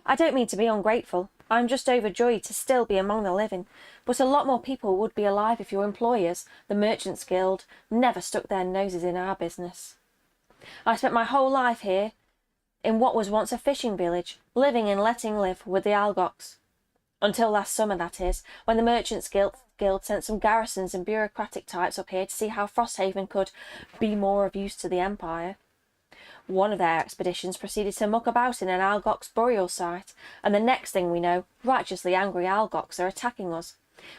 "I don't mean to be ungrateful. I'm just overjoyed to still be among the living, but a lot more people would be alive if your employers, the Merchants Guild, never stuck their noses in our business. I spent my whole life here, in what was once a fishing village, living and letting live with the Algocs. Until last summer, that is, when the Merchants Guild sent some garrisons and bureaucratic types up here to see how Frosthaven could be more of use to the Empire. One of their expeditions proceeded to muck about in an Algoc's burial site, and the next thing we know, righteously angry Algocs are attacking us.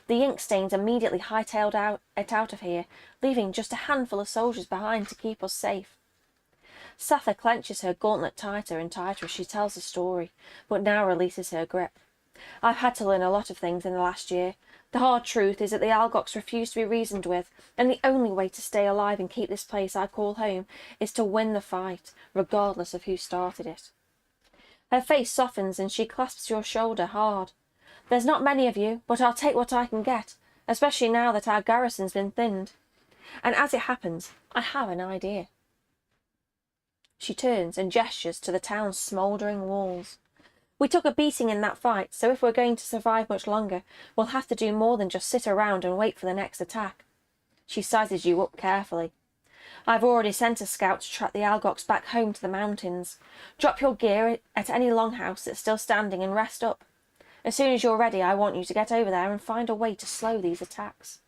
The Inkstains immediately hightailed it out of here, leaving just a handful of soldiers behind to keep us safe." Sather clenches her gauntlet tighter and tighter as she tells the story, but now releases her grip. "I've had to learn a lot of things in the last year. The hard truth is that the Algocs refuse to be reasoned with, and the only way to stay alive and keep this place I call home is to win the fight, regardless of who started it." Her face softens and she clasps your shoulder hard. "There's not many of you, but I'll take what I can get, especially now that our garrison's been thinned. And as it happens, I have an idea." She turns and gestures to the town's smouldering walls. "We took a beating in that fight, so if we're going to survive much longer, we'll have to do more than just sit around and wait for the next attack." She sizes you up carefully. "I've already sent a scout to track the Algocs back home to the mountains. Drop your gear at any longhouse that's still standing and rest up. As soon as you're ready, I want you to get over there and find a way to slow these attacks."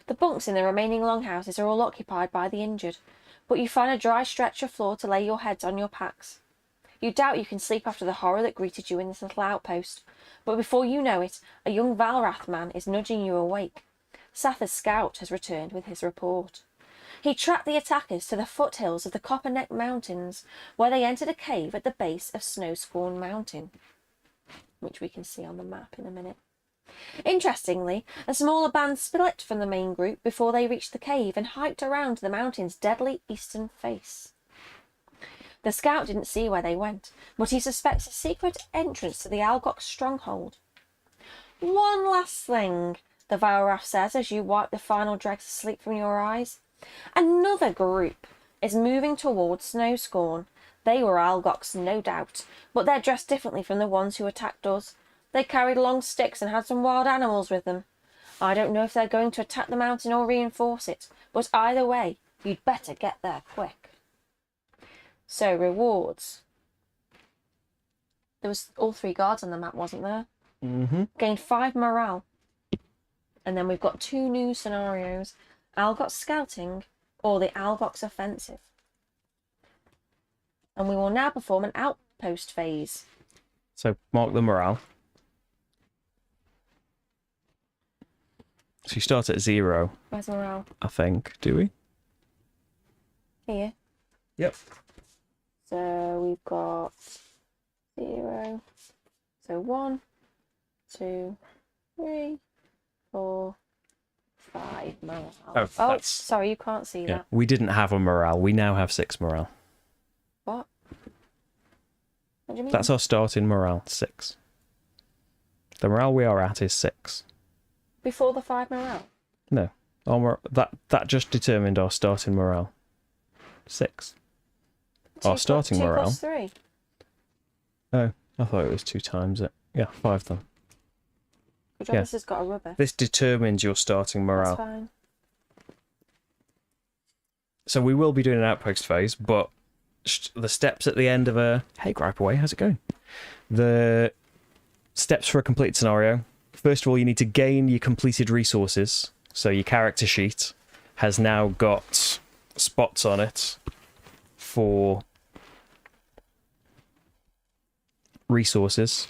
The bunks in the remaining longhouses are all occupied by the injured, but you find a dry stretch of floor to lay your heads on your packs. You doubt you can sleep after the horror that greeted you in this little outpost, but before you know it, a young Valrath man is nudging you awake. Sather's scout has returned with his report. He tracked the attackers to the foothills of the Copperneck Mountains, where they entered a cave at the base of Snowscorn Mountain, which we can see on the map in a minute. Interestingly, a smaller band split from the main group before they reached the cave and hiked around to the mountain's deadly eastern face. The scout didn't see where they went, but he suspects a secret entrance to the Algoc stronghold. "One last thing," the Valrath says as you wipe the final dregs of sleep from your eyes. "Another group is moving towards Snowscorn. They were Algocs, no doubt, but they're dressed differently from the ones who attacked us. They carried long sticks and had some wild animals with them. I don't know if they're going to attack the mountain or reinforce it, but either way, you'd better get there quick." So, rewards. There was all 3 guards on the map, wasn't there? Mm-hmm. Gained 5 morale. And then we've got 2 new scenarios. Algoc Scouting or the Algoc Offensive. And we will now perform an outpost phase. So, mark the morale. So you start at 0. Where's morale? I think. Do we? Here. Yep. So we've got 0. So 1, 2, 3, 4, 5 morale. Oh, that's... sorry, you can't see that. We didn't have a morale. We now have 6 morale. What? What do you mean? That's our starting morale, 6. The morale we are at is 6. Before the 5 morale? No. That just determined our starting morale. 6. Our starting morale. 2 plus 3. Oh, I thought it was 2 times it. Yeah, 5 then. Good job Yeah. this has got a rubber. This determines your starting morale. That's fine. So we will be doing an outpost phase, but the steps at the end of a... Hey, Gripe Away, how's it going? The steps for a complete scenario. First of all, you need to gain your completed resources. So your character sheet has now got spots on it for resources.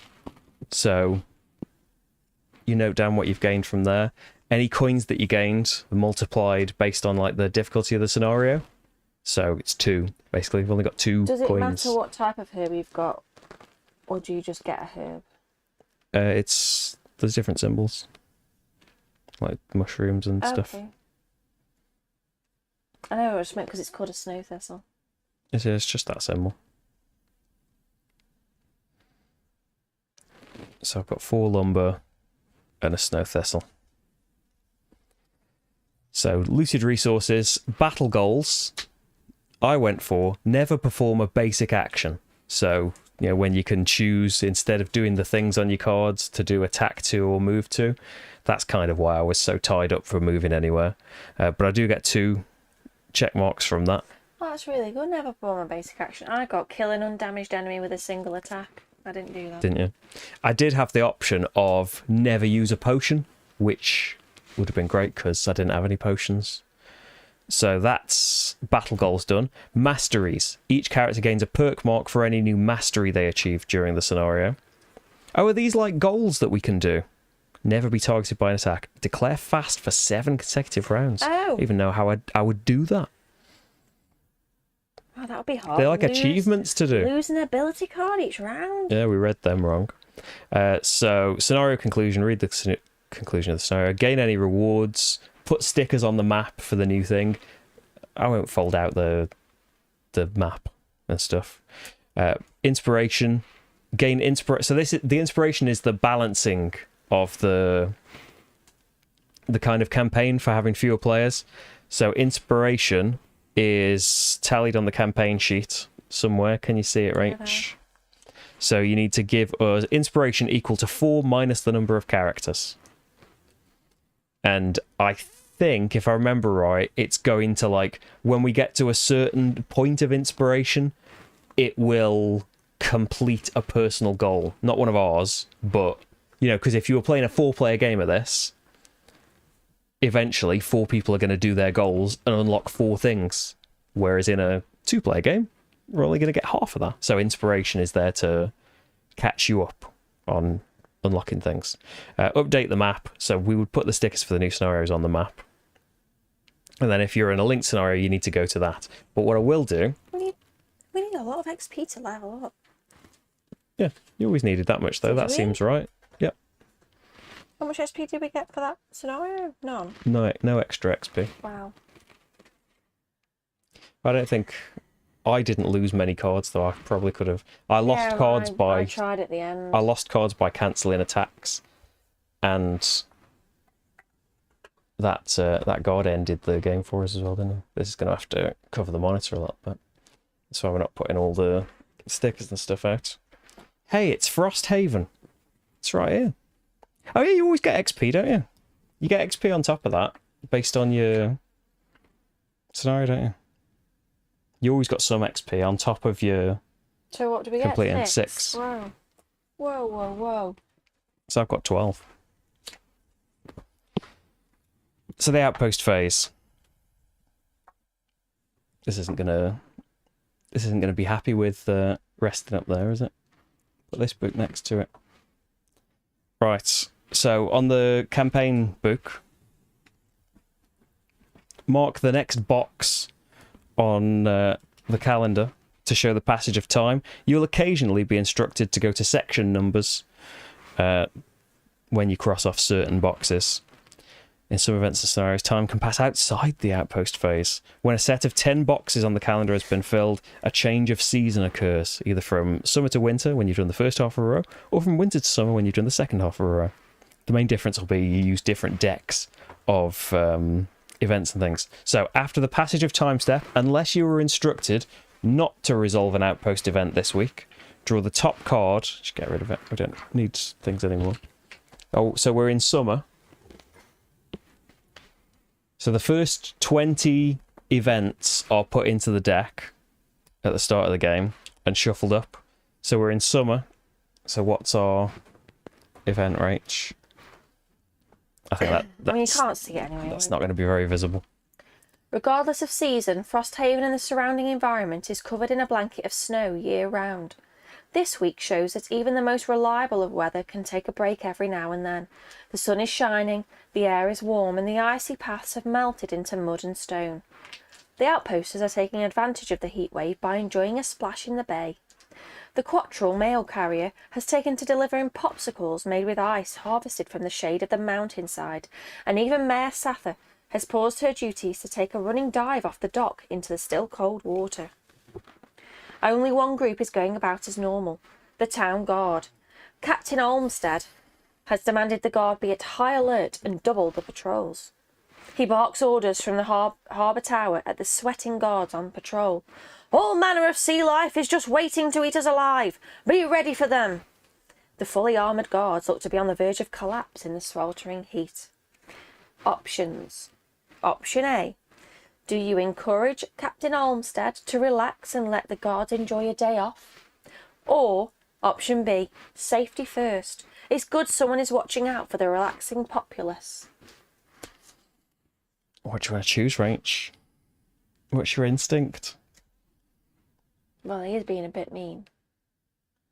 So you note down what you've gained from there. Any coins that you gained are multiplied based on like the difficulty of the scenario. So it's 2, basically. We've only got 2 Does it coins. matter what type of herb you've got? Or do you just get a herb? There's different symbols. Like mushrooms and stuff. Okay. I know what it's meant because it's called a snow thistle. It's just that symbol. So I've got 4 lumber and a snow thistle. So lucid resources, battle goals. I went for never perform a basic action. So, you know, when you can choose instead of doing the things on your cards to do attack 2 or move 2. That's kind of why I was so tied up for moving anywhere. But I do get 2 check marks from that. Oh, that's really good. Never perform a basic action. I got kill an undamaged enemy with a single attack. I didn't do that. Didn't you? I did have the option of never use a potion, which would have been great because I didn't have any potions. So that's battle goals done. Masteries. Each character gains a perk mark for any new mastery they achieve during the scenario. Oh, are these like goals that we can do? Never be targeted by an attack. Declare fast for 7 consecutive rounds. Oh. Even know how I would do that. Oh, that would be hard. They're like achievements to do. Lose an ability card each round. Yeah, we read them wrong. So, scenario conclusion. Read the conclusion of the scenario. Gain any rewards. Put stickers on the map for the new thing. I won't fold out the map and stuff. Inspiration. Gain inspiration. So the inspiration is the balancing of the kind of campaign for having fewer players. So inspiration is tallied on the campaign sheet somewhere. Can you see it, Rach? So you need to give us inspiration equal to 4 minus the number of characters. And I think, if I remember right, it's going to, like, when we get to a certain point of inspiration, it will complete a personal goal. Not one of ours, but, you know, because if you were playing a 4-player game of this, eventually 4 people are going to do their goals and unlock 4 things. Whereas in a 2-player game, we're only going to get half of that. So inspiration is there to catch you up on unlocking things. Update the map. So we would put the stickers for the new scenarios on the map. And then if you're in a linked scenario, you need to go to that. But what I will do... We need a lot of XP to level up. Yeah, you always needed that much, though. That seems right. Yep. How much XP did we get for that scenario? None. No extra XP. Wow. I don't think... I didn't lose many cards, though. I probably could have. I lost cards by... I tried at the end. I lost cards by cancelling attacks. And that guard ended the game for us as well, didn't it? This is going to have to cover the monitor a lot, but that's why we're not putting all the stickers and stuff out. Hey, it's Frosthaven. It's right here. Oh yeah, you always get XP, don't you? You get XP on top of that, based on your scenario, don't you? You always got some XP on top of your... So what do we get? Completing 6. Wow. Whoa. So I've got 12. So the outpost phase. This isn't gonna be happy with resting up there, is it? Put this book next to it. Right. So on the campaign book, mark the next box on the calendar to show the passage of time. You'll occasionally be instructed to go to section numbers when you cross off certain boxes. In some events and scenarios, time can pass outside the outpost phase. When a set of 10 boxes on the calendar has been filled, a change of season occurs, either from summer to winter when you've done the first half of a row, or from winter to summer when you've done the second half of a row. The main difference will be you use different decks of events and things. So after the passage of time step, unless you were instructed not to resolve an outpost event this week, draw the top card. Just get rid of it. We don't need things anymore. Oh, so we're in summer. So the first 20 events are put into the deck at the start of the game and shuffled up. So we're in summer. So what's our event, Rach? I think that's... I mean, you can't see it anyway. That's not going to be very visible. Regardless of season, Frosthaven and the surrounding environment is covered in a blanket of snow year-round. This week shows that even the most reliable of weather can take a break every now and then. The sun is shining, the air is warm, and the icy paths have melted into mud and stone. The outposters are taking advantage of the heatwave by enjoying a splash in the bay. The Quattrall mail carrier has taken to delivering popsicles made with ice harvested from the shade of the mountainside, and even Mayor Sather has paused her duties to take a running dive off the dock into the still cold water. Only one group is going about as normal, the town guard. Captain Olmsted has demanded the guard be at high alert and double the patrols. He barks orders from the harbour tower at the sweating guards on patrol. All manner of sea life is just waiting to eat us alive. Be ready for them. The fully armoured guards look to be on the verge of collapse in the sweltering heat. Options. Option A. Do you encourage Captain Olmsted to relax and let the guards enjoy a day off? Or, option B, safety first. It's good someone is watching out for the relaxing populace. What do you want to choose, Rach? What's your instinct? Well, he is being a bit mean.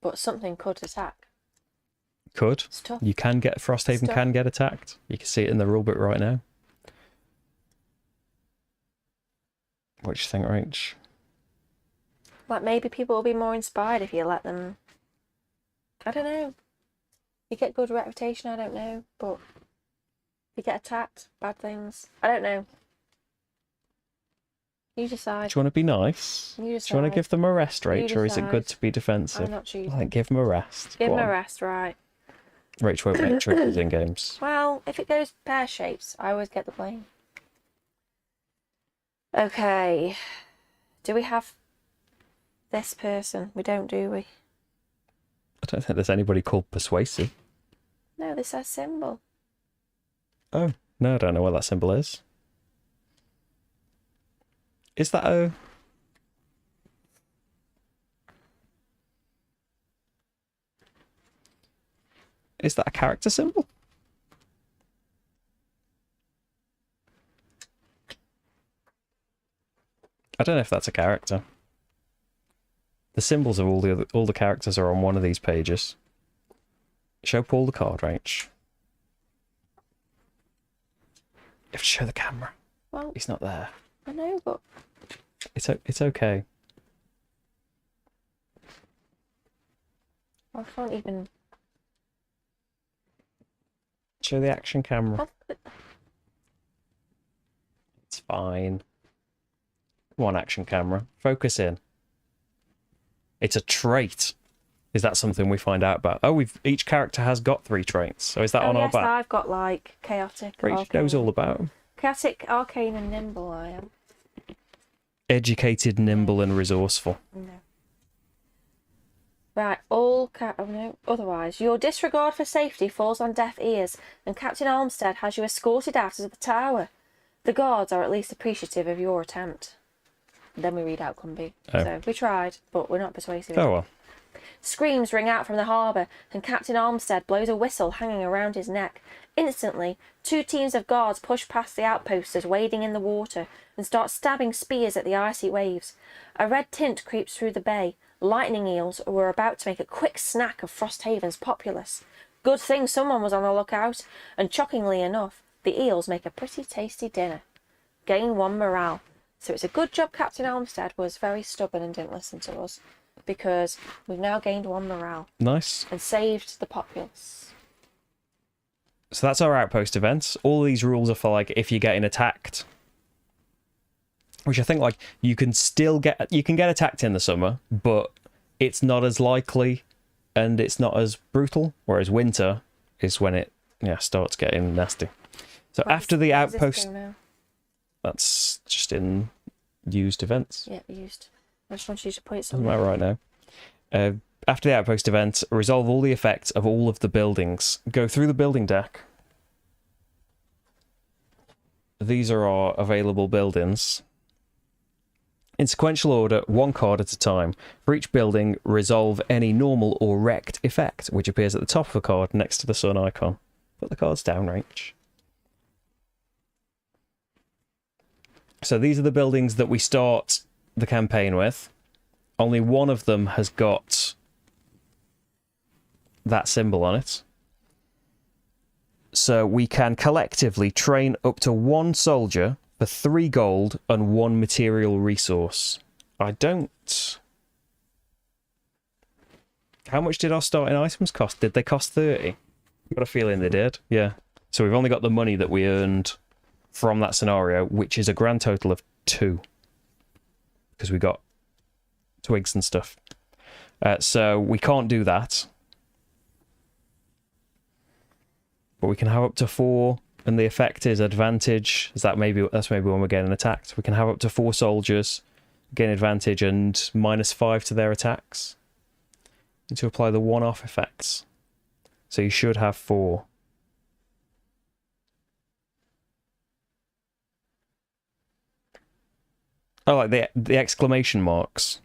But something could attack. Could. It's tough. You can get... Frosthaven can get attacked. You can see it in the rulebook right now. What do you think, Rach? Like, maybe people will be more inspired if you let them... I don't know. You get good reputation, I don't know. But you get attacked, bad things. I don't know. You decide. Do you want to be nice? You decide. Do you want to give them a rest, Rach, You or is it good decide. to be defensive? I'm not choosing. I think give them a rest. Give Go them a on. rest, right. Rach won't make triggers in games. Well, if it goes pear shapes, I always get the blame. Okay. Do we have this person? We don't, do we? I don't think there's anybody called Persuasive. No, this says symbol. Oh, no, I don't know what that symbol is. Is that a... Is that a character symbol? I don't know if that's a character. The symbols of all the characters are on one of these pages. Show Paul the card, Rach. You have to show the camera. Well, He's not there. I know, but It's okay. I can't even... Show the action camera. It's fine. Come on, action camera. Focus in. It's a trait. Is that something we find out about? Oh, each character has got 3 traits. So is that on our back? I've got, like, chaotic, Rach arcane. knows all about them. Chaotic, arcane and nimble I am. Educated, nimble and resourceful. No. Right, otherwise, your disregard for safety falls on deaf ears, and Captain Olmsted has you escorted out of the tower. The guards are at least appreciative of your attempt. Then we read outcome B. Oh. So, we tried, but we're not persuasive. Oh well. Screams ring out from the harbour, and Captain Olmsted blows a whistle hanging around his neck. Instantly, 2 teams of guards push past the outposters wading in the water and start stabbing spears at the icy waves. A red tint creeps through the bay. Lightning eels were about to make a quick snack of Frosthaven's populace. Good thing someone was on the lookout, and shockingly enough, the eels make a pretty tasty dinner. Gain 1 morale. So it's a good job Captain Olmsted was very stubborn and didn't listen to us, because we've now gained 1 morale. Nice. And saved the populace. So that's our outpost events. All these rules are for, like, if you're getting attacked. Which I think, like, you can get attacked in the summer, but it's not as likely and it's not as brutal. Whereas winter is when it starts getting nasty. So after the outpost, that's just in used events. Yeah, used. I just want you to point Am something. I right now? after the outpost event, resolve all the effects of all of the buildings. Go through the building deck. These are our available buildings. In sequential order, one card at a time. For each building, resolve any normal or wrecked effect, which appears at the top of the card next to the sun icon. Put the cards down, Rach. So these are the buildings that we start the campaign with. Only one of them has got that symbol on it. So we can collectively train up to 1 soldier for 3 gold and 1 material resource. I don't... How much did our starting items cost? Did they cost 30? I've got a feeling they did. Yeah. So we've only got the money that we earned from that scenario, which is a grand total of 2. Because we got twigs and stuff. So we can't do that. But we can have up to 4, and the effect is advantage. That's maybe when we're getting attacked. We can have up to 4 soldiers, gain advantage, and -5 to their attacks. And to apply the one-off effects. So you should have 4. I like the exclamation marks.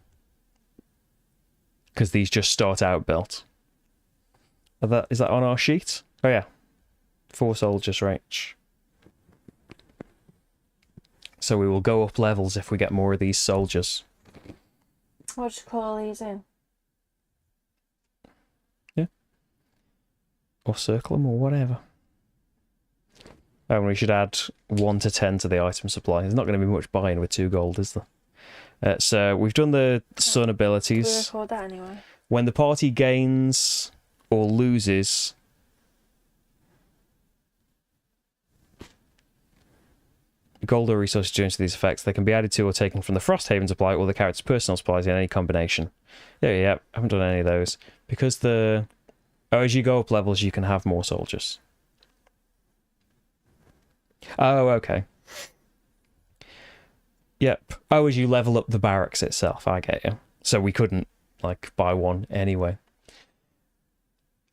Because these just start out built. Is that on our sheet? Oh yeah. 4 soldiers, Rach. So we will go up levels if we get more of these soldiers. I'll just call these in. Yeah. Or circle them or whatever. Oh, and we should add 1 to 10 to the item supply. There's not going to be much buying with 2 gold, is there? So we've done the sun abilities. Did we record that anyway? When the party gains or loses gold or resources due to these effects, they can be added to or taken from the Frosthaven supply or the character's personal supplies in any combination. Yeah, I haven't done any of those. Because as you go up levels, you can have more soldiers. Oh, okay. Yep. Oh, as you level up the barracks itself, I get you. So we couldn't, buy one anyway.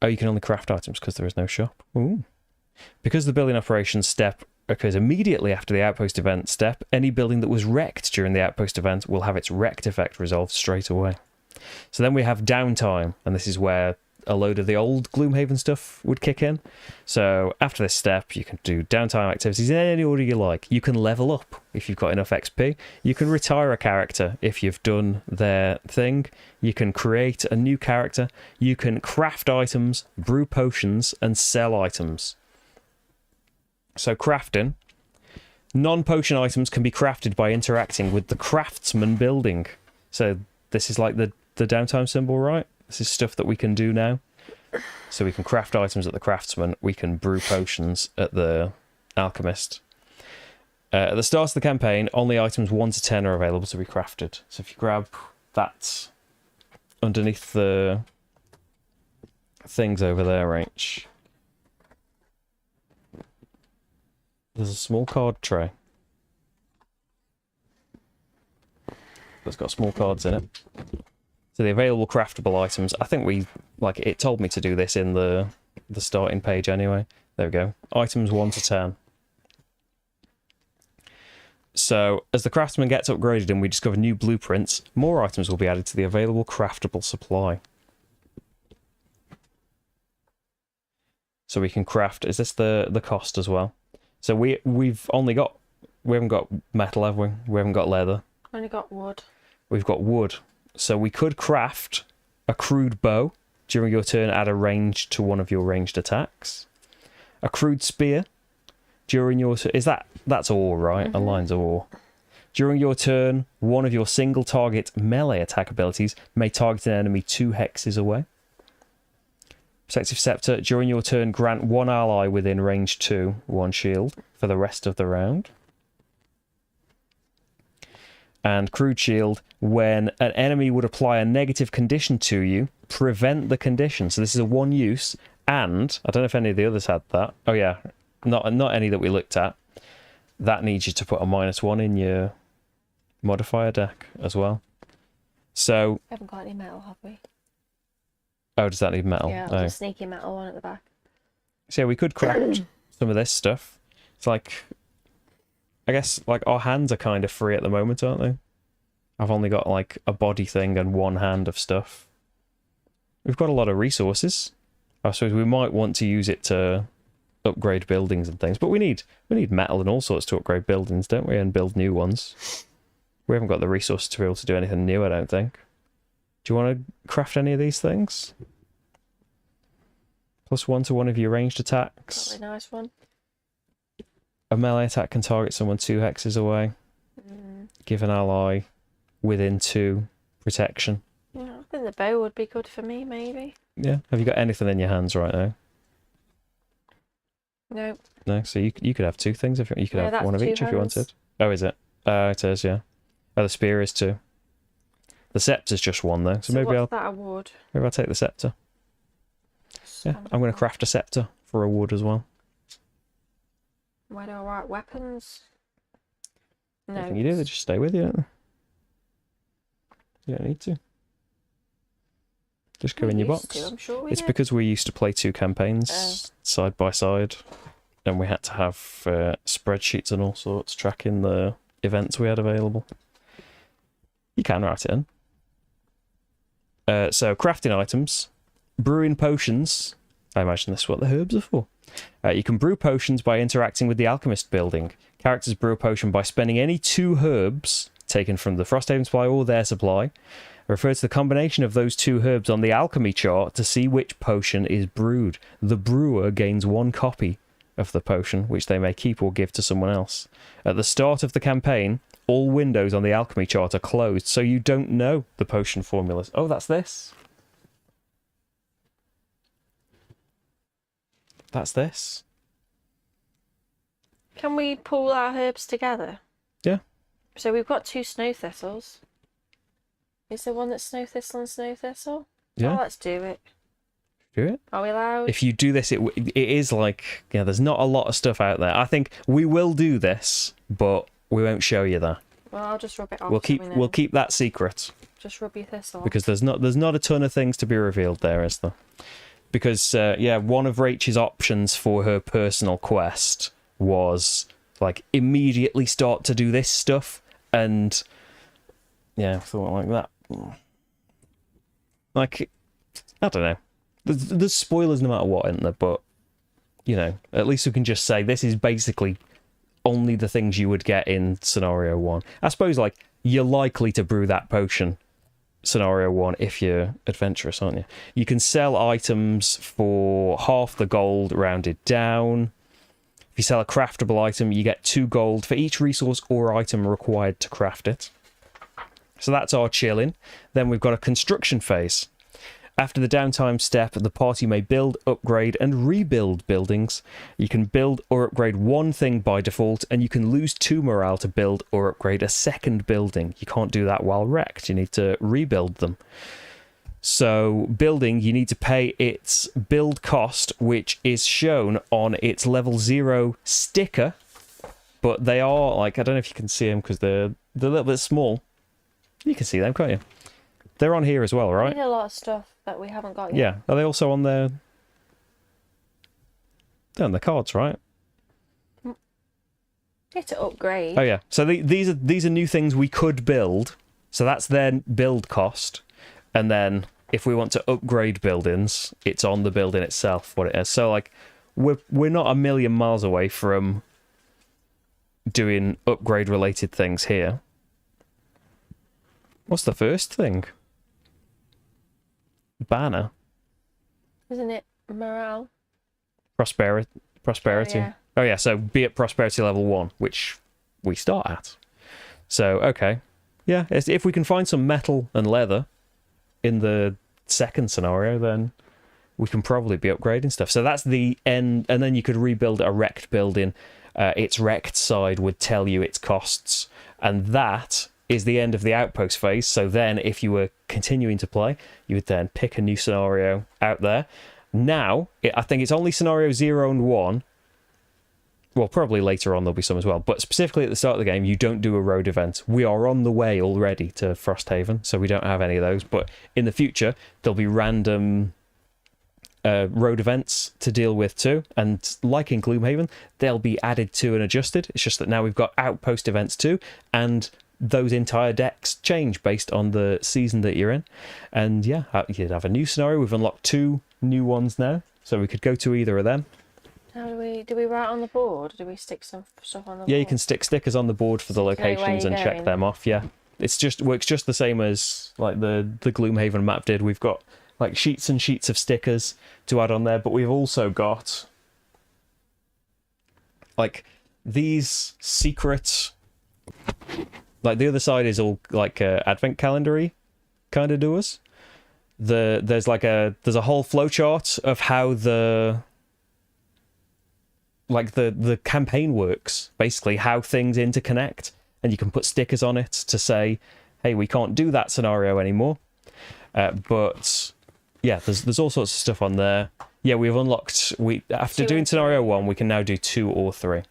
Oh, you can only craft items because there is no shop. Ooh. Because the building operations step occurs immediately after the outpost event step, any building that was wrecked during the outpost event will have its wrecked effect resolved straight away. So then we have downtime, and this is where a load of the old Gloomhaven stuff would kick in. So after this step, you can do downtime activities in any order you like. You can level up if you've got enough XP. You can retire a character if you've done their thing. You can create a new character. You can craft items, brew potions, and sell items. So crafting. Non-potion items can be crafted by interacting with the craftsman building. So this is like the downtime symbol, right? This is stuff that we can do now. So we can craft items at the craftsman. We can brew potions at the alchemist. At the start of the campaign, only items 1 to 10 are available to be crafted. So if you grab that underneath the things over there, Rach, there's a small card tray that's got small cards in it. So the available craftable items, I think it told me to do this in the starting page anyway. There we go. Items 1 to 10. So as the craftsman gets upgraded and we discover new blueprints, more items will be added to the available craftable supply. So we can craft, is this the cost as well? So we haven't got metal, have we? We haven't got leather. Only got wood. We've got wood. So we could craft a crude bow. During your turn, add a range to one of your ranged attacks. A crude spear. During your turn... That's ore, right? Mm-hmm. A line's ore. During your turn, one of your single target melee attack abilities may target an enemy 2 hexes away. Protective Scepter. During your turn, grant one ally within range 2 1 shield for the rest of the round. And Crude Shield, when an enemy would apply a negative condition to you, prevent the condition. So this is a 1 use, and I don't know if any of the others had that. Oh yeah, not any that we looked at. That needs you to put a -1 in your modifier deck as well. So We haven't got any metal, have we? Oh, does that need metal? Yeah, Oh. there's a sneaky metal one at the back. So yeah, we could craft some of this stuff. It's like, I guess, like our hands are kind of free at the moment, aren't they? I've only got like a body thing and one hand of stuff. We've got a lot of resources. I suppose we might want to use it to upgrade buildings and things, but we need metal and all sorts to upgrade buildings, don't we? And build new ones. We haven't got the resources to be able to do anything new, I don't think. Do you want to craft any of these things? +1 to one of your ranged attacks. Probably a nice one. A melee attack can target someone 2 hexes away. Give an ally within 2 protection. Yeah, I think the bow would be good for me, maybe. Yeah. Have you got anything in your hands right now? No. No. So you could have 2 things if you could Yeah, have one of each if you wanted. Oh, is it? It is. Yeah. Oh, the spear is 2. The scepter's just 1 though. So maybe what's that award? Maybe I'll take the scepter. Yeah, I'm going to craft a scepter for a wood as well. Where do I write weapons? No. Anything you do, they just stay with you, don't they? You don't need to. Just go in your box. I'm sure It's because we used to play 2 campaigns side by side, and we had to have spreadsheets and all sorts tracking the events we had available. You can write it in. So, crafting items. Brewing potions. I imagine this is what the herbs are for. You can brew potions by interacting with the alchemist building. Characters brew a potion by spending any 2 herbs taken from the Frosthaven supply or their supply. Refer to the combination of those 2 herbs on the alchemy chart to see which potion is brewed. The brewer gains 1 copy of the potion, which they may keep or give to someone else. At the start of the campaign, all windows on the alchemy chart are closed, so you don't know the potion formulas. Oh, that's this. That's this. Can we pull our herbs together? Yeah. So we've got 2 snow thistles. Is there one that's snow thistle and snow thistle? Yeah. Oh, let's do it. Do it. Are we allowed? If you do this, it is like, yeah, there's not a lot of stuff out there. I think we will do this, but we won't show you that. Well, I'll just rub it off. We'll keep that secret. Just rub your thistle off. Because there's not a ton of things to be revealed there, is there? Because one of Rach's options for her personal quest was like immediately start to do this stuff, and yeah, thought like that. Like, I don't know. There's spoilers no matter what, isn't there? But you know, at least we can just say this is basically only the things you would get in scenario 1. I suppose like you're likely to brew that potion scenario 1 if you're adventurous, aren't you? You can sell items for half the gold rounded down. If you sell a craftable item, you get 2 gold for each resource or item required to craft it. So that's our chilling. Then we've got a construction phase. After the downtime step, the party may build, upgrade, and rebuild buildings. You can build or upgrade 1 thing by default, and you can lose 2 morale to build or upgrade a second building. You can't do that while wrecked. You need to rebuild them. So, building, you need to pay its build cost, which is shown on its level 0 sticker. But they are, like, I don't know if you can see them because they're a little bit small. You can see them, can't you? They're on here as well, right? We need a lot of stuff that we haven't got yet. Yeah. Are they also on there? They're on the cards, right? Get to upgrade. Oh yeah. So these are new things we could build. So that's their build cost, and then if we want to upgrade buildings, it's on the building itself what it is. So like we're not a million miles away from doing upgrade related things here. What's the first thing? Banner. Isn't it morale? Prosperity. Yeah. Oh yeah, so be at prosperity level 1, which we start at. So okay, yeah, if we can find some metal and leather in the second scenario, then we can probably be upgrading stuff. So that's the end, and then you could rebuild a wrecked building. Its wrecked side would tell you its costs, and that is the end of the outpost phase. So then if you were continuing to play, you would then pick a new scenario out there. Now, I think it's only scenario 0 and 1. Well, probably later on there'll be some as well. But specifically at the start of the game, you don't do a road event. We are on the way already to Frosthaven, so we don't have any of those. But in the future, there'll be random road events to deal with too, and like in Gloomhaven, they'll be added to and adjusted. It's just that now we've got outpost events too, and those entire decks change based on the season that you're in. And yeah, you'd have a new scenario. We've unlocked 2 new ones now, so we could go to either of them. How do we write on the board? Do we stick some stuff on the board? Yeah, you can stick stickers on the board for the locations and check them off. Yeah, it's works just the same as like the Gloomhaven map did. We've got like sheets and sheets of stickers to add on there, but we've also got like these secret, like the other side is all like advent calendar-y kind of doers. There's a whole flowchart of how the campaign works, basically how things interconnect, and you can put stickers on it to say, hey, we can't do that scenario anymore. But yeah, there's all sorts of stuff on there. Yeah, we've unlocked, after doing scenario 1, we can now do 2 or 3,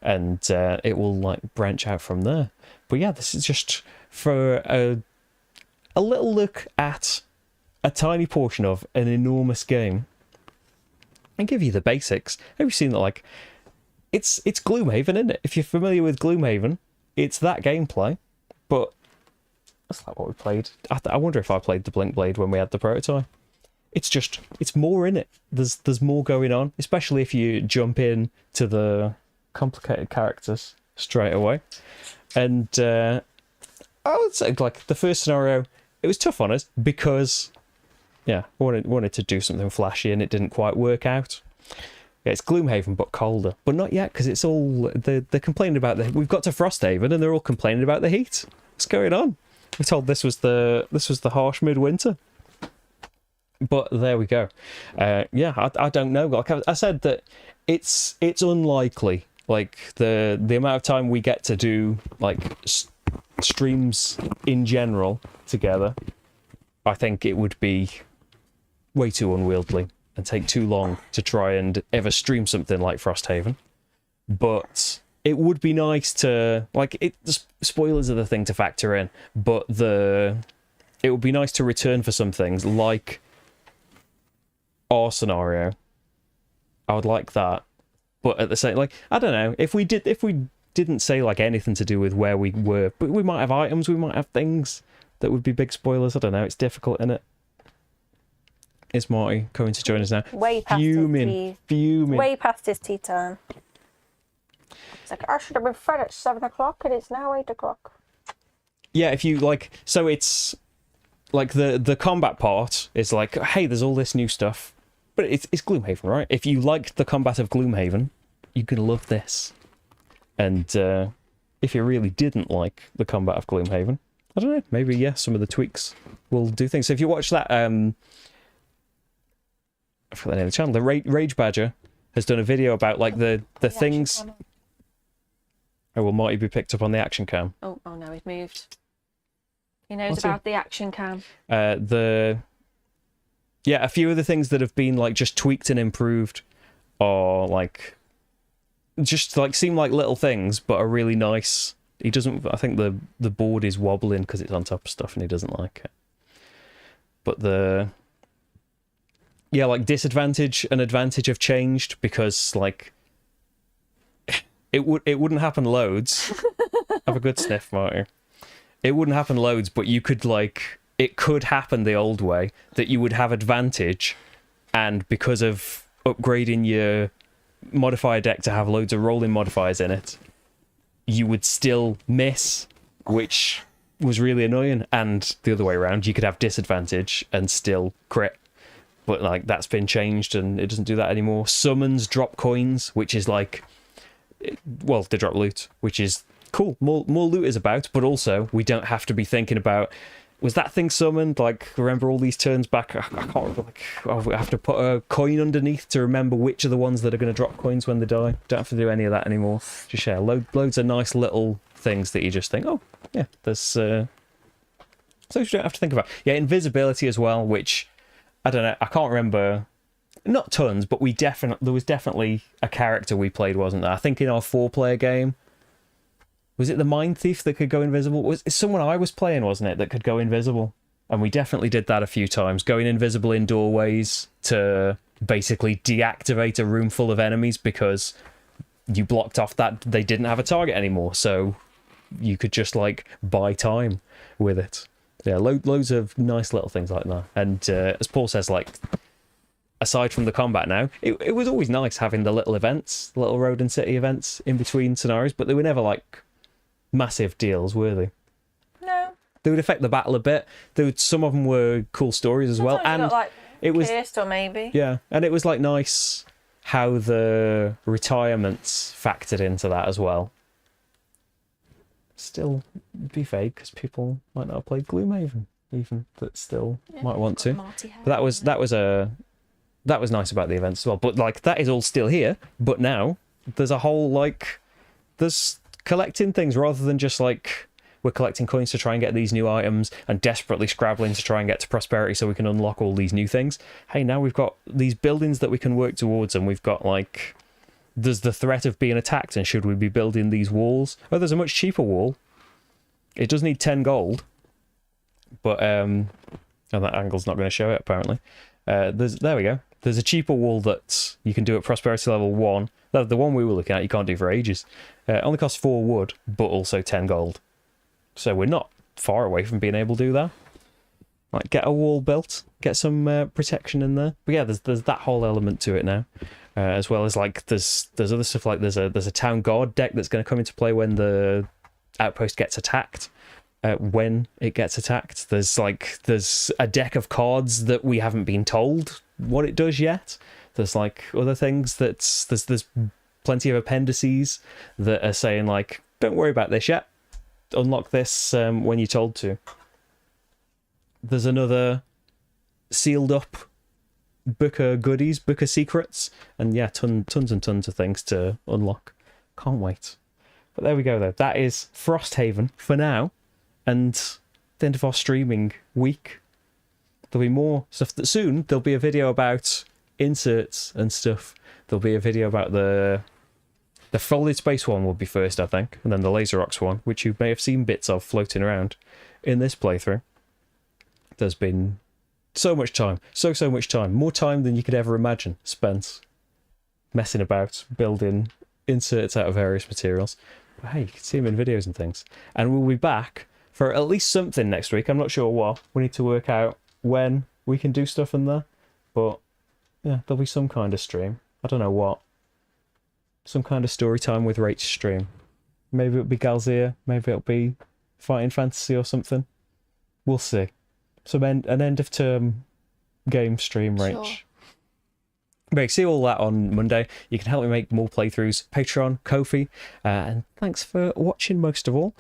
and it will like branch out from there. But yeah, this is just for a little look at a tiny portion of an enormous game and give you the basics. Have you seen that? Like, it's Gloomhaven, isn't it? If you're familiar with Gloomhaven, it's that gameplay, but that's like what we played. I wonder if I played the Blinkblade when we had the prototype. It's more in it. There's more going on, especially if you jump in to the complicated characters straight away. And I would say, like, the first scenario, it was tough on us because, yeah, I wanted to do something flashy and it didn't quite work out. Yeah, it's Gloomhaven but colder, but not yet, because it's all they're complaining about we've got to Frosthaven and they're all complaining about the heat. What's going on? We're told this was the harsh midwinter. But there we go. Yeah, I don't know. Like I said, that it's unlikely. Like the amount of time we get to do like streams in general together, I think it would be way too unwieldy and take too long to try and ever stream something like Frosthaven. But it would be nice to, like, spoilers are the thing to factor in, but it would be nice to return for some things like our scenario. I would like that, but at the same, like, I don't know, if we didn't say like anything to do with where we were, but we might have items, we might have things that would be big spoilers. I don't know. It's difficult, isn't it? Is Marty coming to join us now? Way past fuming. Way past his tea time. It's like, I should have been fed at 7 o'clock and it's now 8 o'clock. Yeah, if you like, so it's like the combat part is like, hey, there's all this new stuff, but it's Gloomhaven, right? If you liked the combat of Gloomhaven, you can love this. And if you really didn't like the combat of Gloomhaven, I don't know, maybe, yeah, some of the tweaks will do things. So if you watch that, I forgot the name of the channel, the Rage Badger has done a video about like the things. Oh, will Marty be picked up on the action cam? Oh no, he's moved. He knows about the action cam. Yeah, a few of the things that have been like just tweaked and improved are like just like seem like little things, but are really nice. He doesn't. I think the board is wobbling because it's on top of stuff, and he doesn't like it. But yeah, like disadvantage and advantage have changed because like it wouldn't happen loads. Have a good sniff, Marty. It wouldn't happen loads, but you could like it could happen the old way that you would have advantage, and because of upgrading your modifier deck to have loads of rolling modifiers in it, you would still miss, which was really annoying. And the other way around, you could have disadvantage and still crit. But like that's been changed and it doesn't do that anymore. Summons drop coins, which is like, well, they drop loot, which is cool. More loot is about, but also we don't have to be thinking about, was that thing summoned? Like, remember all these turns back? I can't remember. Like, I have to put a coin underneath to remember which are the ones that are going to drop coins when they die. Don't have to do any of that anymore. Just share loads of nice little things that you just think, oh yeah, there's so you don't have to think about. Yeah, invisibility as well, which I don't know. I can't remember. Not tons, but there was definitely a character we played, wasn't there? I think in our 4-player game. Was it the Mind Thief that could go invisible? It's someone I was playing, wasn't it, that could go invisible? And we definitely did that a few times. Going invisible in doorways to basically deactivate a room full of enemies because you blocked off that they didn't have a target anymore, so you could just like buy time with it. Yeah, loads of nice little things like that. And as Paul says, like, aside from the combat now, it was always nice having the little events, little road and city events in between scenarios, but they were never like massive deals, were they? No. They would affect the battle a bit. Some of them were cool stories as well, Sometimes you and got, like, it was pierced or maybe. yeah, and it was like nice how the retirements factored into that as well. Still be vague because people might not have played Gloomhaven, even that still might want to. But that was nice about the events as well. But like that is all still here. But now there's a whole like there's collecting things rather than just like we're collecting coins to try and get these new items and desperately scrabbling to try and get to prosperity so we can unlock all these new things. Hey, now we've got these buildings that we can work towards, and we've got like there's the threat of being attacked, and should we be building these walls? Oh, there's a much cheaper wall. It does need 10 gold, but and that angle's not going to show it apparently. There we go. There's a cheaper wall that you can do at prosperity level 1. The one we were looking at you can't do for ages. It only costs 4 wood, but also 10 gold. So we're not far away from being able to do that. Like, get a wall built, get some protection in there. But yeah, there's that whole element to it now, as well as like there's other stuff like there's a town guard deck that's going to come into play when the outpost gets attacked. When it gets attacked, there's a deck of cards that we haven't been told what it does yet. There's like other things there's plenty of appendices that are saying like, don't worry about this yet. Unlock this when you're told to. There's another sealed up book of goodies, book of secrets, and yeah, tons and tons of things to unlock. Can't wait. But there we go though. That is Frosthaven for now, and the end of our streaming week. There'll be more stuff that soon. There'll be a video about inserts and stuff. There'll be a video about the folded space one will be first, I think, and then the laser rocks one, which you may have seen bits of floating around in this playthrough. There's been so much time, so much time, more time than you could ever imagine spent messing about, building inserts out of various materials. But hey, you can see them in videos and things. And we'll be back for at least something next week. I'm not sure what. We need to work out when we can do stuff in there. But yeah, there'll be some kind of stream. I don't know what. Some kind of story time with Rach stream. Maybe it'll be Galzir, maybe it'll be Fighting Fantasy or something. We'll see. An end of term game stream, Rach. Sure. But see all that on Monday. You can help me make more playthroughs. Patreon, Ko-fi, and thanks for watching most of all.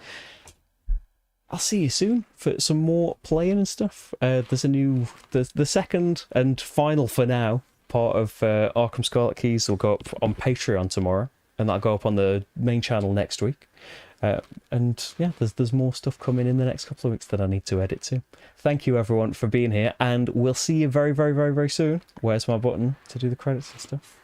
I'll see you soon for some more playing and stuff. There's the second and final for now part of Arkham Scarlet Keys will go up on Patreon tomorrow, and that'll go up on the main channel next week. And yeah, there's more stuff coming in the next couple of weeks that I need to edit to. Thank you everyone for being here, and we'll see you very, very, very, very soon. Where's my button to do the credits and stuff?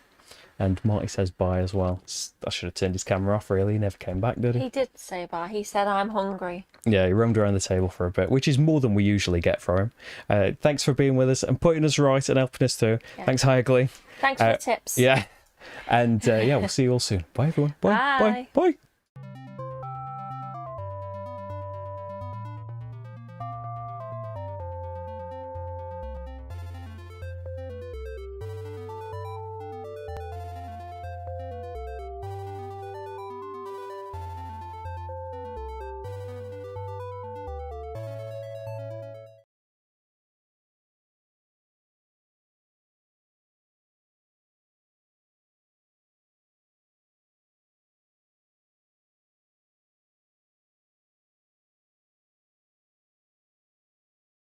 And Marty says bye as well. I should have turned his camera off, really. He never came back, did he? He did say bye. He said, I'm hungry. Yeah, he roamed around the table for a bit, which is more than we usually get from him. Thanks for being with us and putting us right and helping us through. Yeah. Thanks, Higley. Thanks for the tips. Yeah. And yeah, we'll see you all soon. Bye, everyone. Bye. Bye. Bye. Bye.